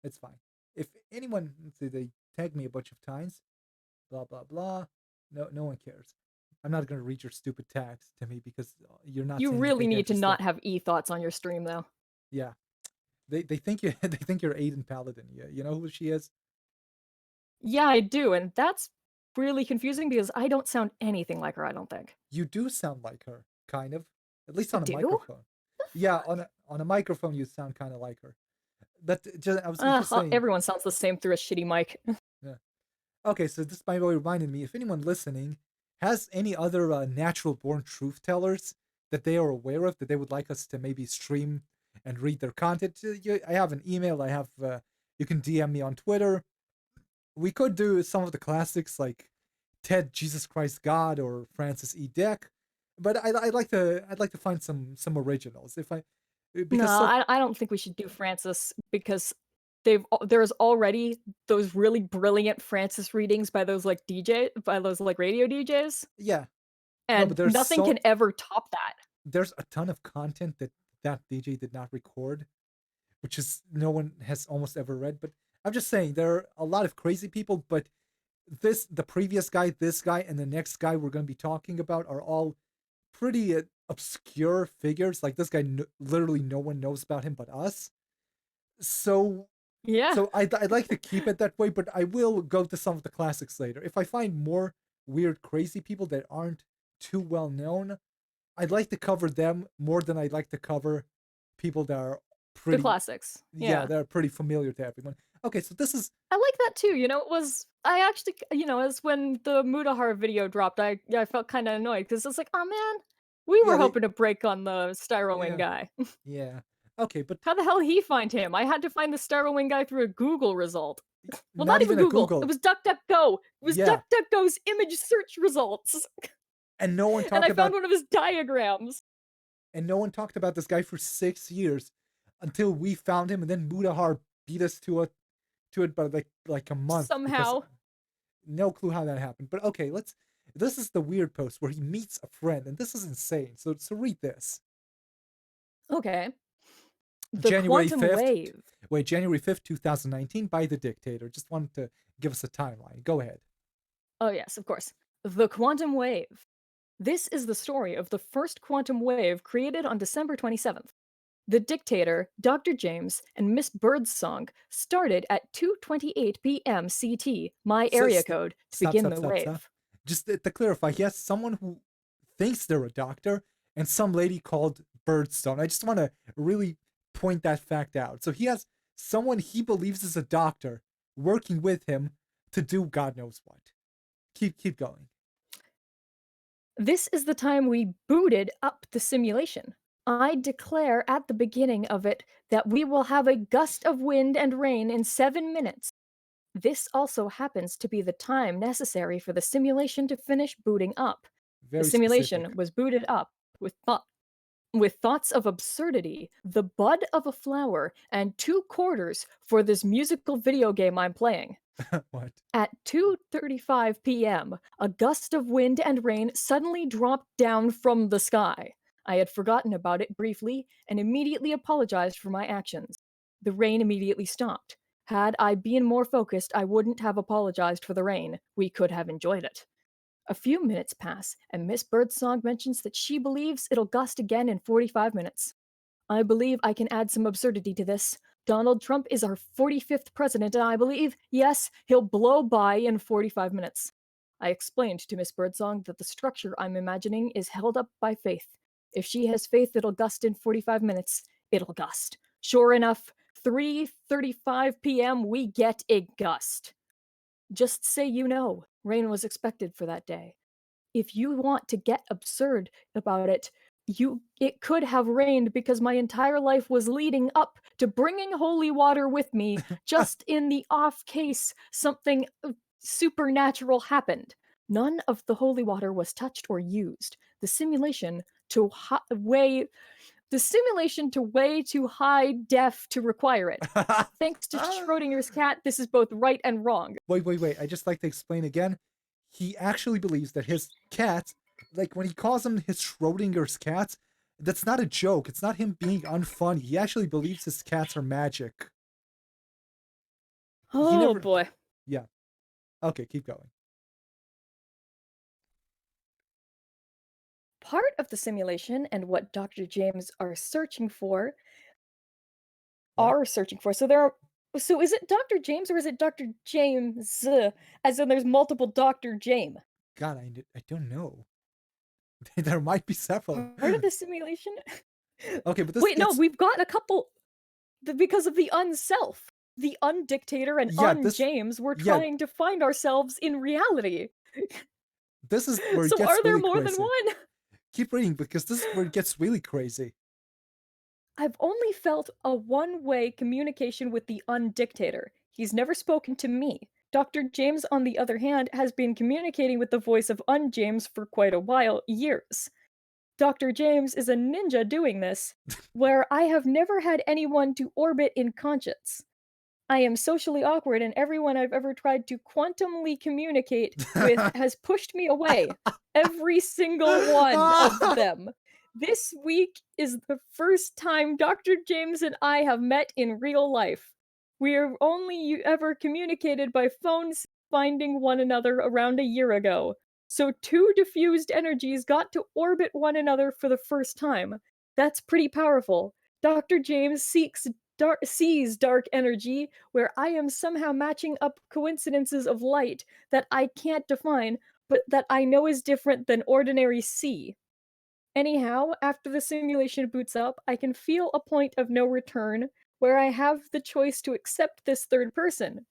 It's fine. If anyone, let's say they tag me a bunch of times, blah, blah, blah, no one cares. I'm not going to read your stupid tags to me because you're not. You really need to not have e-thoughts on your stream, though. Yeah. They think you they think you're Aiden Paladin. You know who she is? Yeah, I do, and that's really confusing because I don't sound anything like her, I don't think. You do sound like her, kind of. At least on a microphone. Yeah, on a microphone you sound kind of like her. I was just saying. Everyone sounds the same through a shitty mic. Yeah. Okay, so this by the way reminded me, if anyone listening has any other natural born truth tellers that they are aware of that they would like us to maybe stream and read their content, I have an email. I have you can DM me on Twitter. We could do some of the classics like Ted Jesus Christ God or Francis E. Dick, but I'd like to find some originals if I No, because so I don't think we should do Francis because there's already those really brilliant Francis readings by those like by those like radio DJs, yeah. No, but and nothing can ever top that. there's a ton of content that that DJ did not record, which is no one has almost ever read. But I'm just saying there are a lot of crazy people, but the previous guy, this guy, and the next guy we're going to be talking about are all pretty obscure figures. Like this guy, literally no one knows about him but us. So, Yeah, I'd like to keep it that way, but I will go to some of the classics later. If I find more weird, crazy people that aren't too well known, I'd like to cover them more than I'd like to cover people that are the pretty, classics. yeah, Yeah. they're pretty familiar to everyone. Okay, so this is I like that too. It was I actually, as when the Mudahar video dropped, I felt kind of annoyed because it's like, oh man, we yeah, were hoping to break on the Styrowing yeah, guy. yeah. Okay, but How the hell did he find him? I had to find the Styrowing guy through a Google result. Well, not not even even a Google. It Google. was DuckDuckGo. It was Yeah, DuckDuckGo's image search results, and no one and talked I found about one of his diagrams. this guy for 6 years until we found him, and then Mudahar beat us to it by like a month because Somehow. no clue how that happened. But okay, let's. This is the weird post where he meets a friend, and this is insane. So read this. Okay. The January quantum 5th. wave. Wait, January 5th, 2019, by the dictator. Just wanted to give us a timeline. Go ahead. Oh, yes, of course. The quantum wave. This is the story of the first quantum wave created on December 27th. The dictator, Dr. James, and Miss Birdsong started at 2:28 p.m. CT, my So, area code, to begin the stop. wave. Just to clarify, he has someone who thinks they're a doctor and some lady called Birdstone. I just want to really point that fact out. So he has someone he believes is a doctor working with him to do God knows what. Keep going. This is the time we booted up the simulation. I declare at the beginning of it that we will have a gust of wind and rain in 7 minutes. This also happens to be the time necessary for the simulation to finish booting up. The Very simulation specific. was booted up with thoughts of absurdity, the bud of a flower, and 2 quarters for this musical video game I'm playing. What? At 2:35 p.m., a gust of wind and rain suddenly dropped down from the sky. I had forgotten about it briefly and immediately apologized for my actions. The rain immediately stopped. Had I been more focused, I wouldn't have apologized for the rain. We could have enjoyed it. A few minutes pass, and Miss Birdsong mentions that she believes it'll gust again in 45 minutes. I believe I can add some absurdity to this. Donald Trump is our 45th president, and I believe, yes, he'll blow by in 45 minutes. I explained to Miss Birdsong that the structure I'm imagining is held up by faith. If she has faith it'll gust in 45 minutes, it'll gust. Sure enough, 3:35 p.m. we get a gust. Just say you know, rain was expected for that day. If you want to get absurd about it, it could have rained because my entire life was leading up to bringing holy water with me just in the off case something supernatural happened. None of the holy water was touched or used. To way the simulation to way too high def to require it. Thanks to Schrodinger's cat, this is both right and wrong. Wait. I just like to explain again. He actually believes that his cats, like when he calls them his Schrodinger's cats, that's not a joke. It's not him being unfunny. He actually believes his cats are magic. He Oh never. boy. Yeah. Okay, keep going. Part of the simulation and what Dr. James What? are searching for. So is it Dr. James or is it Dr. James? As in there's multiple Dr. James. God, I don't know. There might be several. Part of the simulation? Okay, but this Wait, no, gets we've got a couple. because of the unself. The undictator and Yeah, this unjames were yeah, trying to find ourselves in reality. this is where it So gets are there really more than crazy. one? Keep reading because this is where it gets really crazy. I've only felt a one-way communication with the undictator. He's never spoken to me. Dr. James, on the other hand, has been communicating with the voice of unjames for quite a while, years. Dr. James is a ninja doing this, where I have never had anyone to orbit in conscience. I am socially awkward, and everyone I've ever tried to quantumly communicate with has pushed me away. Every single one of them. This week is the first time Dr. James and I have met in real life. We have only ever communicated by phones, finding one another around a year ago. So two diffused energies got to orbit one another for the first time. That's pretty powerful. Dr. James sees dark energy where I am somehow matching up coincidences of light that I can't define, but that I know is different than ordinary C. Anyhow, after the simulation boots up, I can feel a point of no return where I have the choice to accept this third person.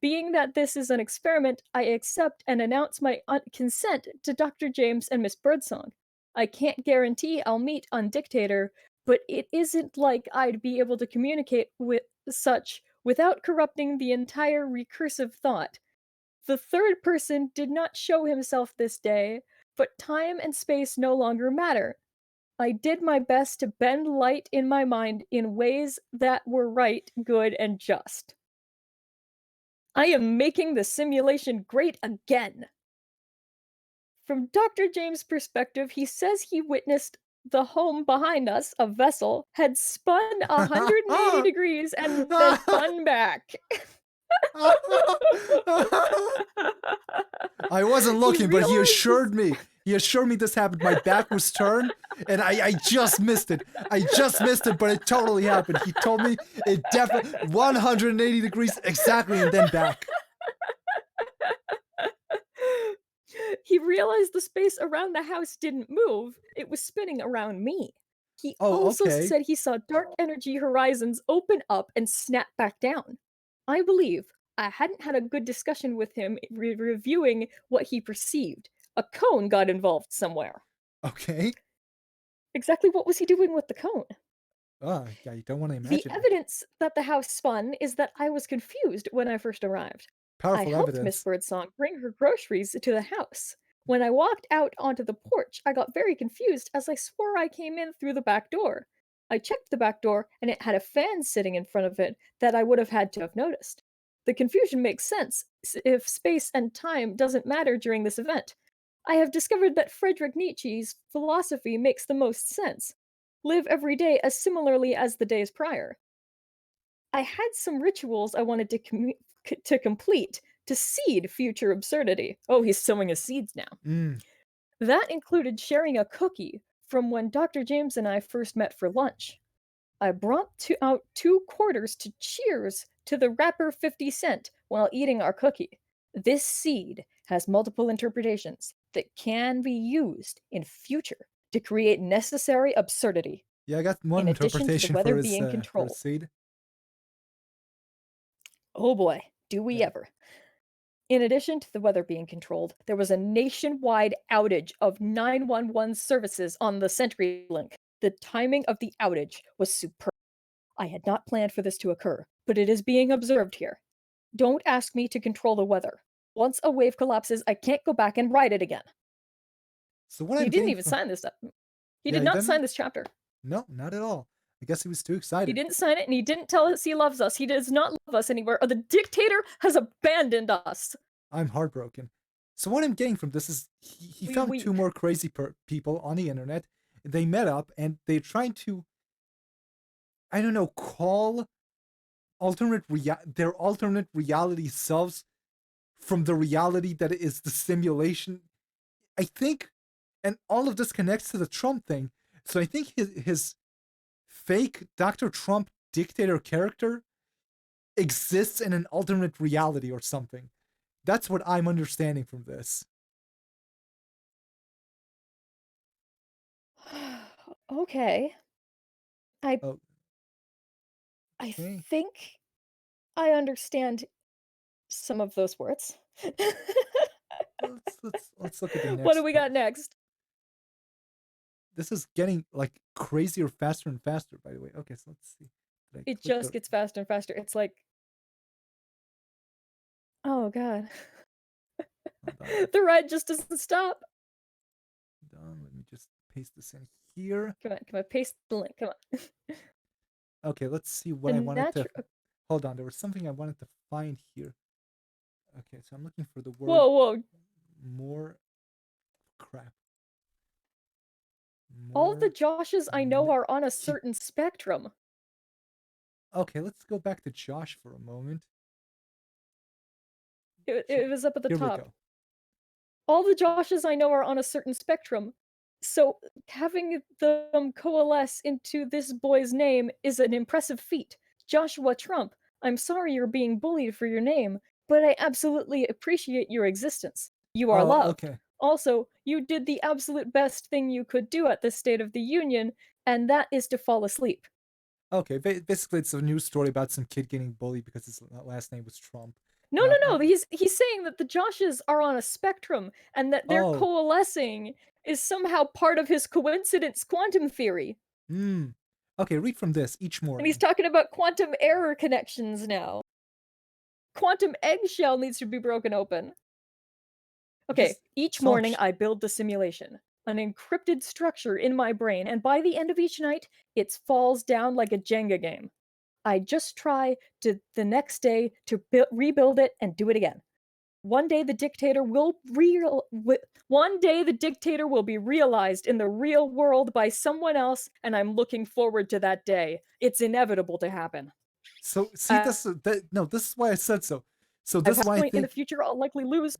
Being that this is an experiment, I accept and announce my consent to Dr. James and Miss Birdsong. I can't guarantee I'll meet Undictator, but it isn't like I'd be able to communicate with such without corrupting the entire recursive thought. The third person did not show himself this day, but time and space no longer matter. I did my best to bend light in my mind in ways that were right, good, and just. I am making the simulation great again. From Dr. James' perspective, he says he witnessed the home behind us, a vessel, had spun 180 degrees and then spun back. I wasn't He looking, but he realized this. assured me. He assured me this happened. My back was turned, and I just missed it. I just missed it, but it totally happened. He told me it definitely 180 degrees exactly, and then back. He realized the space around the house didn't move, it was spinning around me. He Oh, also okay. said he saw dark energy horizons open up and snap back down. I believe I hadn't had a good discussion with him reviewing what he perceived. A cone got involved somewhere. Okay. Exactly what was he doing with the cone? Oh, yeah, you don't want to The imagine it. evidence that the house spun is that I was confused when I first arrived. I Powerful helped Miss evidence. Birdsong bring her groceries to the house. When I walked out onto the porch, I got very confused as I swore I came in through the back door. I checked the back door and it had a fan sitting in front of it that I would have had to have noticed. The confusion makes sense if space and time doesn't matter during this event. I have discovered that Friedrich Nietzsche's philosophy makes the most sense. Live every day as similarly as the days prior. I had some rituals I wanted to complete to seed future absurdity. Oh, he's sowing his seeds now. Mm. That included sharing a cookie from when Dr. James and I first met for lunch. I brought out 2 quarters to cheers to the rapper 50 Cent while eating our cookie. This seed has multiple interpretations that can be used in future to create necessary absurdity, Yeah, I got one in addition to the interpretation weather for being his controlled. seed. Oh boy, do we Yeah. ever. In addition to the weather being controlled, there was a nationwide outage of 911 services on the CenturyLink. The timing of the outage was superb. I had not planned for this to occur, but it is being observed here. Don't ask me to control the weather. Once a wave collapses, I can't go back and ride it again. So what He I'm didn't getting even from sign this up. He yeah, did he not didn't. sign this chapter. No, not at all. I guess he was too He excited. didn't sign it, and he didn't tell us he loves us. He does not love us anywhere, or the dictator has abandoned us. I'm heartbroken. So what I'm getting from this is he We found two weep. more crazy people on the internet. They met up and they're trying to, I don't know, call their alternate reality selves from the reality that is the simulation. I think, and all of this connects to the Trump thing. So I think his fake Dr. Trump dictator character exists in an alternate reality or something. That's what I'm understanding from this. Okay. I Oh, I Okay. think I understand some of those words. Let's look at the What do next we got page. next? This is getting like crazier faster and faster, by the way. Okay, so let's see. Did I It click just the gets faster and faster. It's like, oh god. hold on, The ride just doesn't stop. hold on, let me just paste this in here. Come on, paste the link. Come on. Okay, let's see A what I wanted to natural. hold on, there was something I wanted to find here. Okay, so I'm looking for the word Whoa, whoa. more crap. All the More Joshes I know are on a certain spectrum. Okay, let's go back to Josh for a moment. It was up at the Here we top. go. All the Joshes I know are on a certain spectrum. So having them coalesce into this boy's name is an impressive feat. Joshua Trump, I'm sorry you're being bullied for your name, but I absolutely appreciate your existence. You are Oh, loved. okay. Also, you did the absolute best thing you could do at this State of the Union, and that is to fall asleep. Okay, basically it's a news story about some kid getting bullied because his last name was Trump. No, Now, no, no. He's saying that the Joshes are on a spectrum and that their oh, coalescing is somehow part of his coincidence quantum theory. hmm. Okay, read from this each And he's morning. talking about quantum error connections now. Quantum eggshell needs to be broken open. Okay, Just each it's all morning I build the simulation, an encrypted structure in my brain, and by the end of each night, it falls down like a Jenga game. I just try to the next day to rebuild it and do it again. One day the dictator will one day the dictator will be realized in the real world by someone else, and I'm looking forward to that day. It's inevitable to happen. so see Uh, this no, this is why I said so. So At this is this why I point in the think future, I'll likely lose.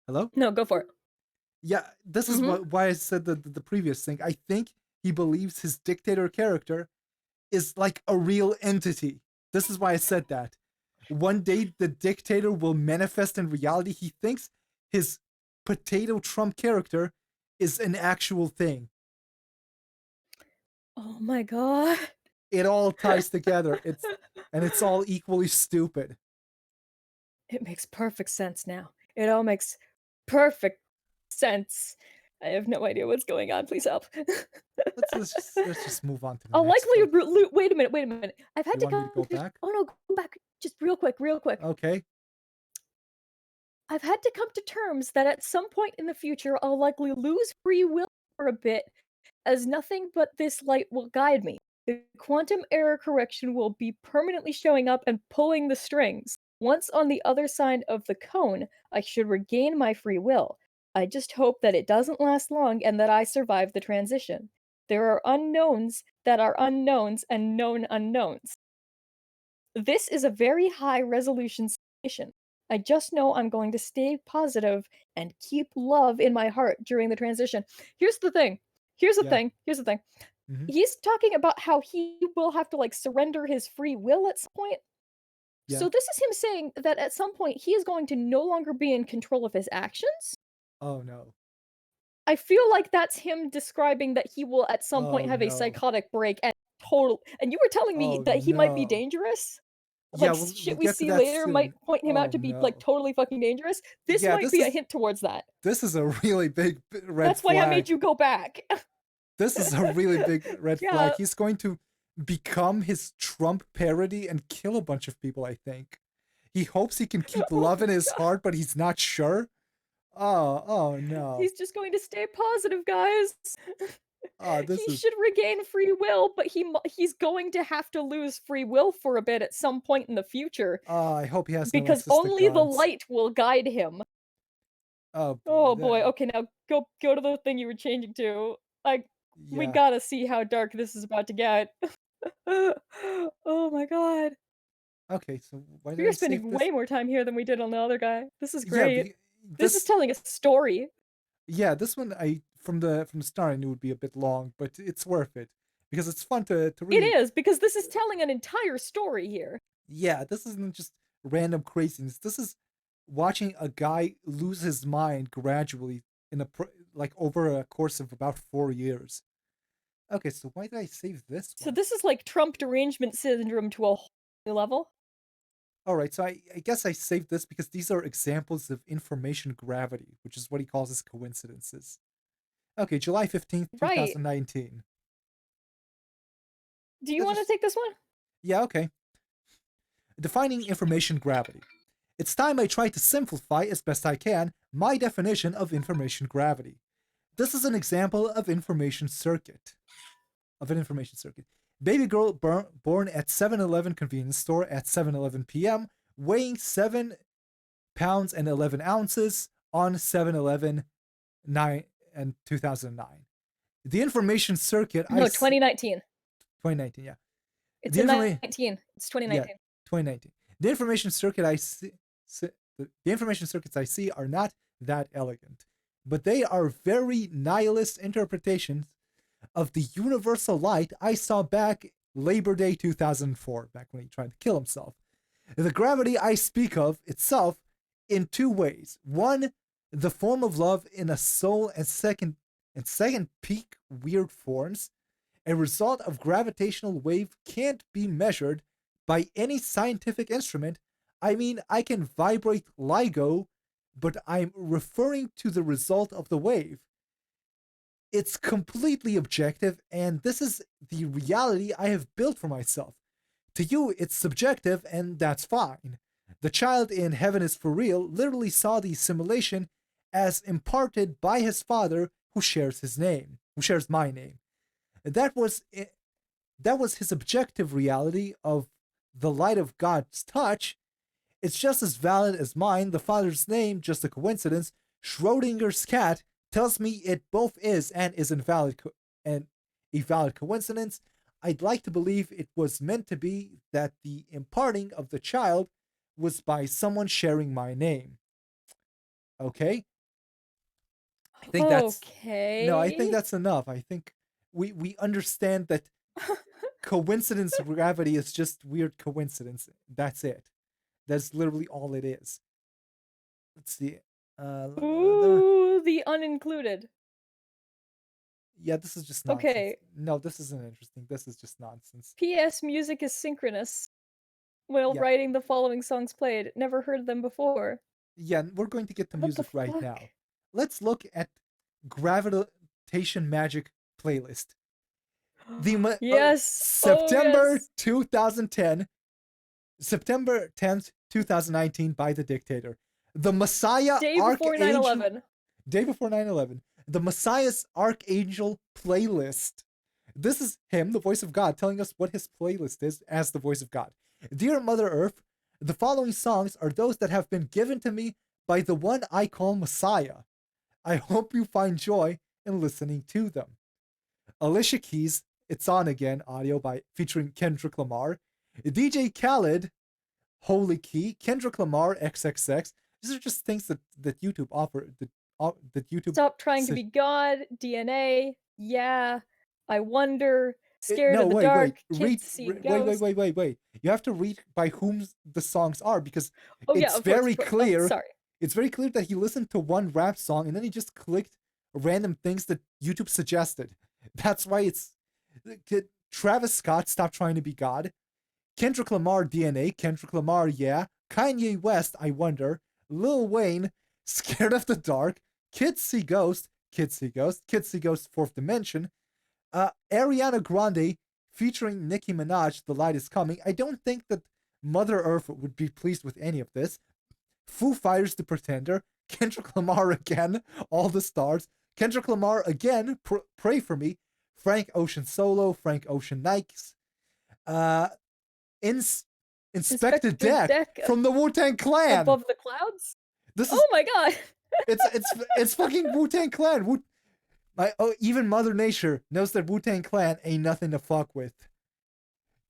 hello? No, go for it. Yeah, this is Mm-hmm. why I said the previous thing. I think he believes his dictator character is like a real entity. This is why I said that. One day the dictator will manifest in reality. He thinks his potato Trump character is an actual thing. Oh my god. It all ties together. It's all equally stupid. It makes perfect sense now. It all makes perfect sense. I have no idea what's going on. Please help. Let's just move on to the I'll next likely one. wait a minute, wait a minute. I've had You to want me to come go to back? oh no, go back just real quick, real quick. Okay. I've had to come to terms that at some point in the future I'll likely lose free will for a bit, as nothing but this light will guide me. The quantum error correction will be permanently showing up and pulling the strings. Once on the other side of the cone, I should regain my free will. I just hope that it doesn't last long and that I survive the transition. There are unknowns that are unknowns and known unknowns. This is a very high resolution situation. I just know I'm going to stay positive and keep love in my heart during the transition. Here's the thing. Here's the Yeah. thing. Here's the thing. Hmm. He's talking about how he will have to like surrender his free will at some point. Yeah. So this is him saying that at some point he is going to no longer be in control of his actions. Oh no. I feel like that's him describing that he will at some point Oh have a no. psychotic break and total and you were telling me Oh that he might be no. dangerous? Yeah, Like we'll shit we get to see that later might soon. point him out Oh to be like no. totally fucking dangerous. This Yeah, might be a hint towards that. this is a really big red That's why I made flag. you go back. This is a really big red flag. Yeah. He's going to become his Trump parody and kill a bunch of people, I think. He hopes he can keep Oh love my in his god. heart, but he's not sure. Oh no. He's just going to stay positive, guys. Oh, this He is should regain free will, but he's going to have to lose free will for a bit at some point in the future I hope he has no because access to only the guns. light will guide him. Oh boy, Oh boy. Okay, now go to the thing you were changing to. Like we yeah. gotta see how dark this is about to get. Oh my god. Okay, so why did We are I save spending this? way more time here than we did on the other guy. This is Yeah, great. This is this telling a story. yeah, this one I from the start I knew would be a bit long, but it's worth it because it's fun to It really is, because this is telling an entire story here. yeah, this isn't just random craziness. This is watching a guy lose his mind gradually in like over a course of about 4 years. Okay, so why did I save this So one? this is like Trump derangement syndrome to a whole new level. All right, so I guess I saved this because these are examples of information gravity, which is what he calls as coincidences. Okay, July 15th, Right. 2019. Do you That want to just, take this one? yeah, okay. Defining information gravity. It's time I try to simplify as best I can my definition of information gravity. This is an example of information circuit. Of an information circuit. Baby girl born at 7-Eleven convenience store at 7:11 p.m., weighing 7 pounds and 11 ounces on 7-Eleven 9 and 2009. The information circuit I No, see 2019. 2019, yeah. It's The in information 19. It's yeah, 2019. 2019. The information circuit I see the information circuits I see are not that elegant, but they are very nihilist interpretations of the universal light I saw back Labor Day 2004, back when he tried to kill himself. The gravity I speak of itself in two ways. One, the form of love in a soul, and second peak weird forms. A result of gravitational wave can't be measured by any scientific instrument. I mean, I can vibrate LIGO, but I'm referring to the result of the wave. It's completely objective, and this is the reality I have built for myself. To you, it's subjective, and that's fine. The child in Heaven is for Real literally saw the simulation as imparted by his father, who shares his name, who shares my name. That was that was his objective reality of the light of God's touch. It's just as valid as mine. The father's name, just a coincidence. Schrodinger's cat tells me it both is and is and a valid coincidence. I'd like to believe it was meant to be, that the imparting of the child was by someone sharing my name. Okay? I think that's no, I think Okay. that's enough. I think we understand that coincidence gravity is just weird coincidence. That's it. That's literally all it is. Let's see. Ooh, the unincluded. Yeah, this is just nonsense. Okay. No, this isn't interesting. This is just nonsense. P.S. Music is synchronous. While Yeah, writing the following songs played. Never heard them before. yeah, we're going to get to What the music right fuck? now. Let's look at Gravitation Magic playlist. Yes. Oh, September yes. 2010, September 10th, 2019, by the Dictator. The Messiah Day before Archangel, 9/11. day before 9/11. The Messiah's Archangel playlist. This is him, the voice of God, telling us what his playlist is as the voice of God. Dear Mother Earth, the following songs are those that have been given to me by the one I call Messiah. I hope you find joy in listening to them. Alicia Keys, It's On Again, audio by featuring Kendrick Lamar. DJ Khaled, Holy Key, Kendrick Lamar, XXX. These are just things that YouTube offer, that YouTube. Stop trying to be God. DNA. Yeah. I wonder. Scared No, of the wait. dark. Kids see ghosts. Wait. You have to read by whom the songs are, because Oh, yeah, it's of course, very of course. Oh, clear. sorry. It's very clear that he listened to one rap song and then he just clicked random things that YouTube suggested. That's why it's Travis Scott, Stop Trying to Be God. Kendrick Lamar, DNA. Kendrick Lamar, Yeah. Kanye West, I Wonder. Lil Wayne, Scared of the Dark. Kids See Ghost. Kids See Ghost. Kids See Ghost, Fourth Dimension. Ariana Grande featuring Nicki Minaj, The Light Is Coming. I don't think that Mother Earth would be pleased with any of this. Foo Fighters, The Pretender. Kendrick Lamar again, All the Stars. Kendrick Lamar again, Pray For Me. Frank Ocean Solo, Frank Ocean Nikes. Uh, Inspector Deck Deck from the Wu-Tang Clan. above the clouds? This is Oh my god. it's fucking Wu-Tang Clan. Even Mother Nature knows that Wu-Tang Clan ain't nothing to fuck with.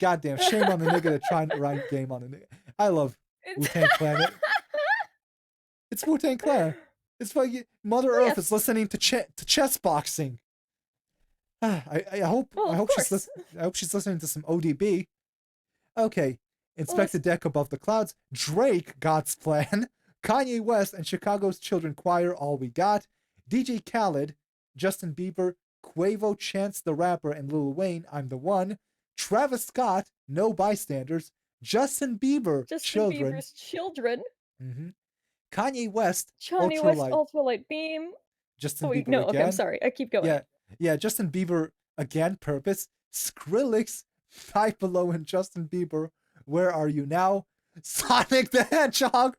Goddamn, shame on the nigga that tried to write game on the nigga. I love Wu-Tang Clan. It's Wu-Tang Clan. It's fucking Mother Earth is Yes. listening to chess boxing. I hope Well, I of hope course. I hope she's listening to some ODB. Okay, Well, Inspect the Deck Above the Clouds. Drake, God's Plan. Kanye West and Chicago's Children Choir, All We Got. DJ Khaled, Justin Bieber, Quavo, Chance the Rapper, and Lil Wayne, I'm the One. Travis Scott, No Bystanders. Justin Bieber, Justin Children. Bieber's Children. hmm Kanye West, Kanye West, Ultralight. Ultralight Beam. Justin Oh wait, Bieber no, okay, I'm again. sorry. I keep going. Yeah, yeah, Justin Bieber again, Purpose. Skrillex, Five Below, and Justin Bieber, Where Are You Now? Sonic the Hedgehog,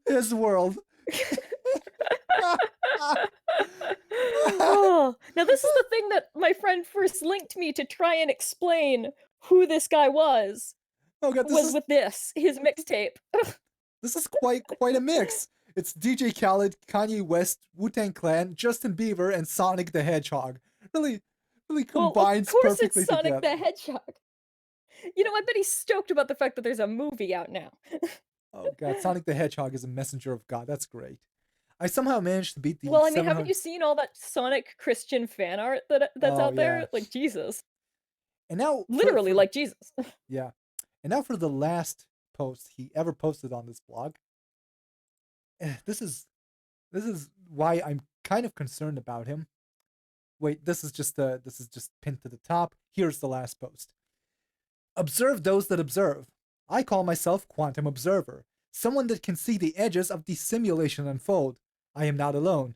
His World. Oh, now this is the thing that my friend first linked me to try and explain who this guy was. Oh god, Was with his mixtape. this is quite a mix. It's DJ Khaled, Kanye West, Wu-Tang Clan, Justin Bieber, and Sonic the Hedgehog. Really combines well, of course perfectly it's Sonic together. the Hedgehog. You know, I bet he's stoked about the fact that there's a movie out now. Oh god, Sonic the Hedgehog is a messenger of God. That's great. I somehow managed to beat the Well, I mean, haven't you seen all that Sonic Christian fan art that's out there? Yeah. Like Jesus. And now Literally like Jesus. Yeah. And now for the last post he ever posted on this blog. This is why I'm kind of concerned about him. Wait, this is just pinned to the top. Here's the last post. Observe those that observe. I call myself Quantum Observer, someone that can see the edges of the simulation unfold. I am not alone.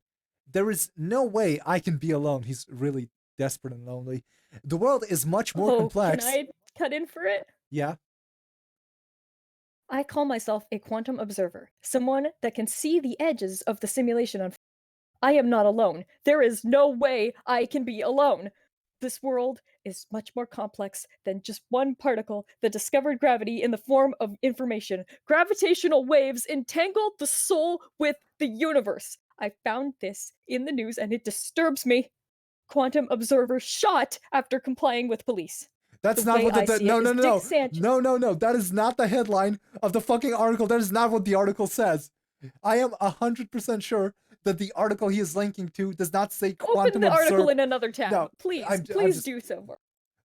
There is no way I can be alone. He's really desperate and lonely. The world is much more complex. Can I cut in for it? Yeah. I call myself a quantum observer, someone that can see the edges of the simulation unfold. I am not alone. There is no way I can be alone. This world is much more complex than just one particle that discovered gravity in the form of information. Gravitational waves entangled the soul with the universe. I found this in the news and it disturbs me. Quantum observer shot after complying with police. That's not what no. That is not the headline of the fucking article. That is not what the article says. I am 100% sure that the article he is linking to does not say quantum observer. Open the article in another tab. No, please do so.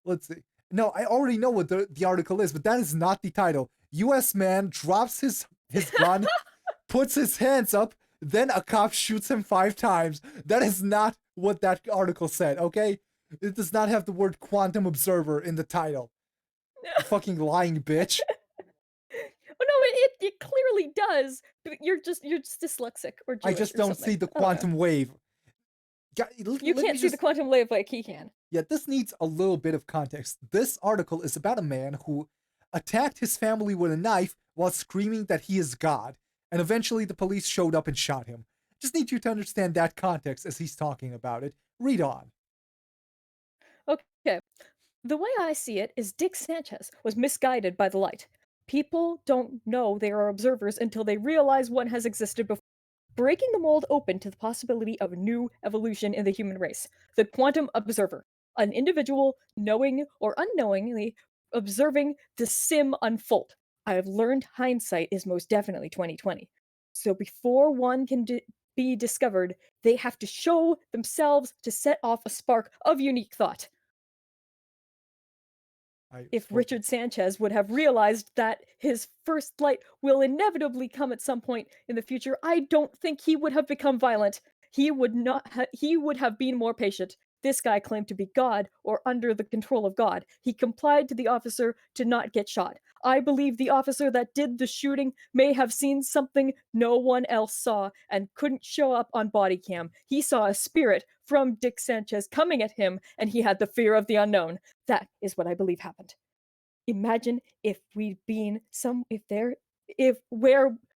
Let's see. No, I already know what the article is, but that is not the title. U.S. man drops his gun, puts his hands up, then a cop shoots him 5 times. That is not what that article said, okay? It does not have the word quantum observer in the title. Fucking lying bitch. Oh no, it clearly does. But you're just dyslexic or Jewish. I just don't see the quantum wave. You can't see the quantum wave like he can. Yeah, this needs a little bit of context. This article is about a man who attacked his family with a knife while screaming that he is God, and eventually the police showed up and shot him. Just need you to understand that context as he's talking about it. Read on. Okay. The way I see it is Dick Sanchez was misguided by the light. People don't know they are observers until they realize one has existed before. Breaking the mold open to the possibility of new evolution in the human race. The quantum observer. An individual knowing or unknowingly observing the sim unfold. I have learned hindsight is most definitely 2020. So before one can be discovered, they have to show themselves to set off a spark of unique thought. If Richard Sanchez would have realized that his first light will inevitably come at some point in the future, I don't think he would have become violent. He would have been more patient. This guy claimed to be God or under the control of God. He complied to the officer to not get shot. I believe the officer that did the shooting may have seen something no one else saw and couldn't show up on body cam. He saw a spirit from Dick Sanchez coming at him and he had the fear of the unknown. That is what I believe happened. Imagine if we'd been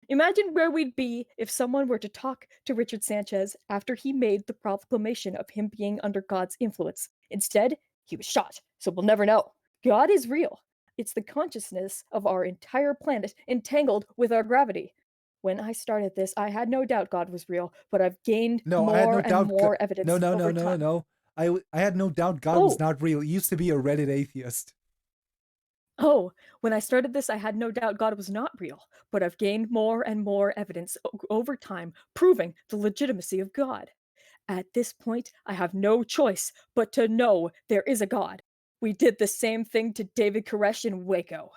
imagine where we'd be if someone were to talk to Richard Sanchez after he made the proclamation of him being under God's influence. Instead, he was shot, so we'll never know. God is real. It's the consciousness of our entire planet entangled with our gravity. When I started this, I had no doubt God was real, but I've gained more evidence. No. I had no doubt God was not real. He used to be a Reddit atheist. Oh, when I started this, I had no doubt God was not real, but I've gained more and more evidence over time, proving the legitimacy of God. At this point, I have no choice but to know there is a God. We did the same thing to David Koresh in Waco.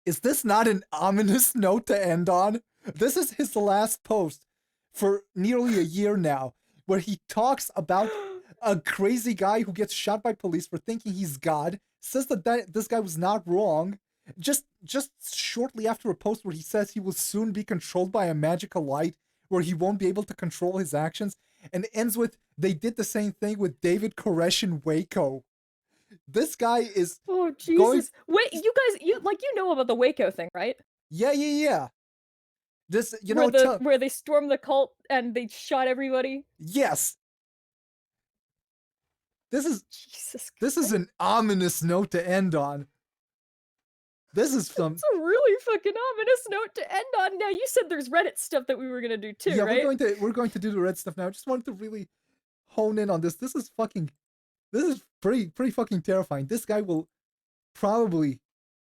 Is this not an ominous note to end on? This is his last post for nearly a year now, where he talks about A crazy guy who gets shot by police for thinking he's God says that this guy was not wrong. Just shortly after a post where he says he will soon be controlled by a magical light where he won't be able to control his actions, and ends with they did the same thing with David Koresh in Waco. This guy is Oh going. Jesus! Wait, you guys, you know about the Waco thing, right? Yeah, yeah, yeah. This, Where they stormed the cult and they shot everybody. yes, this is Jesus this is Christ! an ominous note to end on. This is some. It's a really fucking ominous note to end on. Now you said there's Reddit stuff that we were gonna do too, Yeah, right? we're going to do the red stuff now. I just wanted to really hone in on this. This is pretty fucking terrifying. This guy will probably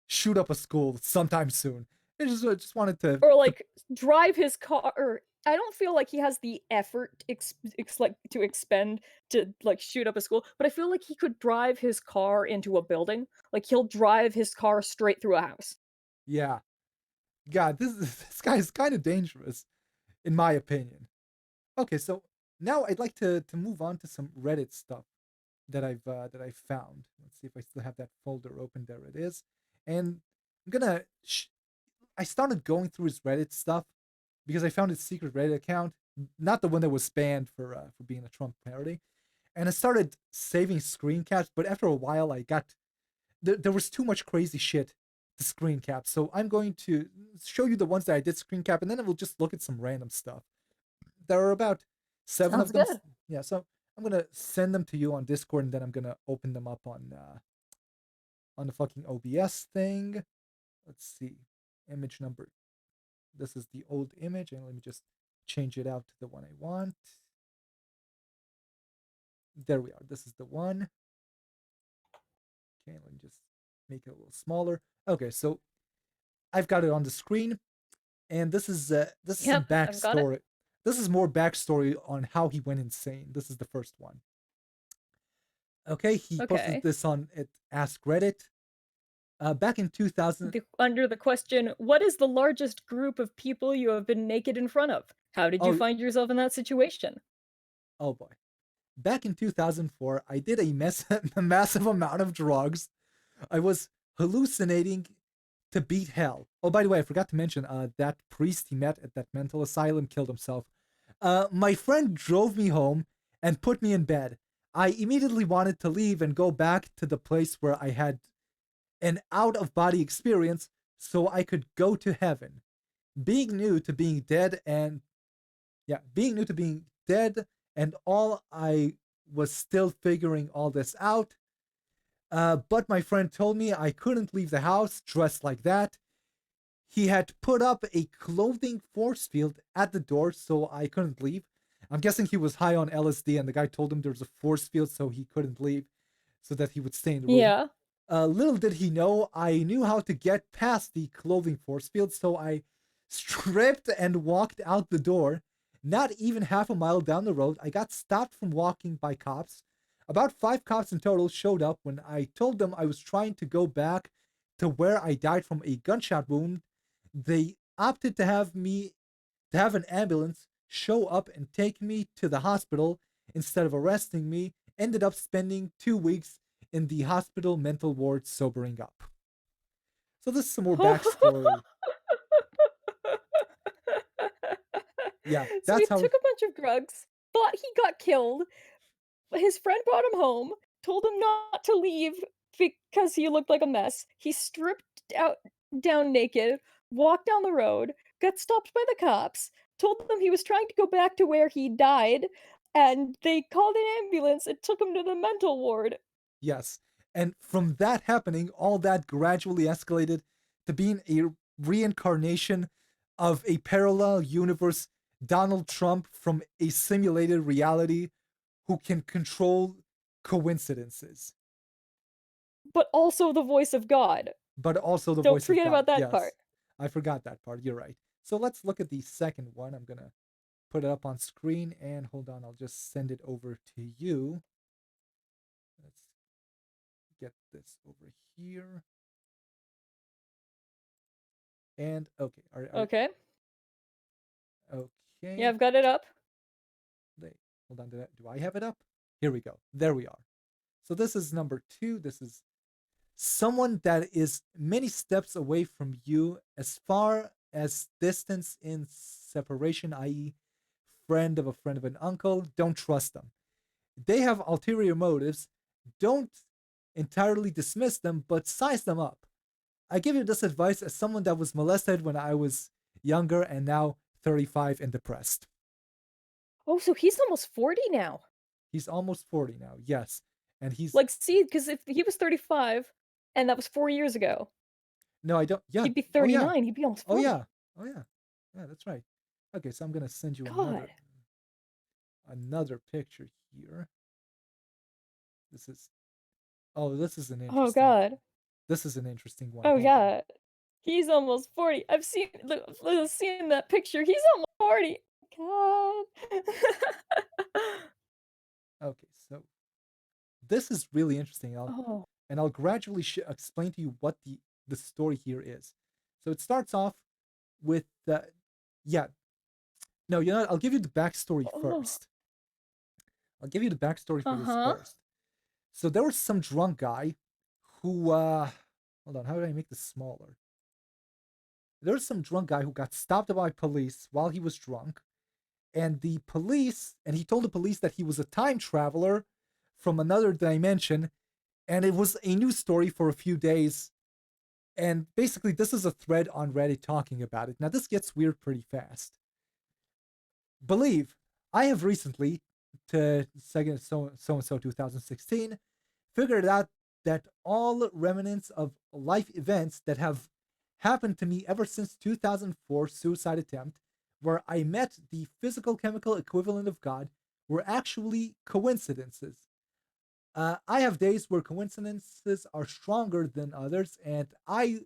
shoot up a school sometime soon. I just wanted Or to like drive his car. Or I don't feel like he has the effort like to expend to like shoot up a school, but I feel like he could drive his car into a building. Like he'll drive his car straight through a house. yeah. God, this guy is kind of dangerous, in my opinion. Okay, so now I'd like to move on to some Reddit stuff that I've found. Let's see if I still have that folder open. There it is, and I'm gonna. I started going through his Reddit stuff because I found his secret Reddit account, not the one that was banned for being a Trump parody, and I started saving screen caps. But after a while, I got there was too much crazy shit to screen cap. So I'm going to show you the ones that I did screen cap, and then we'll just look at some random stuff. There are about 7 Sounds of them. good. Yeah, so I'm gonna send them to you on Discord, and then I'm gonna open them up on the fucking OBS thing. Let's see, image number. This is the old image, and let me just change it out to the one I want. There we are. This is the one. Okay, let me just make it a little smaller. Okay, so I've got it on the screen, and this is some Yep, I've got it. backstory. This is more backstory on how he went insane. This is the first one. Okay, he posted Okay. this on at Ask Reddit. Back in 2000. Under the question, what is the largest group of people you have been naked in front of? How did you Oh, find yourself in that situation? oh boy. Back in 2004, I did a massive amount of drugs. I was hallucinating to beat hell. Oh, by the way, I forgot to mention that priest he met at that mental asylum killed himself. My friend drove me home and put me in bed. I immediately wanted to leave and go back to the place where I had an out of body experience so I could go to heaven. Being new to being dead and being new to being dead and all, I was still figuring all this out. But my friend told me I couldn't leave the house dressed like that. He had put up a clothing force field at the door, so I couldn't leave. I'm guessing he was high on LSD, and the guy told him there was a force field, so he couldn't leave, so that he would stay in the room. Yeah. Little did he know, I knew how to get past the clothing force field, so I stripped and walked out the door. Not even half a mile down the road, I got stopped from walking by cops. About 5 cops in total showed up when I told them I was trying to go back to where I died from a gunshot wound. They opted to have an ambulance show up and take me to the hospital instead of arresting me. Ended up spending 2 weeks in the hospital mental ward sobering up. So this is some more backstory. Yeah, So he that's how. took a bunch of drugs, thought he got killed. His friend brought him home, told him not to leave because he looked like a mess. He stripped out down naked, walked down the road, got stopped by the cops, told them he was trying to go back to where he died, and they called an ambulance and took him to the mental ward. Yes. And from that happening, all that gradually escalated to being a reincarnation of a parallel universe Donald Trump from a simulated reality who can control coincidences, But also the voice of God. but also the Don't voice of forget God. about that part. Yes, I forgot that part. You're right. So let's look at the second one. I'm going to put it up on screen and hold on, I'll just send it over to you. Let's get this over here. And okay, Okay. Yeah, okay. I've got it up. Wait, hold on. Do I have it up? Here we go. There we are. So this is number 2. This is someone that is many steps away from you as far as distance in separation, i.e., friend of an uncle. Don't trust them. They have ulterior motives. Don't entirely dismiss them, but size them up. I give you this advice as someone that was molested when I was younger and now 35 and depressed. Oh, so he's almost 40 now. He's almost 40 now, yes. And he's, Like, see, because if he was 35 and that was 4 years ago, no, I don't, yeah, he'd be oh yeah, 39, he'd be almost oh 40. yeah, oh yeah, yeah, that's right. Okay, so I'm gonna send you God. another picture here. This is, oh, this is an Oh, interesting, God. this is an interesting one. Oh, Hold on. yeah. He's almost 40. I've seen that picture. He's almost 40. God. Okay, so this is really interesting. Oh. I'll gradually explain to you what the story here is. So it starts off with yeah. No, you know what? I'll give you the backstory Oh. first. I'll give you the backstory for this Uh-huh. first. So there was some drunk guy who hold on, how do I make this smaller? There was some drunk guy who got stopped by police while he was drunk, and he told the police that he was a time traveler from another dimension, and it was a news story for a few days. And basically, this is a thread on Reddit talking about it. Now, this gets weird pretty fast. Believe, I have recently, to second so and so 2016, figured out that all remnants of life events that have happened to me ever since 2004 suicide attempt, where I met the physical chemical equivalent of God, were actually coincidences. I have days where coincidences are stronger than others, and I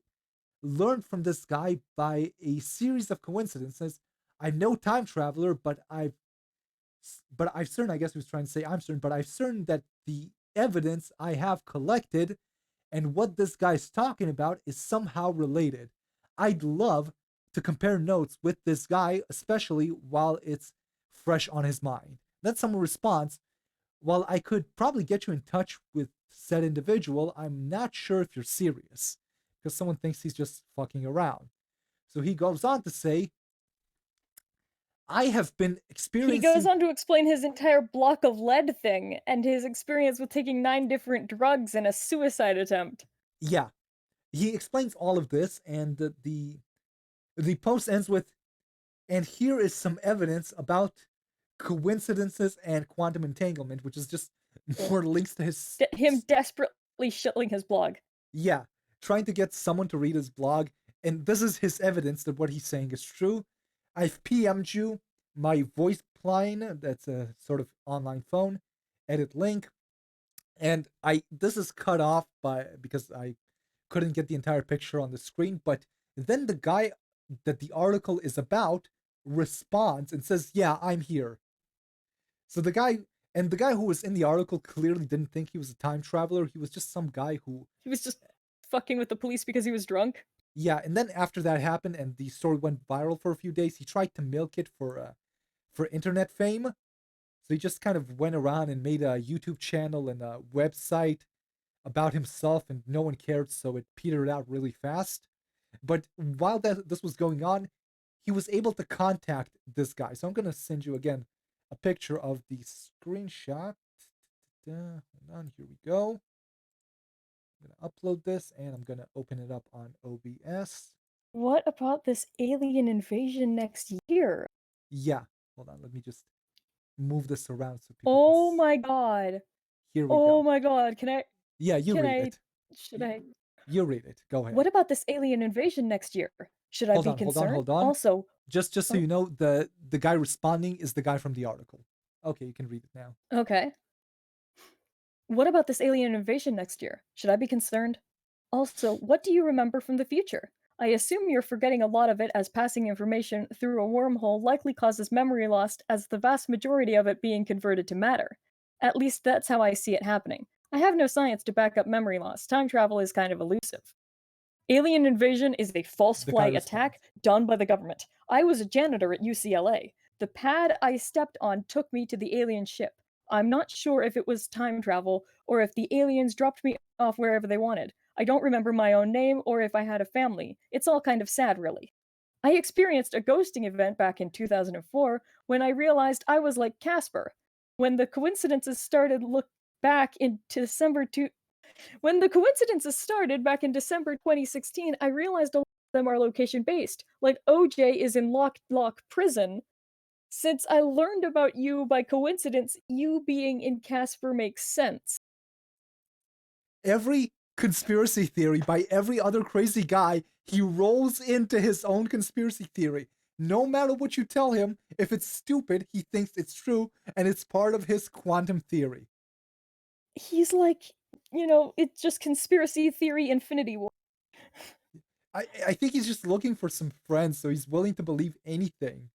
learned from this guy by a series of coincidences. I'm no time traveler, but I've certain, I guess he was trying to say I'm certain, but I've certain that the evidence I have collected and what this guy's talking about is somehow related. I'd love to compare notes with this guy, especially while it's fresh on his mind. That's some response. While I could probably get you in touch with said individual, I'm not sure if you're serious because someone thinks he's just fucking around. So he goes on to say, I have been He goes experiencing. on to explain his entire block of lead thing and his experience with taking 9 different drugs in a suicide attempt. Yeah, he explains all of this, and the post ends with, and here is some evidence about coincidences and quantum entanglement, which is just more links to his. Him desperately shilling his blog. Yeah, trying to get someone to read his blog, and this is his evidence that what he's saying is true. I've PM'd you my voice line, that's a sort of online phone, edit link, and this is cut off by because I couldn't get the entire picture on the screen, but then the guy that the article is about responds and says, "Yeah, I'm here." So the guy who was in the article clearly didn't think he was a time traveler. He was just some guy who, He was just fucking with the police because he was drunk. yeah. And then after that happened and the story went viral for a few days, he tried to milk it for internet fame. So he just kind of went around and made a YouTube channel and a website about himself, and no one cared, so it petered out really fast. But while this was going on, he was able to contact this guy. So I'm gonna send you again a picture of the screenshot. Hold on, here we go. I'm gonna upload this and I'm gonna open it up on OBS. What about this alien invasion next year? Yeah, hold on. Let me just move this around so people can. Oh my god. Here we Oh go. my god. Yeah, you Can read I it. should I You read it. Go What ahead. about this alien invasion next year? Should I be concerned? Hold on. Also, Just so oh, you know, the guy responding is the guy from the article. Okay, you can read it now. okay. What about this alien invasion next year? Should I be concerned? Also, what do you remember from the future? I assume you're forgetting a lot of it as passing information through a wormhole likely causes memory loss as the vast majority of it being converted to matter. At least that's how I see it happening. I have no science to back up memory loss. Time travel is kind of elusive. Alien invasion is a false The guy flag responds. attack done by the government. I was a janitor at UCLA. The pad I stepped on took me to the alien ship. I'm not sure if it was time travel or if the aliens dropped me off wherever they wanted. I don't remember my own name or if I had a family. It's all kind of sad, really. I experienced a ghosting event back in 2004 when I realized I was like Casper. When the coincidences started look back in December two, when the coincidences started back in December 2016, I realized a lot of them are location based. Like OJ is in Lock prison. Since I learned about you by coincidence, you being in Casper makes sense. Every conspiracy theory by every other crazy guy, he rolls into his own conspiracy theory. No matter what you tell him, if it's stupid, he thinks it's true, and it's part of his quantum theory. He's like, it's just conspiracy theory infinity war. I think he's just looking for some friends, so he's willing to believe anything.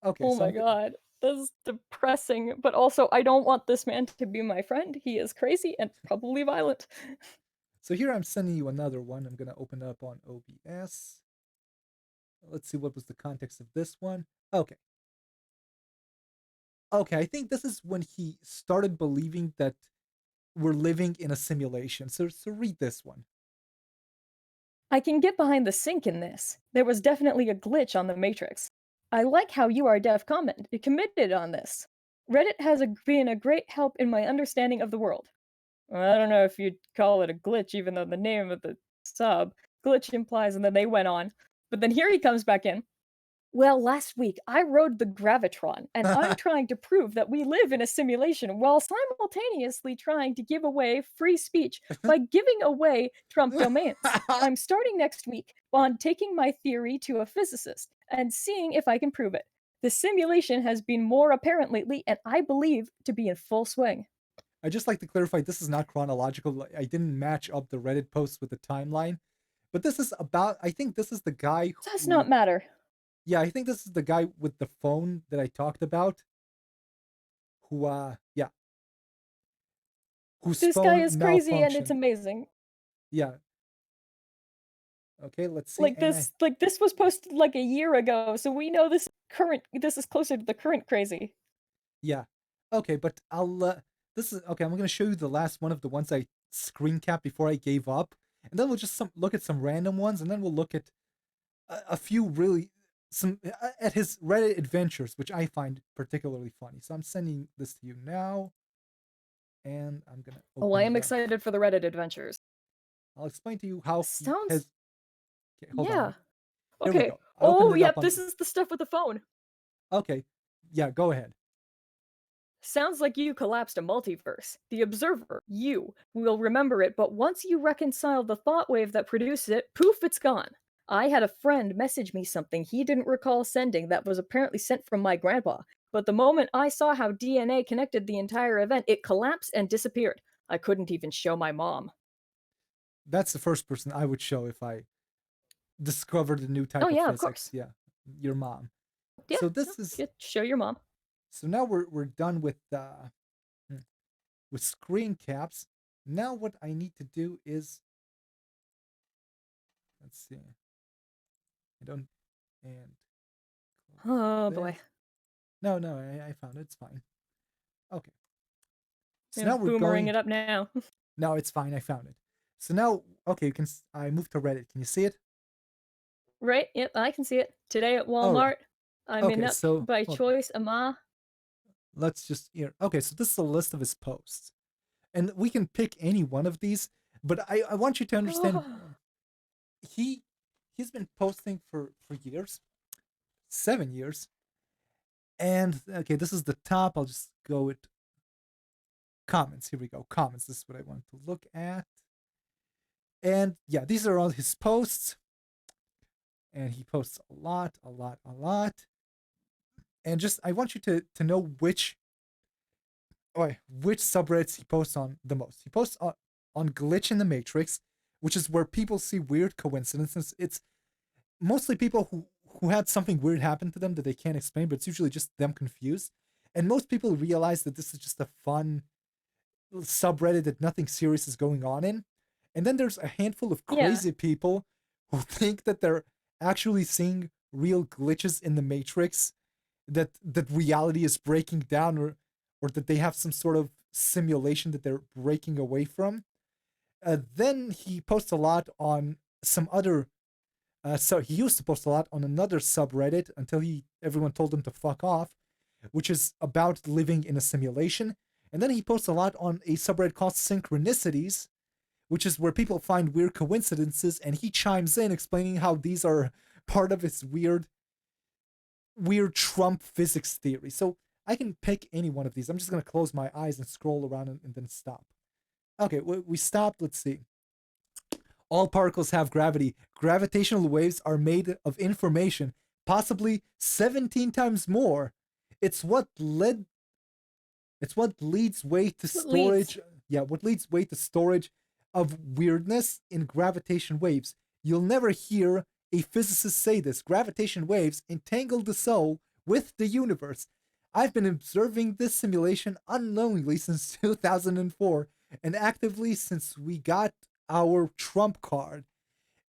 Okay, Oh so my god. This is depressing, but also I don't want this man to be my friend. He is crazy and probably violent. so here I'm sending you another one. I'm gonna open it up on OBS. Let's see what was the context of this one. Okay. Okay, I think this is when he started believing that we're living in a simulation. So read this one. I can get behind the sink in this. There was definitely a glitch on the Matrix. I like how you are committed on this. Reddit has been a great help in my understanding of the world. Well, I don't know if you'd call it a glitch, even though the name of the sub glitch implies, and then they went on. But then here he comes back in. Well, last week I rode the Gravitron, and I'm trying to prove that we live in a simulation while simultaneously trying to give away free speech by giving away Trump domains. I'm starting next week on taking my theory to a physicist and seeing if I can prove it. The simulation has been more apparent lately, and I believe to be in full swing. I just like to clarify this is not chronological. I didn't match up the Reddit posts with the timeline. But this is about I think this is the guy Does who not matter. yeah, I think this is the guy with the phone that I talked about who yeah, whose This guy phone is crazy and it's malfunctioned. amazing. Yeah. Okay, let's see. Like this was posted like a year ago, so we know this is closer to the current crazy. Yeah. Okay, but I'll this is okay, I'm going to show you the last one of the ones I screen capped before I gave up. And then we'll just look at some random ones and then we'll look at a few really some at his Reddit adventures, which I find particularly funny. So I'm sending this to you now, and I'm gonna Oh, I open am it up. excited for the Reddit adventures. I'll explain to you how he Sounds has. Okay, hold on. yeah. Here we Okay. go. I opened Oh, it up yep, on. this is the stuff with the phone. Okay, yeah, go ahead. Sounds like you collapsed a multiverse. The observer, you, will remember it, but once you reconcile the thought wave that produced it, poof, it's gone. I had a friend message me something he didn't recall sending that was apparently sent from my grandpa, but the moment I saw how DNA connected the entire event, it collapsed and disappeared. I couldn't even show my mom. That's the first person I would show if I discovered a new Oh, type of yeah, of physics. course. Yeah, your mom. Yeah, So no, this is yeah, show your mom. so now we're done hmm, with screen caps. Now what I need to do is let's see. I don't and Oh this. boy. No, I found it. It's fine. Okay. So Yeah, now we're boomering going. it up now. No, it's fine. I found it. So now, okay, you can. I moved to Reddit. Can you see it? Right? Yep, I can see it. Today at All right. Walmart, I'm in Okay, up so by hold on. choice, Ama. Let's just here. Okay, so this is a list of his posts, and we can pick any one of these. But I want you to understand, he he's been posting for years, 7 years, and okay, this is the top. I'll just go with comments. Here we go. Comments. This is what I want to look at. And yeah, these are all his posts. And he posts a lot, a lot, a lot. And just I want you to know which subreddits he posts on the most. He posts on glitch in the matrix, which is where people see weird coincidences. It's mostly people who had something weird happen to them that they can't explain, but it's usually just them confused. And most people realize that this is just a fun subreddit that nothing serious is going on in. And then there's a handful of Yeah. crazy people who think that they're actually seeing real glitches in the matrix, that reality is breaking down, or that they have some sort of simulation that they're breaking away from. Then he posts a lot on some other. So he used to post a lot on another subreddit until everyone told him to fuck off, which is about living in a simulation. And then he posts a lot on a subreddit called Synchronicities, which is where people find weird coincidences, and he chimes in explaining how these are part of his weird Trump physics theory. So I can pick any one of these. I'm just gonna close my eyes and scroll around and then stop. Okay, we stopped. Let's see. All particles have gravity. Gravitational waves are made of information, possibly 17 times more. It's what led. It's what leads way to What leads? storage. Yeah, what leads way to storage of weirdness in gravitation waves. You'll never hear a physicist say this. Gravitation waves entangle the soul with the universe. I've been observing this simulation unknowingly since 2004 and actively since we got our Trump card.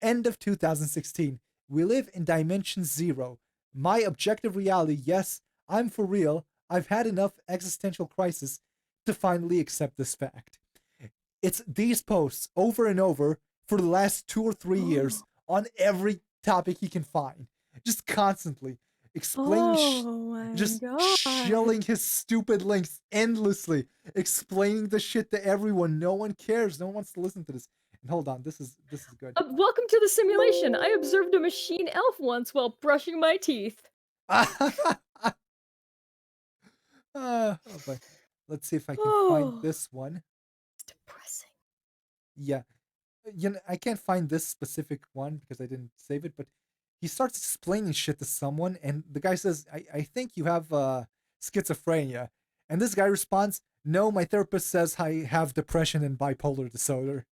End of 2016. We live in dimension zero. My objective reality, yes, I'm for real. I've had enough existential crisis to finally accept this fact. It's these posts over and over for the last 2 or 3 years on every topic he can find. Just constantly explaining, Oh my just god. shilling his stupid links endlessly, explaining the shit to everyone. No one cares. No one wants to listen to this. And hold on, this is good. Welcome to the simulation. I observed a machine elf once while brushing my teeth. Oh boy. Let's see if I can find Oh, this one. it's depressing. Yeah. I can't find this specific one because I didn't save it, but he starts explaining shit to someone, and the guy says, I think you have schizophrenia. And this guy responds, no, my therapist says I have depression and bipolar disorder.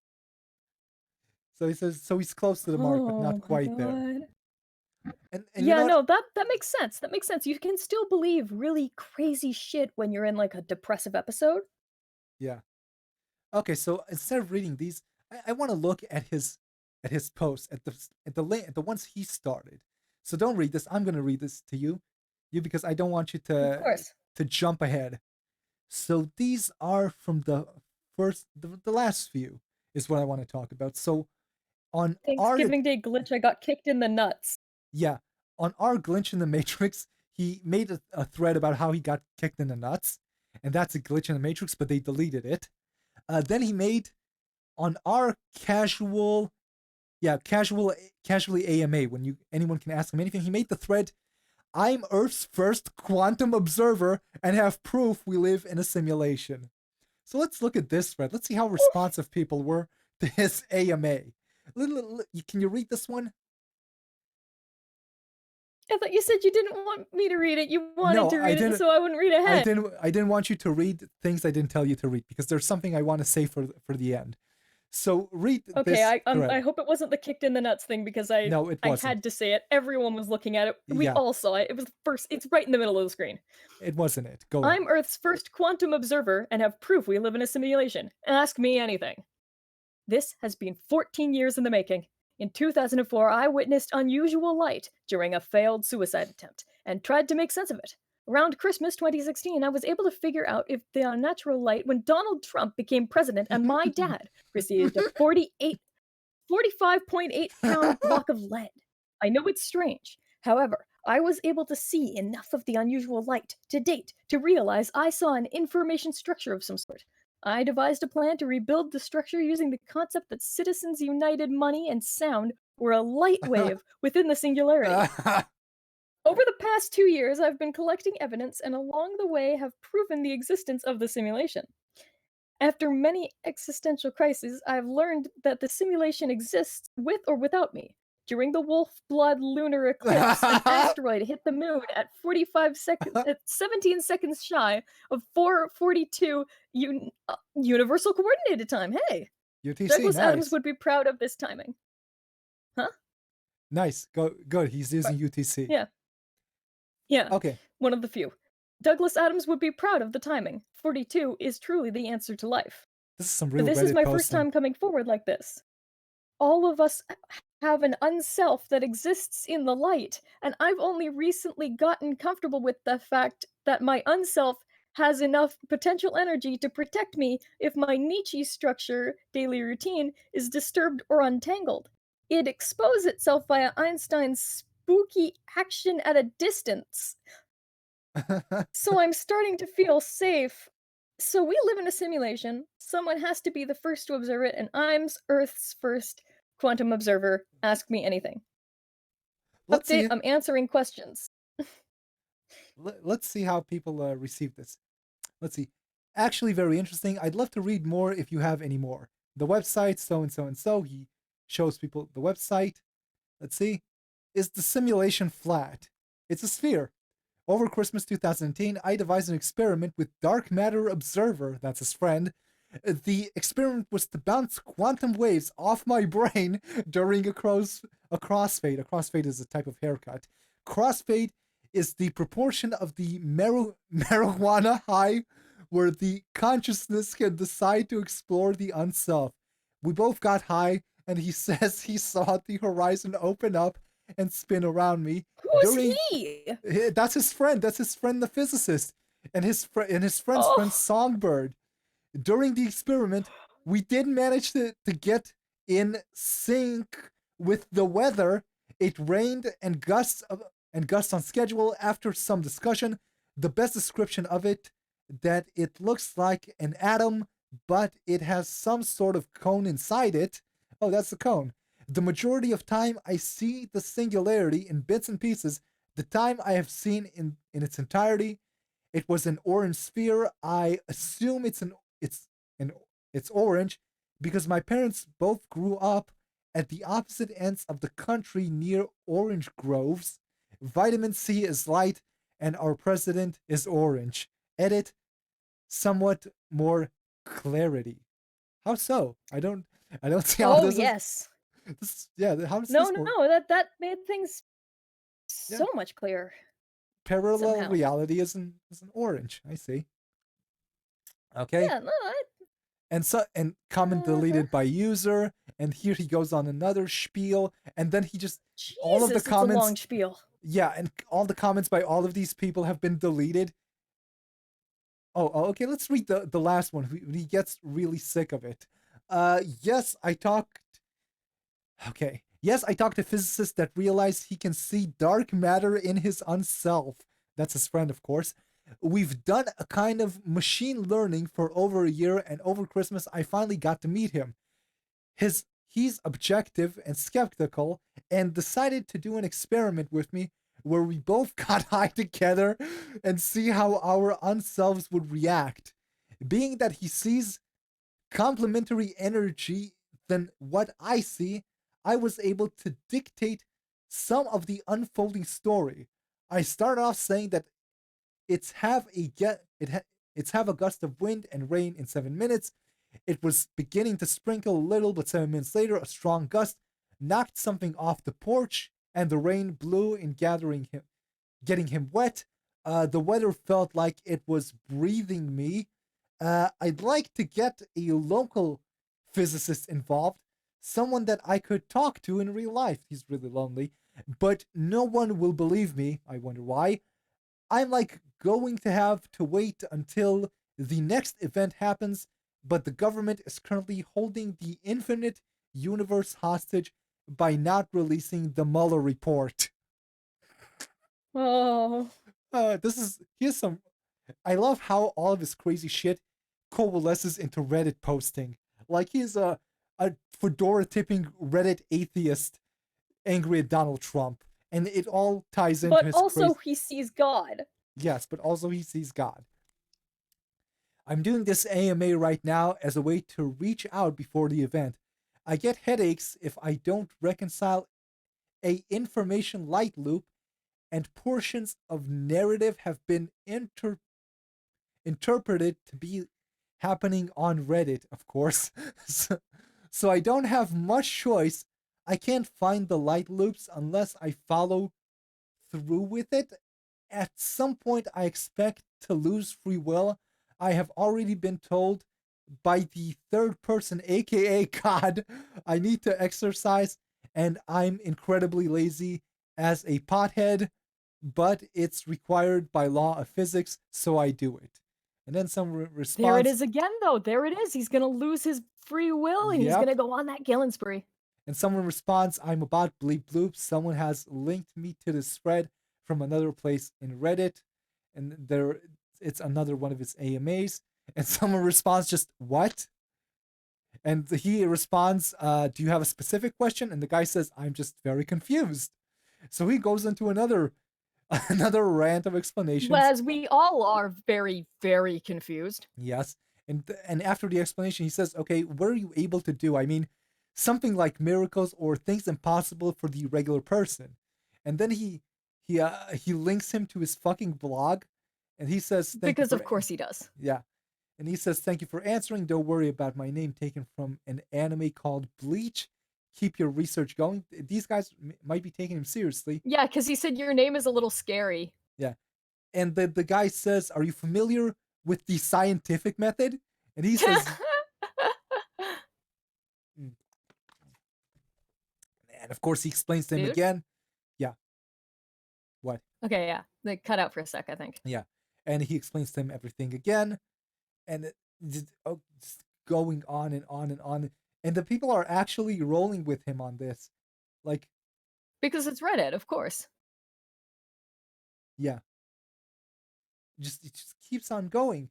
So he says, so he's close to the mark, but Oh not my quite there. god. And you Yeah, know what? no, that makes sense. That makes sense. You can still believe really crazy shit when you're in like a depressive episode. Yeah. Okay, so instead of reading these, I want to look at his posts at the ones he started. So don't read this. I'm gonna read this to you because I don't want you Of course. to jump ahead. So these are from the last few is what I want to talk about. So on our Thanksgiving Day glitch, I got kicked in the nuts. yeah on our glitch in the Matrix, he made a thread about how he got kicked in the nuts, and that's a glitch in the Matrix, but they deleted it. Then he made on our casually AMA when anyone can ask him anything. He made the thread, I'm Earth's first quantum observer and have proof we live in a simulation. So let's look at this thread. Let's see how responsive people were to his AMA. Can you read this one? I thought you said you didn't want me to read it. You wanted No, to read it, and so I wouldn't read I ahead. didn't. I didn't want you to read things I didn't tell you to read because there's something I want to say for the end. So read Okay, this I thread. hope it wasn't the kicked in the nuts thing because I No, it I wasn't. had to say it. Everyone was looking at it. We Yeah, all saw it. It was the first. It's right in the middle of the screen. it wasn't it. Go on. I'm Earth's first quantum observer and have proof we live in a simulation. Ask me anything. This has been 14 years in the making. In 2004, I witnessed unusual light during a failed suicide attempt and tried to make sense of it. Around Christmas 2016, I was able to figure out if the unnatural light when Donald Trump became president and my dad received a 45.8 pound block of lead. I know it's strange. However, I was able to see enough of the unusual light to date to realize I saw an information structure of some sort. I devised a plan to rebuild the structure using the concept that citizens united money and sound were a light wave within the singularity. Over the past 2 years, I've been collecting evidence and along the way have proven the existence of the simulation. After many existential crises, I've learned that the simulation exists with or without me. During the Wolf Blood lunar eclipse, an asteroid hit the moon at 17 seconds shy of 4:42 universal coordinated time. Hey, UTC, Douglas Adams nice, would be proud of this timing. Huh? nice. Good. He's Right. using UTC. Yeah. Yeah. Okay, One of the few. Douglas Adams would be proud of the timing. 42 is truly the answer to life. this is some real This is Reddit my first posting. time coming forward like this. All of us have an unself that exists in the light, and I've only recently gotten comfortable with the fact that my unself has enough potential energy to protect me if my Nietzsche structure daily routine is disturbed or untangled. It exposes itself via Einstein's spooky action at a distance. So I'm starting to feel safe. So we live in a simulation. Someone has to be the first to observe it, and I'm Earth's first quantum observer. Ask me anything. let's Update, see. I'm answering questions. Let's see how people receive this. Let's see. Actually, very interesting. I'd love to read more if you have any more. The website, so and so and so. He shows people the website. Let's see. Is the simulation flat? It's a sphere. Over Christmas 2010, I devised an experiment with Dark Matter Observer, that's his friend. The experiment was to bounce quantum waves off my brain during a crossfade. A crossfade is a type of haircut. Crossfade is the proportion of the marijuana high where the consciousness can decide to explore the unself. We both got high, and he says he saw the horizon open up and spin around me Who's during he? that's his friend. That's his friend, the physicist, and his friend's friend Oh, Songbird. During the experiment, we did manage to get in sync with the weather. It rained and gusts on schedule. After some discussion, the best description of it that it looks like an atom, but it has some sort of cone inside it. Oh, that's the cone. The majority of time I see the singularity in bits and pieces. The time I have seen in its entirety, it was an orange sphere. I assume an it's orange because my parents both grew up at the opposite ends of the country near orange groves. Vitamin C is light and our president is orange. Edit somewhat more clarity. How so? I don't see how oh this is yes. yeah, how is No, this no, more no. That made things yeah. so much clearer Parallel somehow. reality isn't orange. I see. Okay. Yeah, no, And comment uh-huh. deleted by user, and here he goes on another spiel, and then he just all of the Jesus, it's a comments long spiel. yeah, and all the comments by all of these people have been deleted. Okay, let's read the last one. He gets really sick of it. Yes, I talked Okay. Yes, I talked to physicists that realize he can see dark matter in his unself. That's his friend, of course. We've done a kind of machine learning for over a year, and over Christmas, I finally got to meet him. He's objective and skeptical, and decided to do an experiment with me where we both got high together and see how our unselves would react. Being that he sees complementary energy than what I see, I was able to dictate some of the unfolding story. I started off saying that it's have a get it ha- it's have a gust of wind and rain in 7 minutes. It was beginning to sprinkle a little, but 7 minutes later, a strong gust knocked something off the porch, and the rain blew in getting him wet. The weather felt like it was breathing me. I'd like to get a local physicist involved, someone that I could talk to in real life. He's really lonely, but no one will believe me. I wonder why. I'm like going to have to wait until the next event happens, but the government is currently holding the infinite universe hostage by not releasing the Mueller report. Oh. This is here's some. I love how all of his crazy shit coalesces into Reddit posting. Like he's a fedora tipping Reddit atheist angry at Donald Trump, and it all ties into But his also crazy. he sees God. Yes, but also he sees God. I'm doing this AMA right now as a way to reach out before the event. I get headaches if I don't reconcile a information light loop, and portions of narrative have been interpreted to be happening on Reddit, of course. So I don't have much choice. I can't find the light loops unless I follow through with it. At some point, I expect to lose free will. I have already been told by the third person, aka God, I need to exercise, and I'm incredibly lazy as a pothead, but it's required by law of physics, so I do it. And then some There it response, is again, though. There it is. He's gonna lose his free will, and he's yep. gonna go on that killing spree. And someone responds, I'm about bleep bloop. Someone has linked me to this thread from another place in Reddit. And there it's another one of his AMAs. And someone responds just what? And he responds, do you have a specific question? And the guy says, I'm just very confused. So he goes into another another rant of explanations. As we all are very, very confused. Yes. And after the explanation, he says, okay, what are you able to do? I mean, something like miracles or things impossible for the regular person. And then he links him to his fucking blog, and he says, thank you Because for of course he does. yeah. And he says, thank you for answering. Don't worry about my name taken from an anime called Bleach. Keep your research going. These guys might be taking him seriously. Yeah, because he said your name is a little scary. Yeah. And the guy says, are you familiar with the scientific method? And he says, "Mm." And of course, he explains to him Dude? again. Yeah. What? Okay, yeah. They cut out for a sec, I think. Yeah. And he explains to him everything again. And just going on and on and on. And the people are actually rolling with him on this. Like, Because it's Reddit, of course. yeah. It just keeps on going.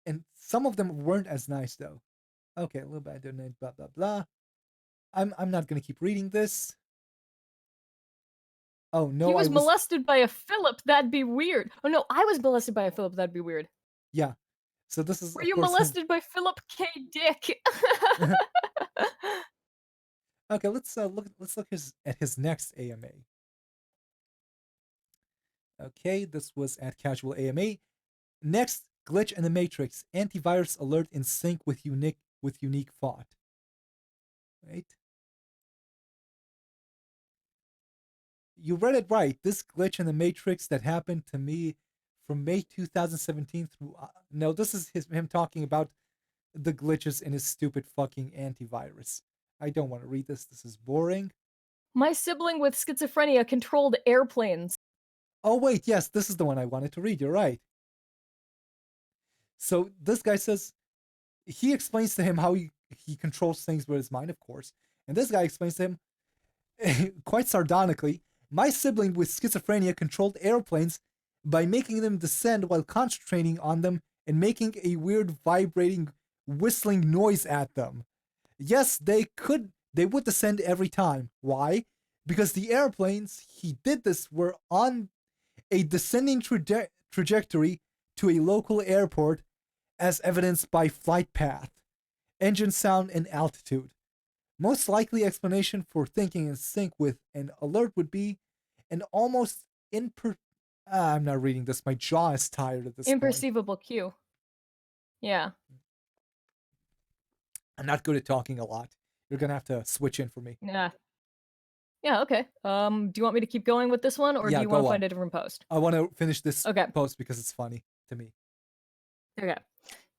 And some of them weren't as nice though. Okay, a little bit I donate, blah blah blah. I'm not gonna keep reading this. Oh He no, I was was molested by a Philip, that'd be weird. Oh no, I was molested by a Philip, that'd be weird. yeah. So this is Were of you course him. molested by Philip K. Dick? Okay, let's look at his next AMA. Okay, this was at Casual AMA. Next, glitch in the Matrix. Antivirus alert in sync with unique thought. Right? You read it right. This glitch in the Matrix that happened to me from May 2017 through no, this is him talking about the glitches in his stupid fucking antivirus. I don't want to read this. This is boring. My sibling with schizophrenia controlled airplanes. Oh wait, yes, this is the one I wanted to read. You're right. So this guy says he explains to him how he controls things with his mind, of course. And this guy explains to him quite sardonically, my sibling with schizophrenia controlled airplanes by making them descend while concentrating on them and making a weird vibrating whistling noise at them. Yes, they would descend every time. Why? Because the airplanes he did this were on a descending trajectory to a local airport as evidenced by flight path, engine sound, and altitude. Most likely explanation for thinking in sync with an alert would be an almost I'm not reading this. My jaw is tired at this point. Imperceivable cue. Yeah. I'm not good at talking a lot. You're gonna have to switch in for me. Yeah. Yeah, okay. Do you want me to keep going with this one, or do Yeah, you want go to on. find a different post? I want to finish this Okay. post because it's funny to me. Okay.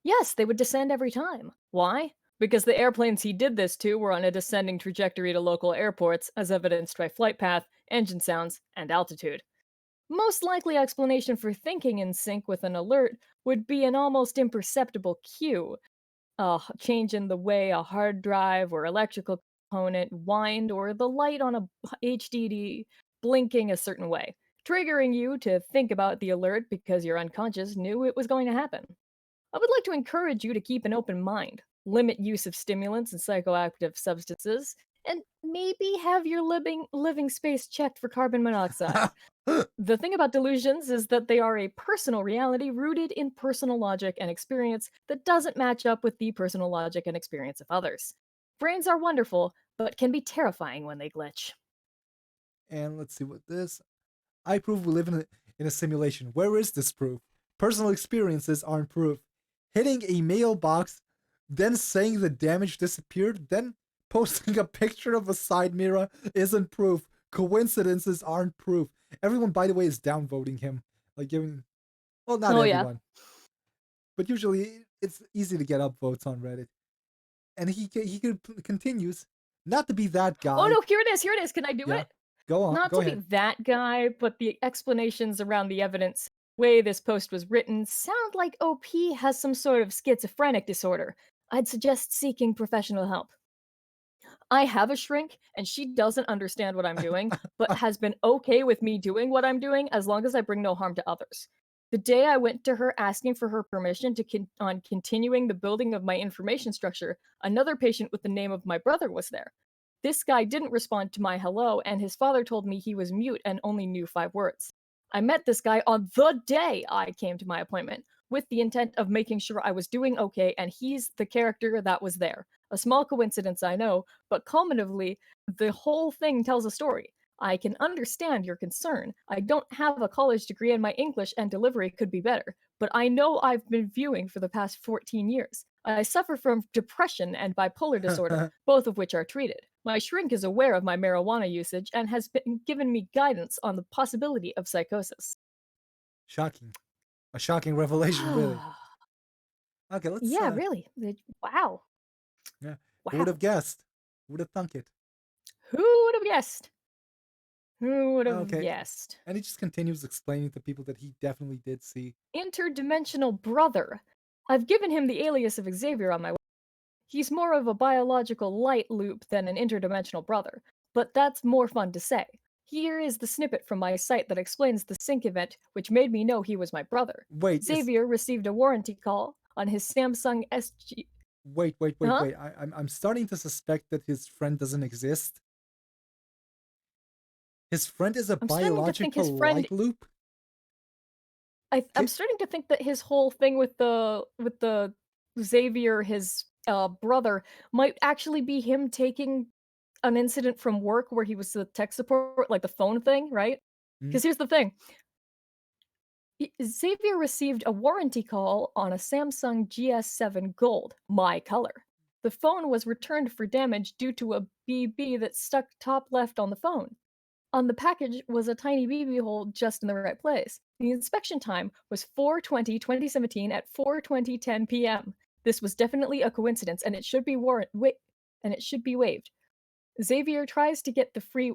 Yes, they would descend every time. Why? Because the airplanes he did this to were on a descending trajectory to local airports, as evidenced by flight path, engine sounds, and altitude. Most likely explanation for thinking in sync with an alert would be an almost imperceptible cue, a change in the way a hard drive or electrical component wind, or the light on a HDD blinking a certain way, triggering you to think about the alert because your unconscious knew it was going to happen. I would like to encourage you to keep an open mind, limit use of stimulants and psychoactive substances, and maybe have your living space checked for carbon monoxide. The thing about delusions is that they are a personal reality rooted in personal logic and experience that doesn't match up with the personal logic and experience of others. Brains are wonderful, but can be terrifying when they glitch. And let's see what this. I prove we live in a simulation. Where is this proof? Personal experiences aren't proof. Hitting a mailbox, then saying the damage disappeared, then posting a picture of a side mirror isn't proof. Coincidences aren't proof. Everyone, by the way, is downvoting him. Like giving, well, not Oh, yeah. everyone, but usually it's easy to get upvotes on Reddit. And continues not to be that Oh, guy. no, here it is. Here it is. Can I do Yeah, it? go on, Not go to be ahead. that guy, but the explanations around the evidence way this post was written sound like OP has some sort of schizophrenic disorder. I'd suggest seeking professional help. I have a shrink, and she doesn't understand what I'm doing, but has been okay with me doing what I'm doing as long as I bring no harm to others. The day I went to her asking for her permission to on continuing the building of my information structure, another patient with the name of my brother was there. This guy didn't respond to my hello, and his father told me he was mute and only knew 5 words. I met this guy on the day I came to my appointment with the intent of making sure I was doing okay, and he's the character that was there. A small coincidence, I know, but cumulatively, the whole thing tells a story. I can understand your concern. I don't have a college degree and my English and delivery could be better, but I know I've been viewing for the past 14 years. I suffer from depression and bipolar disorder, both of which are treated. My shrink is aware of my marijuana usage and has been given me guidance on the possibility of psychosis. Shocking. A shocking revelation, really. Okay, let's Yeah, really. Wow. yeah. Who would Wow. have guessed? Who would have thunk it? Who would have guessed? Who would have Okay. guessed? And he just continues explaining to people that he definitely did see. Interdimensional brother. I've given him the alias of Xavier on my. He's more of a biological light loop than an interdimensional brother, but that's more fun to say. Here is the snippet from my site that explains the sync event, which made me know he was my brother. Wait, is Xavier received a warranty call on his Samsung SG. Huh? wait. I'm starting to suspect that his friend doesn't exist. His friend is a I'm starting to think his biological friend. light loop? I'm starting to think that his whole thing with the Xavier, his brother, might actually be him taking an incident from work where he was the tech support, like the phone thing, right? Hmm? Because here's the thing. Xavier received a warranty call on a Samsung GS7 Gold, my color. The phone was returned for damage due to a BB that stuck top left on the phone. On the package was a tiny BB hole just in the right place. The inspection time was 4/20/2017 at 4:20:10 p.m. This was definitely a coincidence, and it should be waived. Xavier tries to get the fee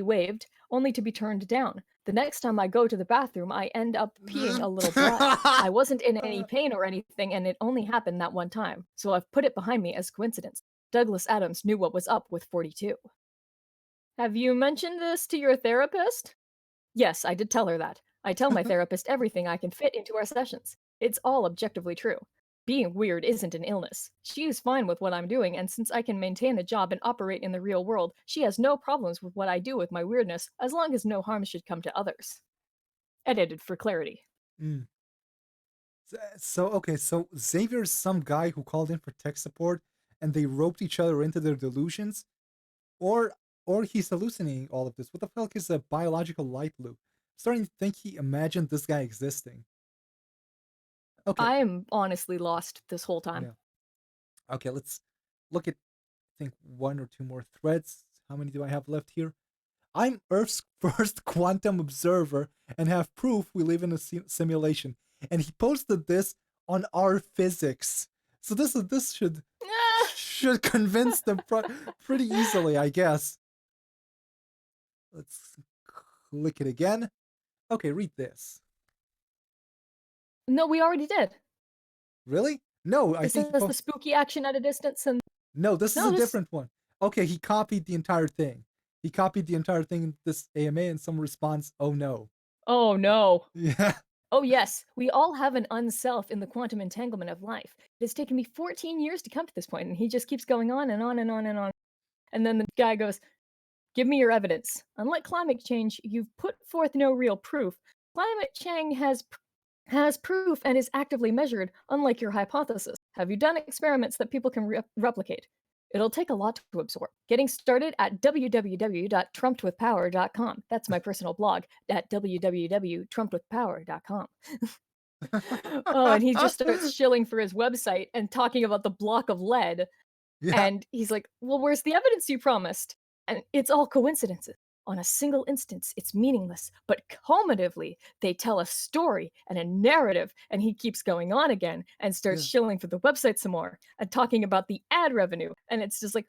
waived, only to be turned down. The next time I go to the bathroom, I end up peeing a little blood. I wasn't in any pain or anything, and it only happened that one time, so I've put it behind me as coincidence. Douglas Adams knew what was up with 42. Have you mentioned this to your therapist? Yes, I did tell her that. I tell my therapist everything I can fit into our sessions. It's all objectively true. Being weird isn't an illness. She is fine with what I'm doing, and since I can maintain a job and operate in the real world, she has no problems with what I do with my weirdness, as long as no harm should come to others. Edited for clarity. Mm. So Xavier's some guy who called in for tech support and they roped each other into their delusions? Or or he's hallucinating all of this. What the fuck is a biological light loop? Starting to think he imagined this guy existing. Okay, I'm honestly lost this whole time. yeah. Okay, let's look at I think one or two more threads. How many do I have left here? I'm Earth's first quantum observer and have proof we live in a simulation. And he posted this on our physics. So this should convince them pretty easily, I guess. Let's click it again. Okay, read this. No, we already did. Really? No, I This think he is the spooky action at a distance, and no, this is no, a this. different one. Okay, he copied the entire thing. He copied the entire thing in this AMA and some response, oh no. Oh no. Yeah. Oh, yes, we all have an unself in the quantum entanglement of life. It has taken me 14 years to come to this point, and he just keeps going on and on and on and on. And then the guy goes, give me your evidence. Unlike climate change, you've put forth no real proof. Climate change has proof and is actively measured, unlike your hypothesis. Have you done experiments that people can replicate? It'll take a lot to absorb. Getting started at www.trumpedwithpower.com. That's my personal blog at www.trumpedwithpower.com. Oh, and he just starts shilling for his website and talking about the block of lead. Yeah. And he's like, well, where's the evidence you promised? And it's all coincidences. On a single instance, it's meaningless, but cumulatively, they tell a story and a narrative. And he keeps going on again and starts Yeah. shilling for the website some more and talking about the ad revenue. And it's just like,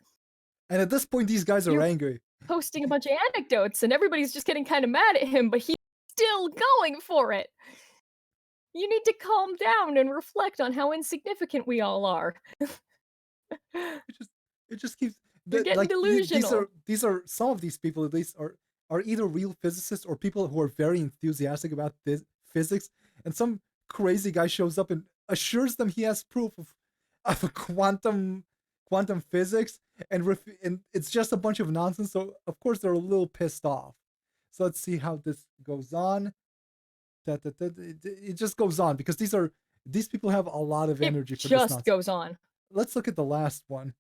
And at this point, these guys are you're angry. posting a bunch of anecdotes, and everybody's just getting kind of mad at him, but he's still going for it. You need to calm down and reflect on how insignificant we all are. It just it just keeps You're getting like delusional. these are some of these people at least are either real physicists or people who are very enthusiastic about this physics, and some crazy guy shows up and assures them he has proof of a quantum physics, and it's just a bunch of nonsense. So of course they're a little pissed off. So let's see how this goes on. It just goes on because these people have a lot of It energy for this just nonsense. goes on. Let's look at the last one.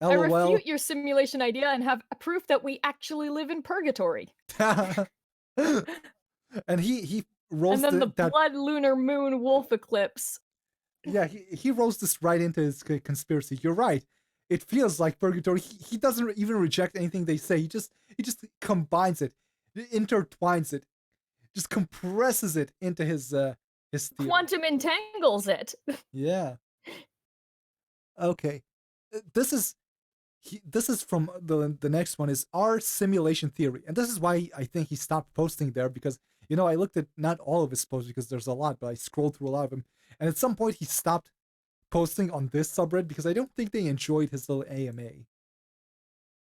I LOL. refute your simulation idea and have proof that we actually live in purgatory. And he And rolls then the that blood lunar moon wolf eclipse. yeah, he rolls this right into his conspiracy. You're right. It feels like purgatory. He doesn't even reject anything they say. He just combines it, intertwines it, just compresses it into his theory. Quantum entangles it. Yeah. Okay. This is this is from the next one is our simulation theory, and this is why I think he stopped posting there because I looked at not all of his posts because there's a lot, but I scrolled through a lot of them, and at some point he stopped posting on this subreddit because I don't think they enjoyed his little AMA. I'm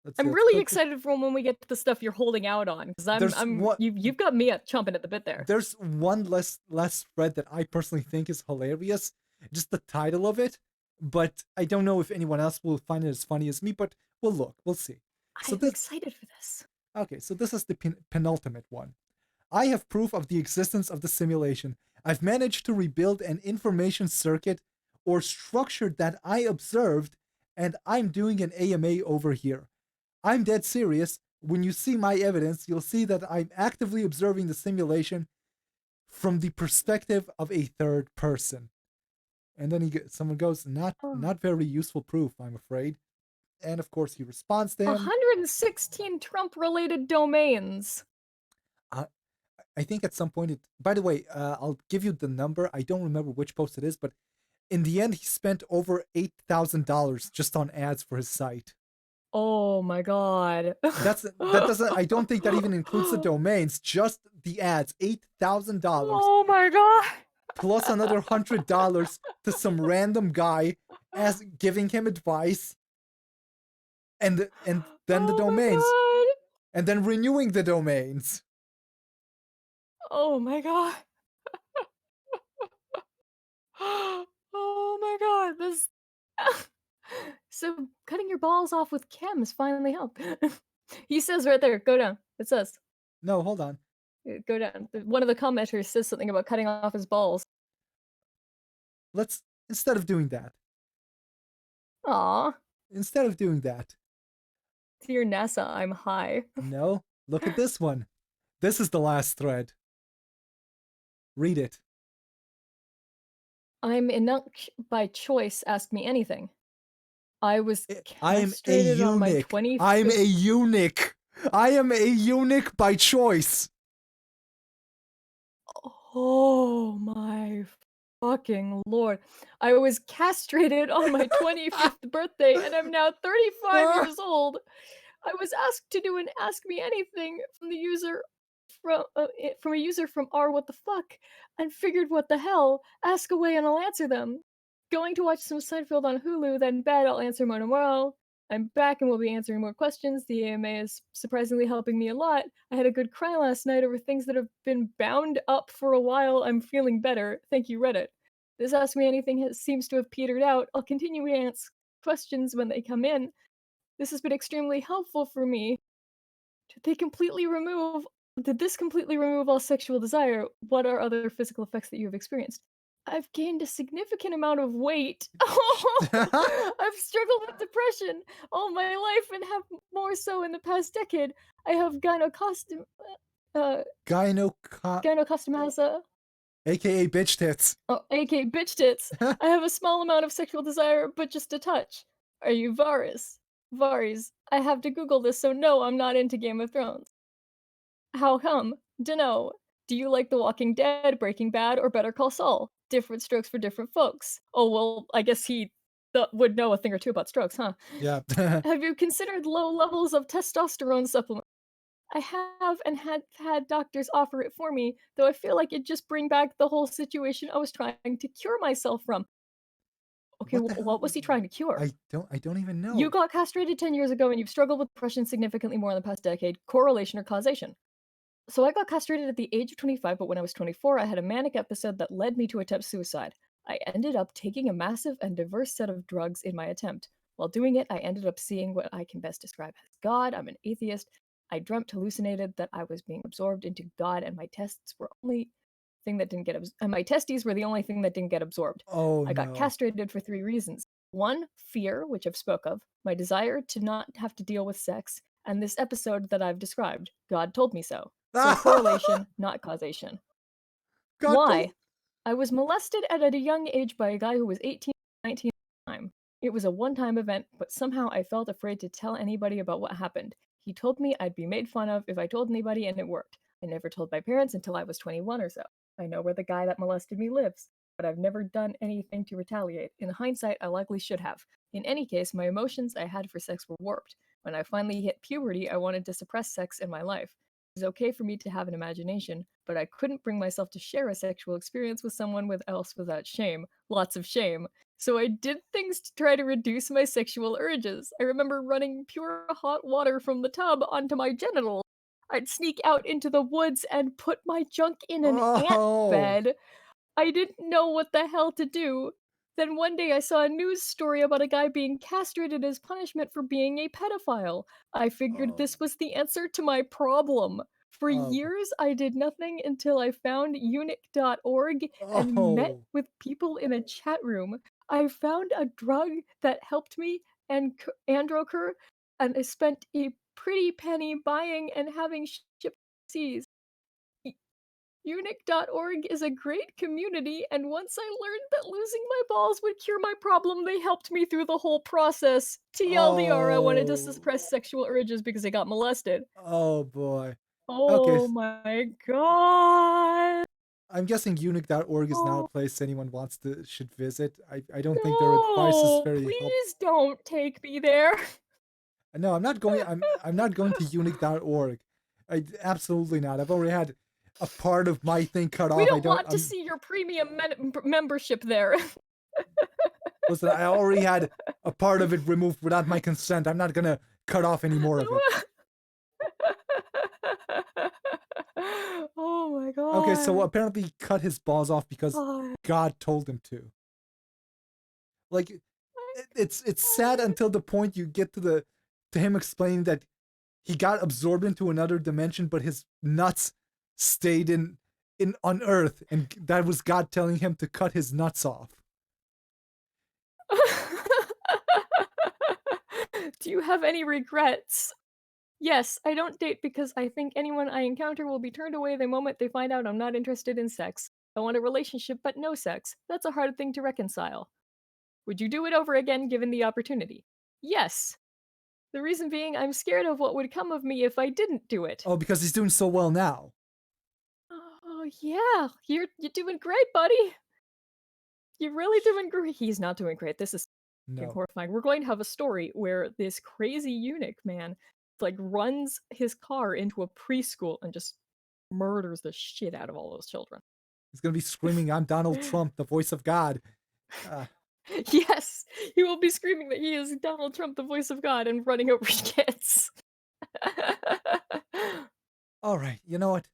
Let's really click. excited for when we get to the stuff you're holding out on because There's what you've got me up chomping at the bit there. there's one less thread that I personally think is hilarious, just the title of it, but I don't know if anyone else will find it as funny as me. But we'll see. So I'm this excited for this. Okay, so this is the penultimate one. I have proof of the existence of the simulation. I've managed to rebuild an information circuit or structure that I observed, and I'm doing an AMA over here. I'm dead serious. When you see my evidence, you'll see that I'm actively observing the simulation from the perspective of a third person. And then someone goes, Oh. not very useful proof, I'm afraid. And of course, he responds to him. 116 Trump-related domains. Uh, I think at some point by the way, I'll give you the number. I don't remember which post it is, but in the end, he spent over $8,000 just on ads for his site. Oh my god. That doesn't. I don't think that even includes the domains. Just the ads, $8,000 Oh my god. plus another $100 to some random guy as giving him advice, and then the Oh my domains, god. and then renewing the domains. Oh my god. Oh my god. This So cutting your balls off with chems finally helped. He says right there, go down. It says, No, hold on. go down. One of the commenters says something about cutting off his balls. Let's instead of doing that. Aw. Instead of doing that, Dear NASA, I'm high. no, look at this one. This is the last thread. Read it. I'm enough by choice, ask me anything. I was I am a castrated on my eunuch. 25th. I'm a eunuch. I am a eunuch by choice. Oh my fucking lord. I was castrated on my 25th birthday and I'm now 35 years old. I was asked to do an ask me anything from the user from a user from R what the fuck and figured what the hell, ask away and I'll answer them. Going to watch some Seinfeld on Hulu, then bed, I'll answer more tomorrow. I'm back and will be answering more questions. The AMA is surprisingly helping me a lot. I had a good cry last night over things that have been bound up for a while. I'm feeling better. Thank you, Reddit. This Ask Me Anything seems to have petered out. I'll continue to answer questions when they come in. This has been extremely helpful for me. Did this completely remove all sexual desire? What are other physical effects that you have experienced? I've gained a significant amount of weight. I've struggled with depression all my life and have more so in the past decade. I have gynocostomasa, AKA bitch tits. aka bitch tits. I have a small amount of sexual desire, but just a touch. Are you Varys? Varys. I have to Google this, so no, I'm not into Game of Thrones. How come? Dunno. Do you like The Walking Dead, Breaking Bad, or Better Call Saul? Different strokes for different folks. Oh, well, I guess he would know a thing or two about strokes, huh? Yeah. Have you considered low levels of testosterone supplement? I have and had doctors offer it for me, though I feel like it just bring back the whole situation I was trying to cure myself from. Okay, What the hell? what was he trying to cure? I don't even You know. got castrated 10 years ago and you've struggled with depression significantly more in the past decade. Correlation or causation? So I got castrated at the age of 25, but when I was 24, I had a manic episode that led me to attempt suicide. I ended up taking a massive and diverse set of drugs in my attempt. While doing it, I ended up seeing what I can best describe as God. I'm an atheist. I dreamt hallucinated that I was being absorbed into God, and my tests were only thing that didn't get and my testes were the only thing that didn't get absorbed. Oh I got no. castrated for 3 reasons. One, fear, which I've spoke of, my desire to not have to deal with sex, and this episode that I've described. God told me so. So correlation, not causation. God Why? told. I was molested at a young age by a guy who was 18, 19 at the time. It was a one-time event, but somehow I felt afraid to tell anybody about what happened. He told me I'd be made fun of if I told anybody, and it worked. I never told my parents until I was 21 or so. I know where the guy that molested me lives, but I've never done anything to retaliate. In hindsight, I likely should have. In any case, my emotions I had for sex were warped. When I finally hit puberty, I wanted to suppress sex in my life. It was okay for me to have an imagination, but I couldn't bring myself to share a sexual experience with someone else without shame. Lots of shame. So I did things to try to reduce my sexual urges. I remember running pure hot water from the tub onto my genitals. I'd sneak out into the woods and put my junk in an ant Oh. bed. I didn't know what the hell to do. Then one day I saw a news story about a guy being castrated as punishment for being a pedophile. I figured Oh. this was the answer to my problem. For Oh. years, I did nothing until I found eunuch.org and met Oh. with people in a chat room. I found a drug that helped me and androker, and I spent a pretty penny buying and having shipped overseas. Eunuch.org is a great community, and once I learned that losing my balls would cure my problem, they helped me through the whole process. TLDR, I wanted to Oh. suppress sexual urges because I got molested. Oh boy. Okay. Oh my god. I'm guessing eunuch.org is now a Oh place anyone wants to should visit. I don't think their advice is no, very helpful. please don't take me there. No, I'm not going to eunuch.org. I absolutely not. I've already had a part of my thing cut We off. I don't don't want to I'm see your premium membership there. listen, I already had a part of it removed without my consent. I'm not going to cut off any more of it. Oh my Okay, so god. apparently he cut his balls off because God. God told him to. Like it's sad until the point you get to the to him explaining that he got absorbed into another dimension, but his nuts stayed in on Earth, and that was God telling him to cut his nuts off. Do you have any regrets? Yes, I don't date because I think anyone I encounter will be turned away the moment they find out I'm not interested in sex. I want a relationship but no sex. That's a hard thing to reconcile. Would you do it over again given the opportunity? Yes. The reason being, I'm scared of what would come of me if I didn't do it. Oh, because he's doing so well now. Oh yeah, you're doing great, buddy. You're really doing great. He's not doing great. This is fucking No, horrifying. We're going to have a story where this crazy eunuch man like runs his car into a preschool and just murders the shit out of all those children. he's gonna be screaming, "I'm Donald Trump, the voice of God." Uh, Yes, he will be screaming that he is Donald Trump, the voice of God, and running over kids. all right, you know what?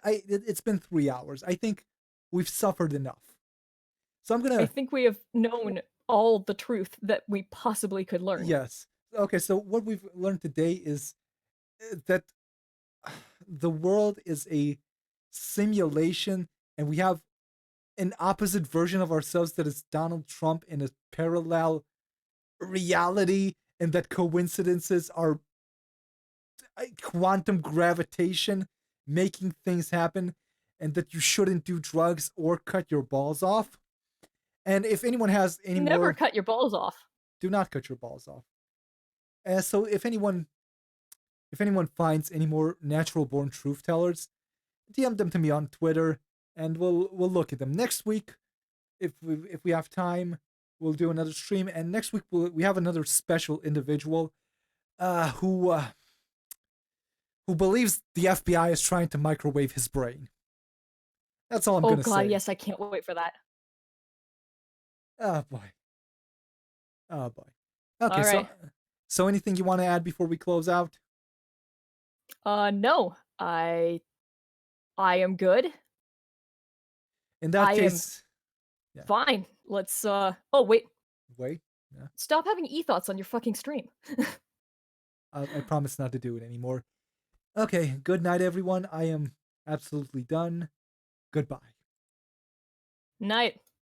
It's been 3 hours. I think we've suffered enough. So I'm I gonna think we have known all the truth that we possibly could learn. yes. Okay, so what we've learned today is that the world is a simulation, and we have an opposite version of ourselves that is Donald Trump in a parallel reality, and that coincidences are quantum gravitation making things happen, and that you shouldn't do drugs or cut your balls off. And if anyone has any Never more, cut your balls off. do not cut your balls off. So if anyone finds any more natural born truth tellers, DM them to me on Twitter, and we'll look at them next week. If we have time, we'll do another stream, and next week we have another special individual, who who believes the FBI is trying to microwave his brain. That's all I'm Oh gonna god, say. yes, I can't wait for that. Oh boy. Oh boy. Okay, All right. so anything you want to add before we close out? No. I am good. In that I am case, yeah. fine. Let's oh wait. Wait. Yeah. Stop having e-thoughts on your fucking stream. I promise not to do it anymore. Okay, good night, everyone. I am absolutely done. Goodbye. Night.